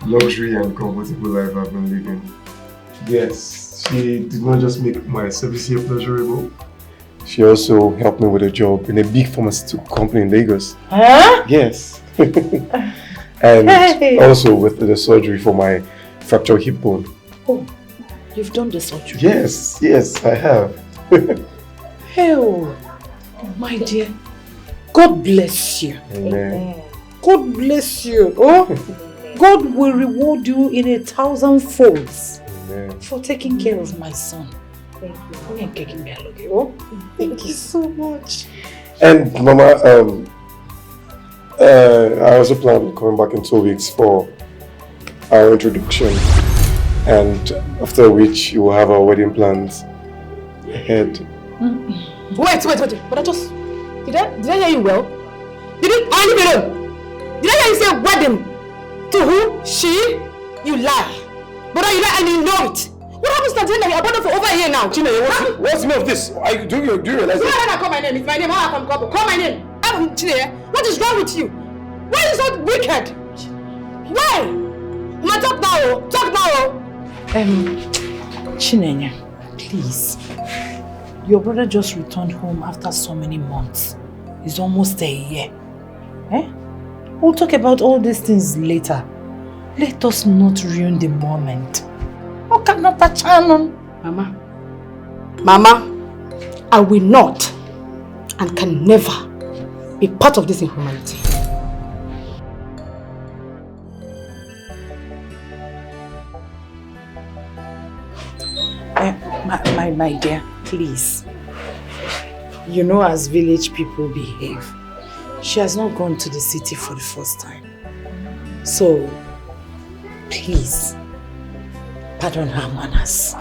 luxury and comfortable life I've been living. Yes, she did not just make my service here pleasurable. She also helped me with a job in a big pharmaceutical company in Lagos. Huh? Yes. And also with the surgery for my fractured hip bone. Oh, you've done the surgery? Yes, I have. Oh, my dear. God bless you. Amen. God bless you. Oh, God will reward you in 1,000 folds. Amen. For taking care of my son. Thank you. Oh, thank you so much. And Mama, I also plan on coming back in 2 weeks for our introduction, and after which you will have our wedding plans ahead. Wait, but did I hear you well? Did I hear you say wedding? To who? She? You lie. But you lie and you know it. What happens to Tina? You're abandoned for over a year now. Tina, what's the name of this? Do you realize it? Why call my name? It's my name. How I come call my name? Tina, what is wrong with you? Why are you so wicked? Why? Ma, talk now. Chinenya, please. Your brother just returned home after so many months. It's almost a year. We'll talk about all these things later. Let us not ruin the moment. Okay, not a channel. Mama, I will not and can never be part of this inhumanity. My dear, please. You know as village people behave. She has not gone to the city for the first time. So, please, pardon her manners.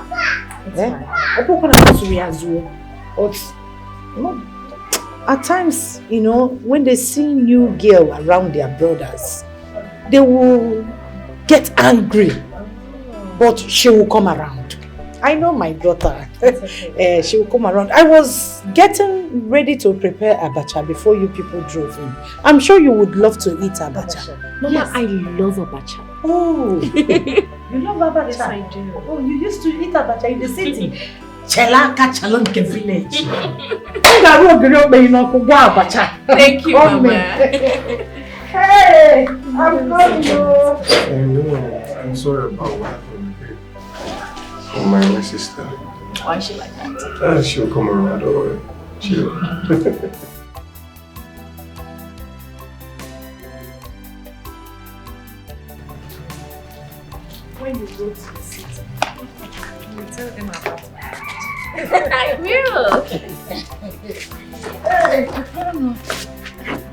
At times, when they see new girl around their brothers, they will get angry, but she will come around. I know my daughter. She will come around. I was getting ready to prepare abacha before you people drove in. I'm sure you would love to eat abacha. Mama, yes. I love abacha. Oh, you love abacha? Yes, I do. Oh, you used to eat abacha in the city? Chelaka Chalonke village. Thank you, Mama. Hey, I'm coming. I'm sorry about what happened. My sister. Why is she like that? She'll come around, don't worry. She'll. When you go to the city, you will tell them about that. I will. Hey,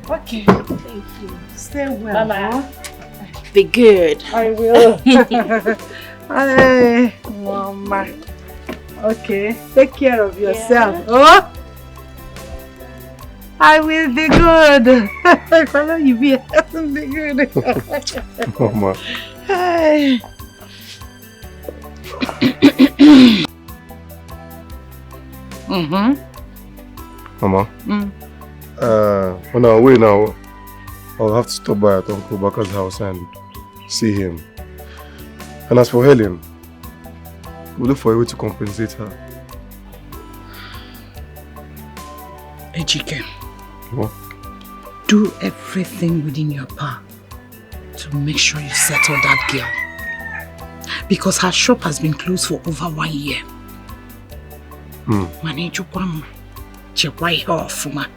okay. Thank you. Stay well. Mama. Be good. I will. Hey, Mama. Okay, take care of yourself. Yeah. Oh, I will be good. Follow you be good. Mama. Hey. Mama. On our way now, I'll have to stop by at Uncle Baka's house and see him. And as for Helen, we'll look for a way to compensate her. Ejike. What? Do everything within your power to make sure you settle that girl. Because her shop has been closed for over 1 year. Manage check why her Fuma.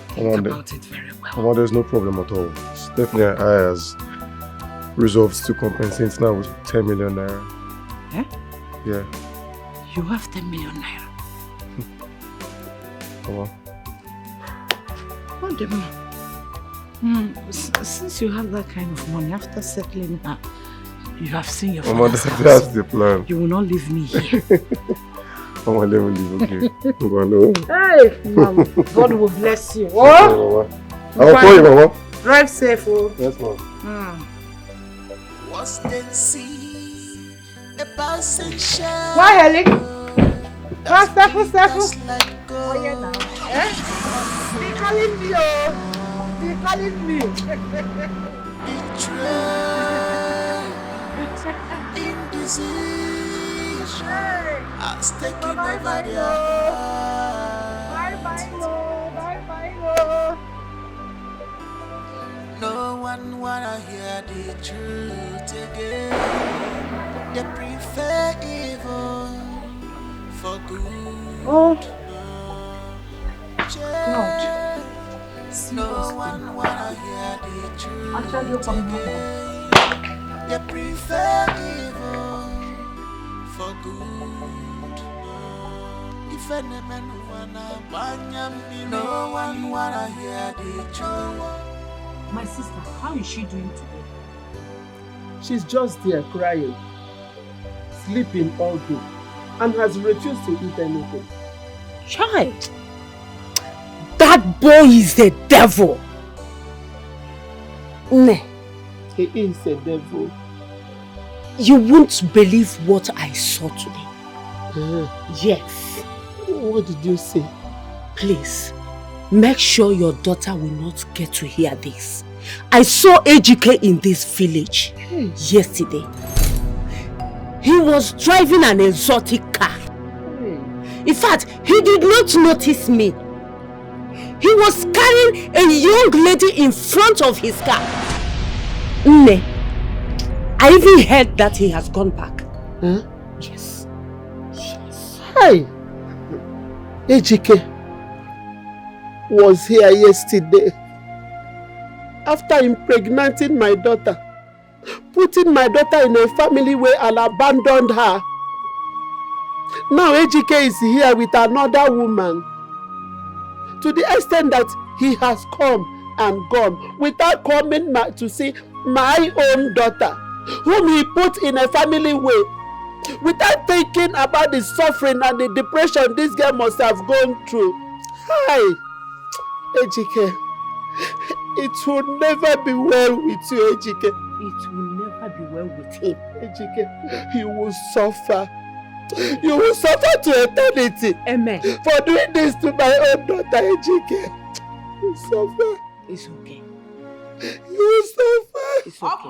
Think about it very well. Mama, there's no problem at all. Stephanie and I has resolved to compensate now with 10 million naira. Eh? Yeah. You have 10 million naira. Mama. What the since you have that kind of money, after settling her, you have seen your father's house. That's the plan. You will not leave me here. Mama, let me leave, okay? Mama, Hey, Mama. God will bless you. Oh? Okay, Mama. I'll call you, Mama. Drive safe, oh. Yes, Mama. Was then see a passing shell. Why, Ellie? Sefu. Oh yeah now. Eh? They calling me, oh. They calling me. Indecision has taken over their heart. Bye. No one wanna hear the truth again. They prefer evil for good. God. No one wanna hear the truth again. They prefer evil for good. If any man wanna banyam, no one wanna hear the truth. My sister, how is she doing today? She's just there crying, sleeping all day, and has refused to eat anything. Child, that boy is the devil. Ne. He is a devil. You won't believe what I saw today. Yes. What did you say? Please, make sure your daughter will not get to hear this. I saw AGK in this village yesterday. He was driving an exotic car. In fact, he did not notice me. He was carrying a young lady in front of his car. Ne, I even heard that he has gone back. Huh? Yes. Hi. AGK was here yesterday. After impregnating my daughter, putting my daughter in a family where I abandoned her. Now AGK is here with another woman. To the extent that he has come and gone without coming back to see my own daughter, whom he put in a family way, without thinking about the suffering and the depression this girl must have gone through. Hi, AGK. It will never be well with you, AGK. It will never be well with him. AGK, you will suffer. You will suffer to eternity. Amen. For doing this to my own daughter, AGK. You suffer. It's okay. You suffer. It's okay.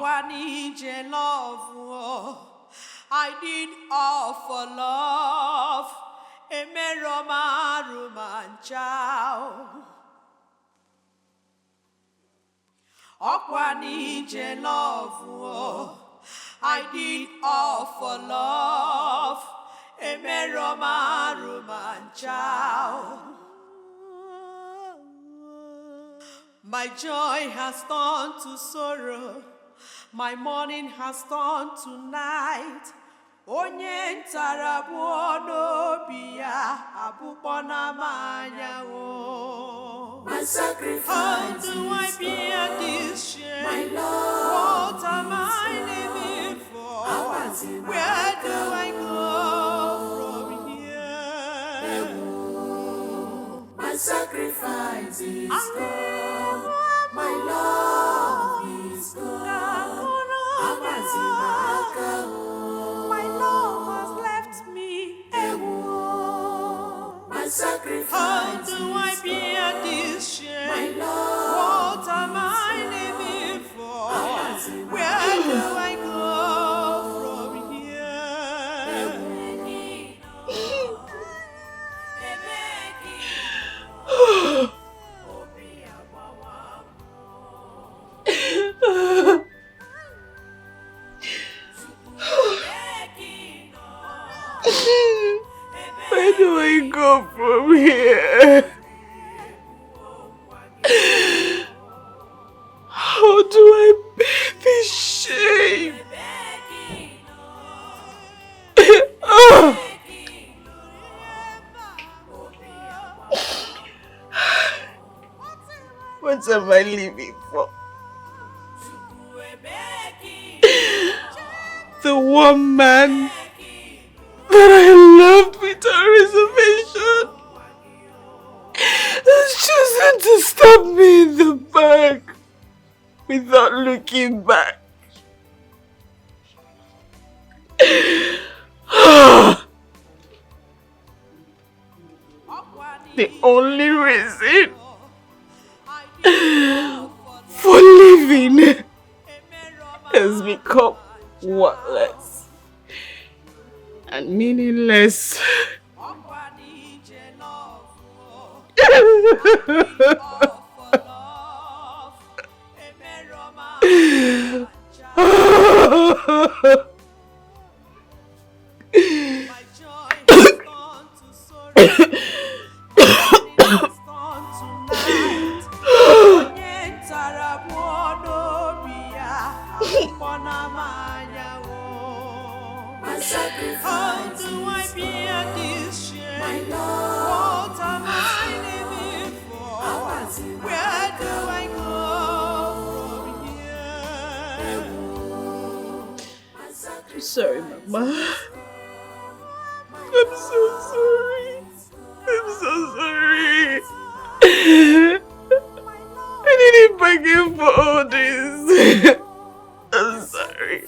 I did all for love. I did all for love. My joy has turned to sorrow. My morning has turned to night. Onye ntara bụ n'obi ya abụkpọ na manya o. My sacrifice. How do I bear this shame? My love. What am I living for? Where do I go from here? My sacrifice is gone. My love is gone. My love has left me. My sacrifice. How do I bear this shame? My love. What am I living for? Where do I go from here? Where do I go from here? How do I bear this shame? What am I living for? The one man that I loved without reservation has chosen to stab me in the back without looking back. the only reason for living has become worthless and meaningless. I'm sorry, Mama. I'm so sorry. I'm so sorry. I didn't bargain for all this. I'm sorry.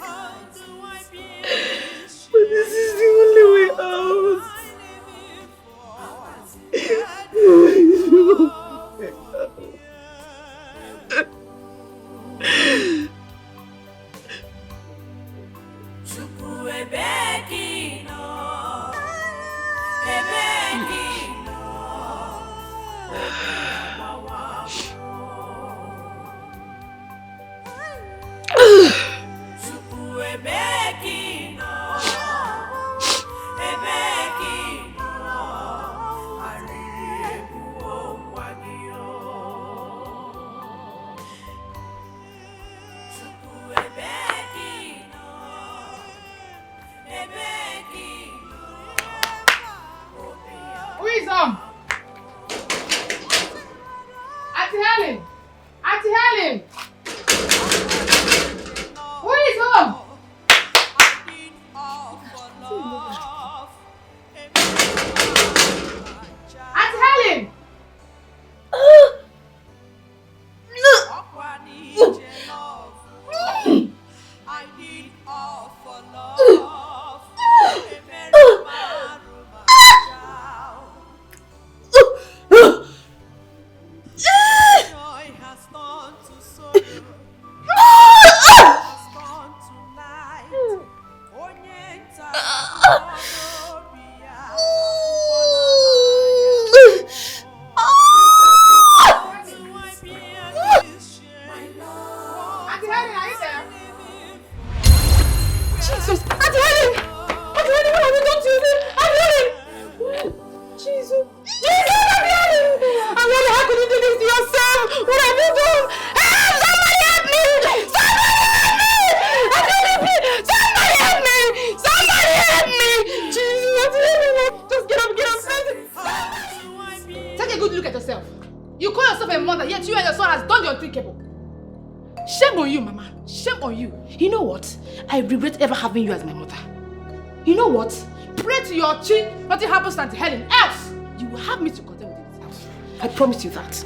But this is the only way out. Having you as my mother. You know what? Pray to your chi, nothing happens to Auntie Helen, else you will have me to contend with this house. I promise you that.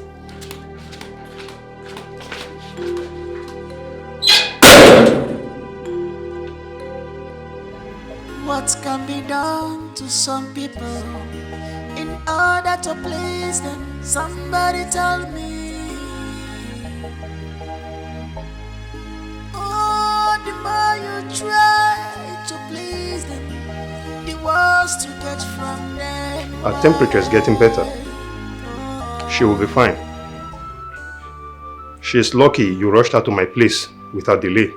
What can be done to some people in order to please them? Somebody tell me. The more you try to please them, the worse to get from them. Her temperature is getting better. She will be fine. She is lucky you rushed her to my place without delay.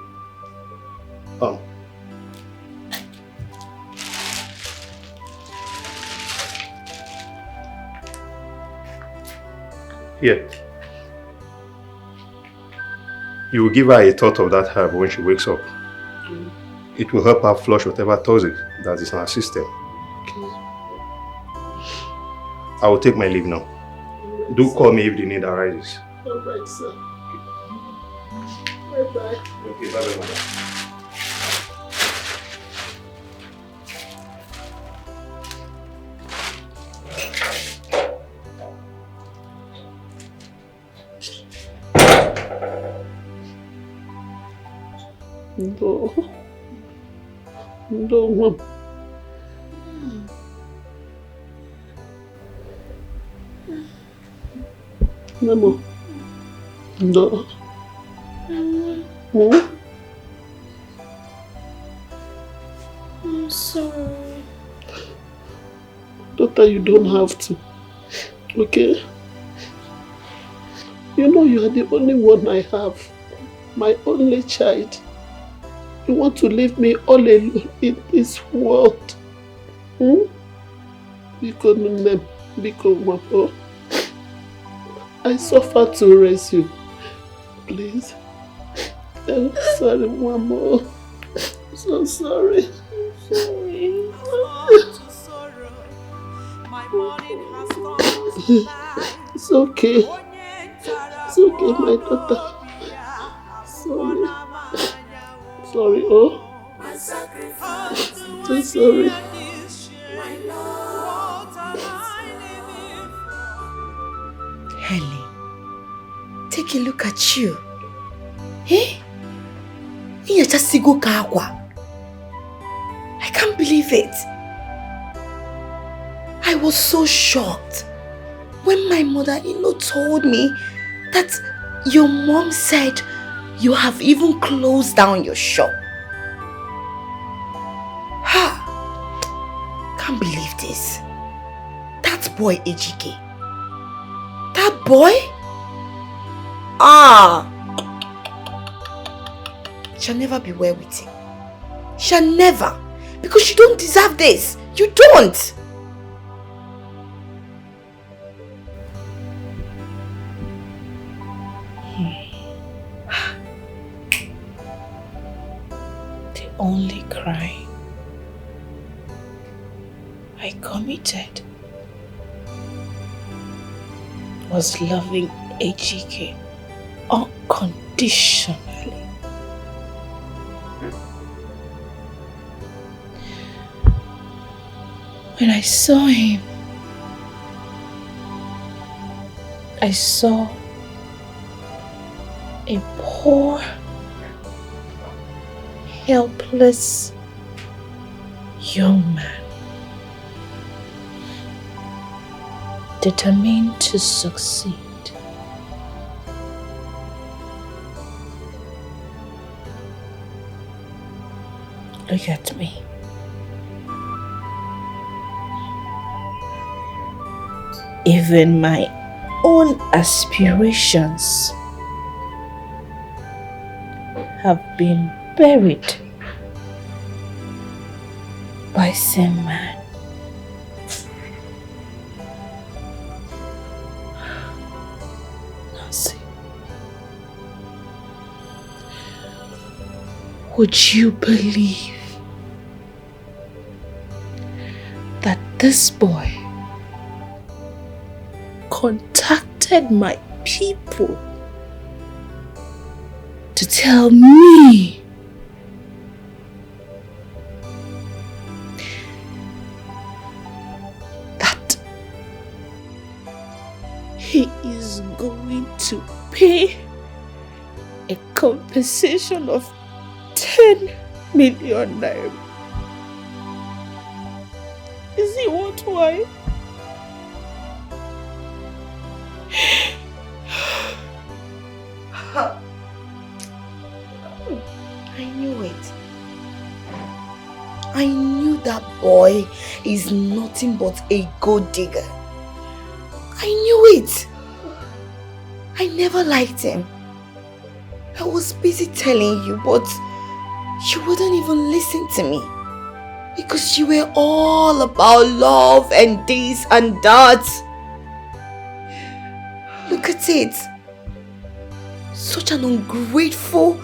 Here. You will give her a thought of that herb when she wakes up. It will help her flush whatever toxic that is in her system. I will take my leave now. Do call me if the need arises. Alright, sir. Bye-bye. Okay, bye-bye, madam. No. Memo. No. I'm sorry. Daughter, you don't have to. Okay? You know you are the only one I have. My only child. You want to leave me all alone in this world? Biko Nunem, Biko Mako. I suffer to raise you. Please. I'm sorry, Mama. I'm so sorry. It's okay. It's okay, my daughter. Sorry. Sorry, oh. So sorry. Helen, take a look at you. Eh? You're just I can't believe it. I was so shocked when my mother-in-law told me that your mom said you have even closed down your shop. Ha! Can't believe this. That boy Ejike. That boy? Shall never be well with him. Shall never. Because you don't deserve this. You don't. The only crime I committed was loving Ejike unconditionally. When I saw him, I saw a poor, helpless young man determined to succeed. Look at me. Even my own aspirations have been buried by same man. Nancy, would you believe that this boy contacted my people to tell me that he is going to pay a compensation of 10 million naira? Is he what why? I knew it. I knew that boy is nothing but a gold digger. I knew it. I never liked him. I was busy telling you, but you wouldn't even listen to me. Because you were all about love and this and that. Look at it. Such an ungrateful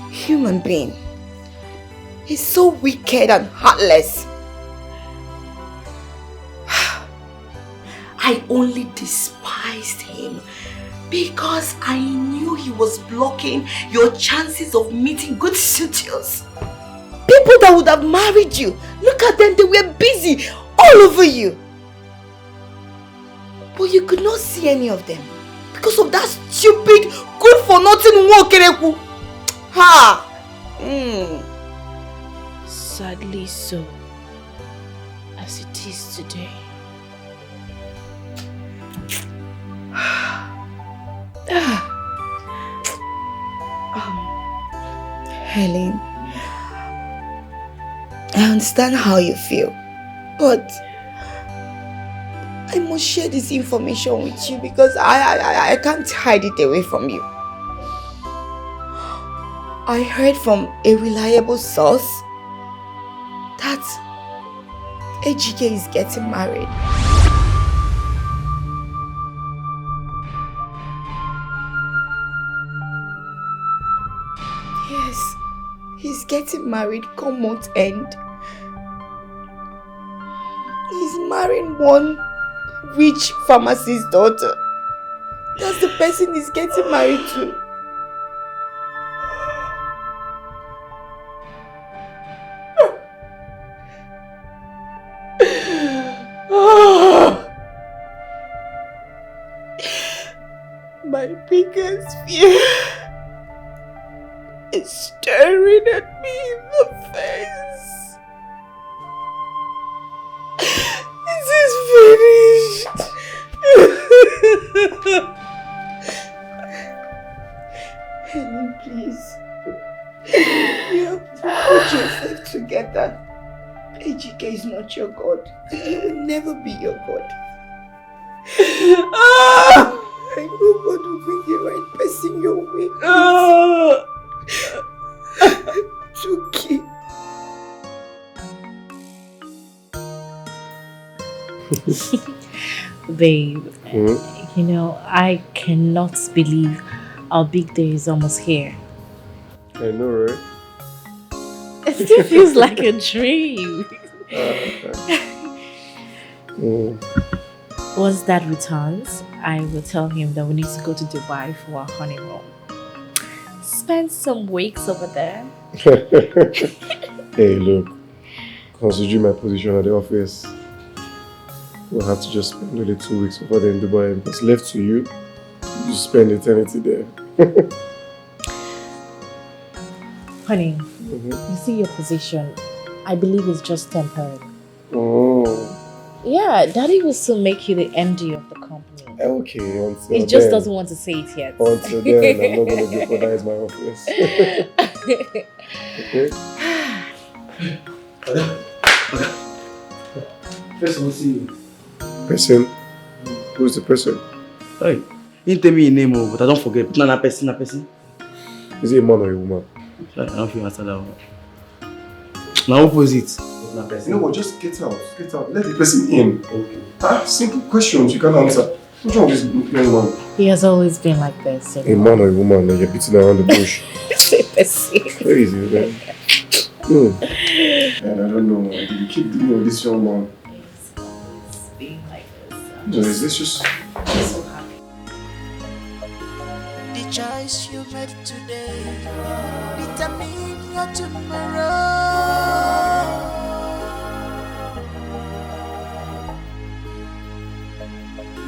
human being. He's so wicked and heartless. I only despised him because I knew he was blocking your chances of meeting good suitors. People that would have married you. Look at them, they were busy all over you. But you could not see any of them because of that stupid, good-for-nothing Wokereku. Ha! Sadly so, as it is today. Helen, I understand how you feel, but I must share this information with you because I can't hide it away from you. I heard from a reliable source that Ejike is getting married. Yes, he's getting married come month end. He's marrying one rich pharmacist's daughter. That's the person he's getting married to. My biggest fear is staring at me in the face. This is finished. Helen, please. You have to put yourself together. Ejike is not your God. He will never be your God. I know God will bring the right person your way. It's okay. Babe, you know, I cannot believe our big day is almost here. I know, right? It still feels like a dream. Once Dad returns, I will tell him that we need to go to Dubai for our honeymoon. Spend some weeks over there. Hey, look. Considering my position at the office, we'll have to just spend only 2 weeks over there in Dubai. Because left to you, you spend eternity there. Honey, you see your position, I believe it's just temporary. Oh. Yeah, Daddy will still make you the MD of the company. Okay, until He then. just doesn't want to say it yet. Until then, I'm not going to jeopardize my office. Okay? First, we'll see you. Person? Who's the person? Hey, you didn't tell me your name, but I don't forget. But not a person, Is it a man or a woman? I don't feel answer that one. Now opposite. You know what? Just get out. Get out. Let the person in. Okay. Simple questions you can answer. What's wrong with this young man? He has always been like this. A man or a woman, and you're beating around the bush. Crazy, man. And I don't know. You keep dealing with this young man. Being like this. No, is this just... I'm so happy. The choice you made today determine your tomorrow.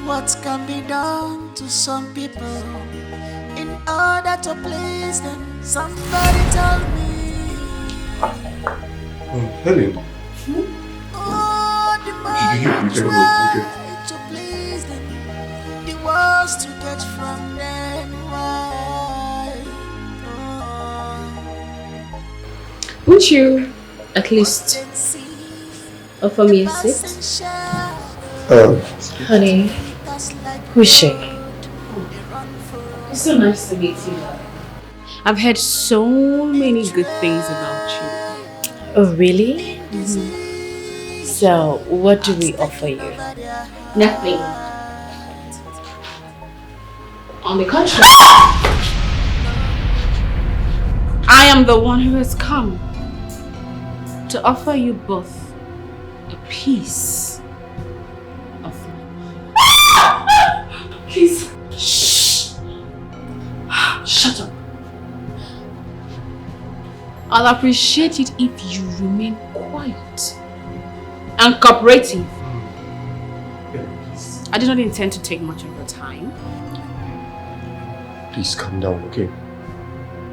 What can be done to some people in order to please them? Somebody tell me. Helen. Oh, the more you try to please them, the worse to get from them. Why? Won't you at least offer me a seat? Honey, who's she? It's so nice to meet you. I've heard so many good things about you. Oh, really? So, what do we offer you? Nothing. On the contrary, I am the one who has come to offer you both a piece of my mind. Please. Shh. Shut up. I'll appreciate it if you remain quiet and cooperative. I did not intend to take much of your time. Please calm down, okay?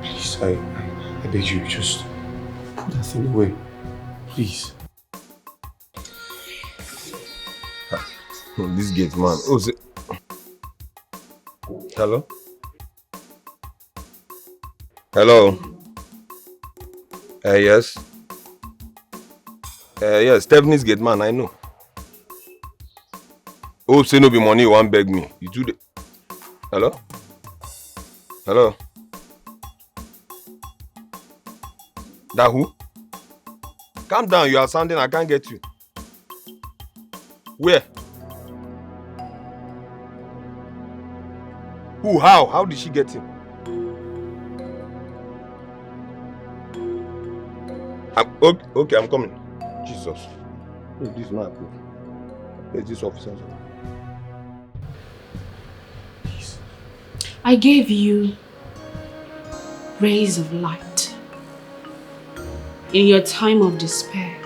Please, I beg you, just put that thing away. Please. This gate man. Oh, hello? Hello? Yes. Yes, Stephanie's gate man, I know. Hope say no be money you want beg me. You do the... Hello? Hello? That who? Calm down, you are sounding, I can't get you. Where? Who? How? How did she get him? Okay, I'm coming. Jesus. This man. Where's this officer? I gave you rays of light in your time of despair.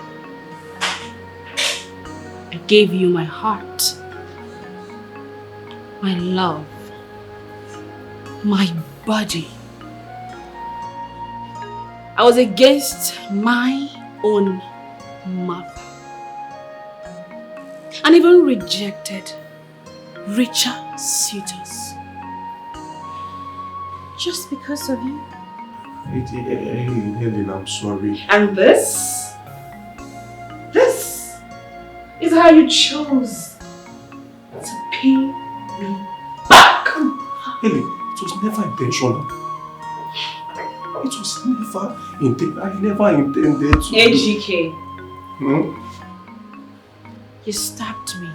I gave you my heart, my love, my body. I was against my own mother and even rejected richer suitors just because of you. Helen, I'm sorry. And this is how you chose to pay me back. Helen, it was never intentional. It was never intended. I never intended to. AGK. Hmm? You stabbed me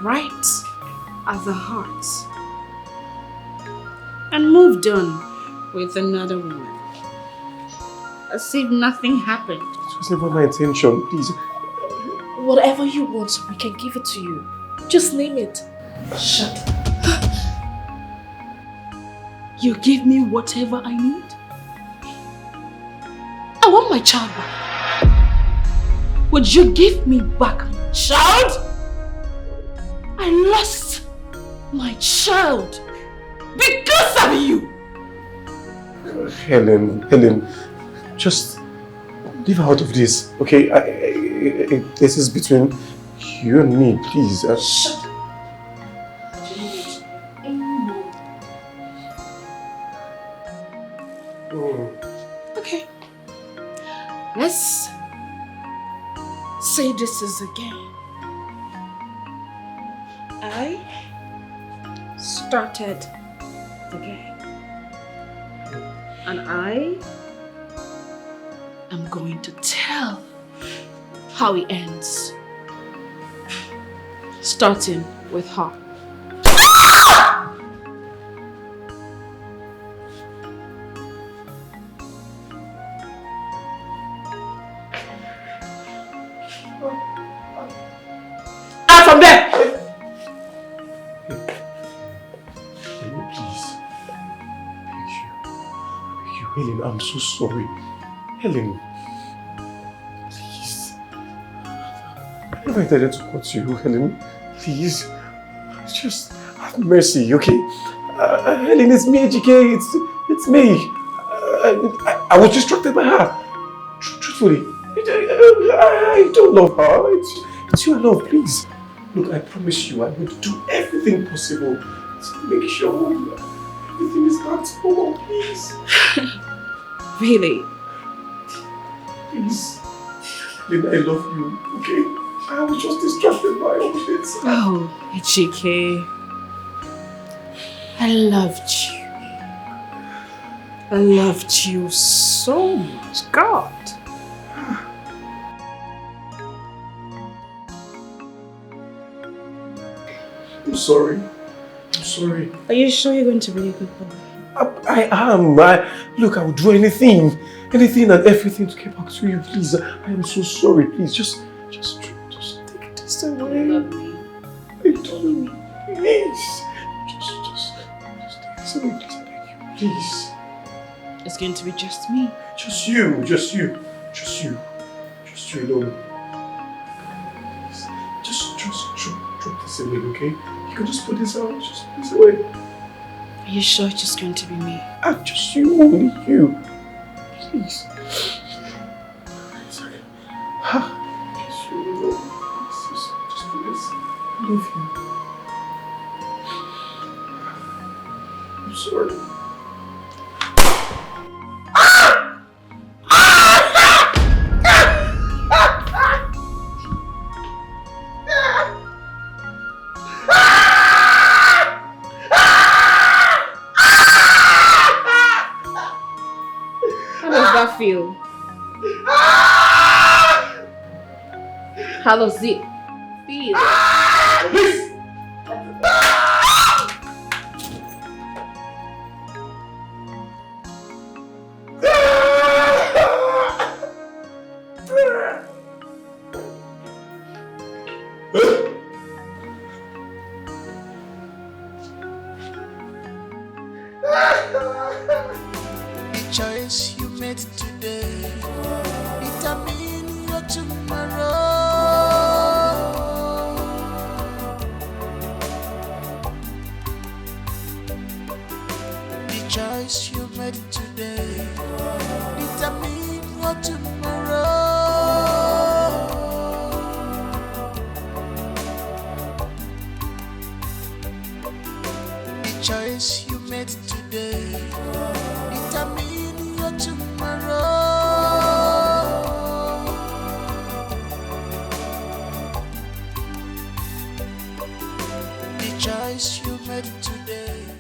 right at the heart and moved on with another woman. As if nothing happened. It was never my intention, please. Whatever you want, we can give it to you. Just name it. Shut up. You give me whatever I need? I want my child back. Would you give me back my child? I lost my child because of you. Helen, just leave out of this, okay? This is between you and me, please. Shut up. Okay. Let's say this is a game. I started the game. And I am going to tell how it ends. Starting with her. Out from there! Helen, I'm so sorry. Helen, please. I never intended to hurt you, Helen. Please. Just have mercy, okay? Helen, it's me, GK. It's me. I was distracted by her. Truthfully. I don't love her. It's you I love, please. Look, I promise you I will do everything possible to make sure everything is back to normal, please. Really? Please. Then I love you, okay? I was just distracted by all this. Oh, Ejike. I loved you. I loved you so much. God. I'm sorry. I'm sorry. Are you sure you're going to be a good boy? I am. Look, I will do anything and everything to get back to you, please. I am so sorry, please. Just take this away. You love me. I do. Please. Just take this away, please. I beg you. Please. It's going to be just me. Just you alone. Please. Just drop this away, okay? You can just put this out. Just put this away. Are you sure it's just going to be me? Just you, only you. Please. Sorry. Just you alone. Just please. I love you. I'm sorry. feel? How does it feel? The choice you made today determine your tomorrow. The choice you made today determine your tomorrow. The choice you made today determine your tomorrow. The choice you made today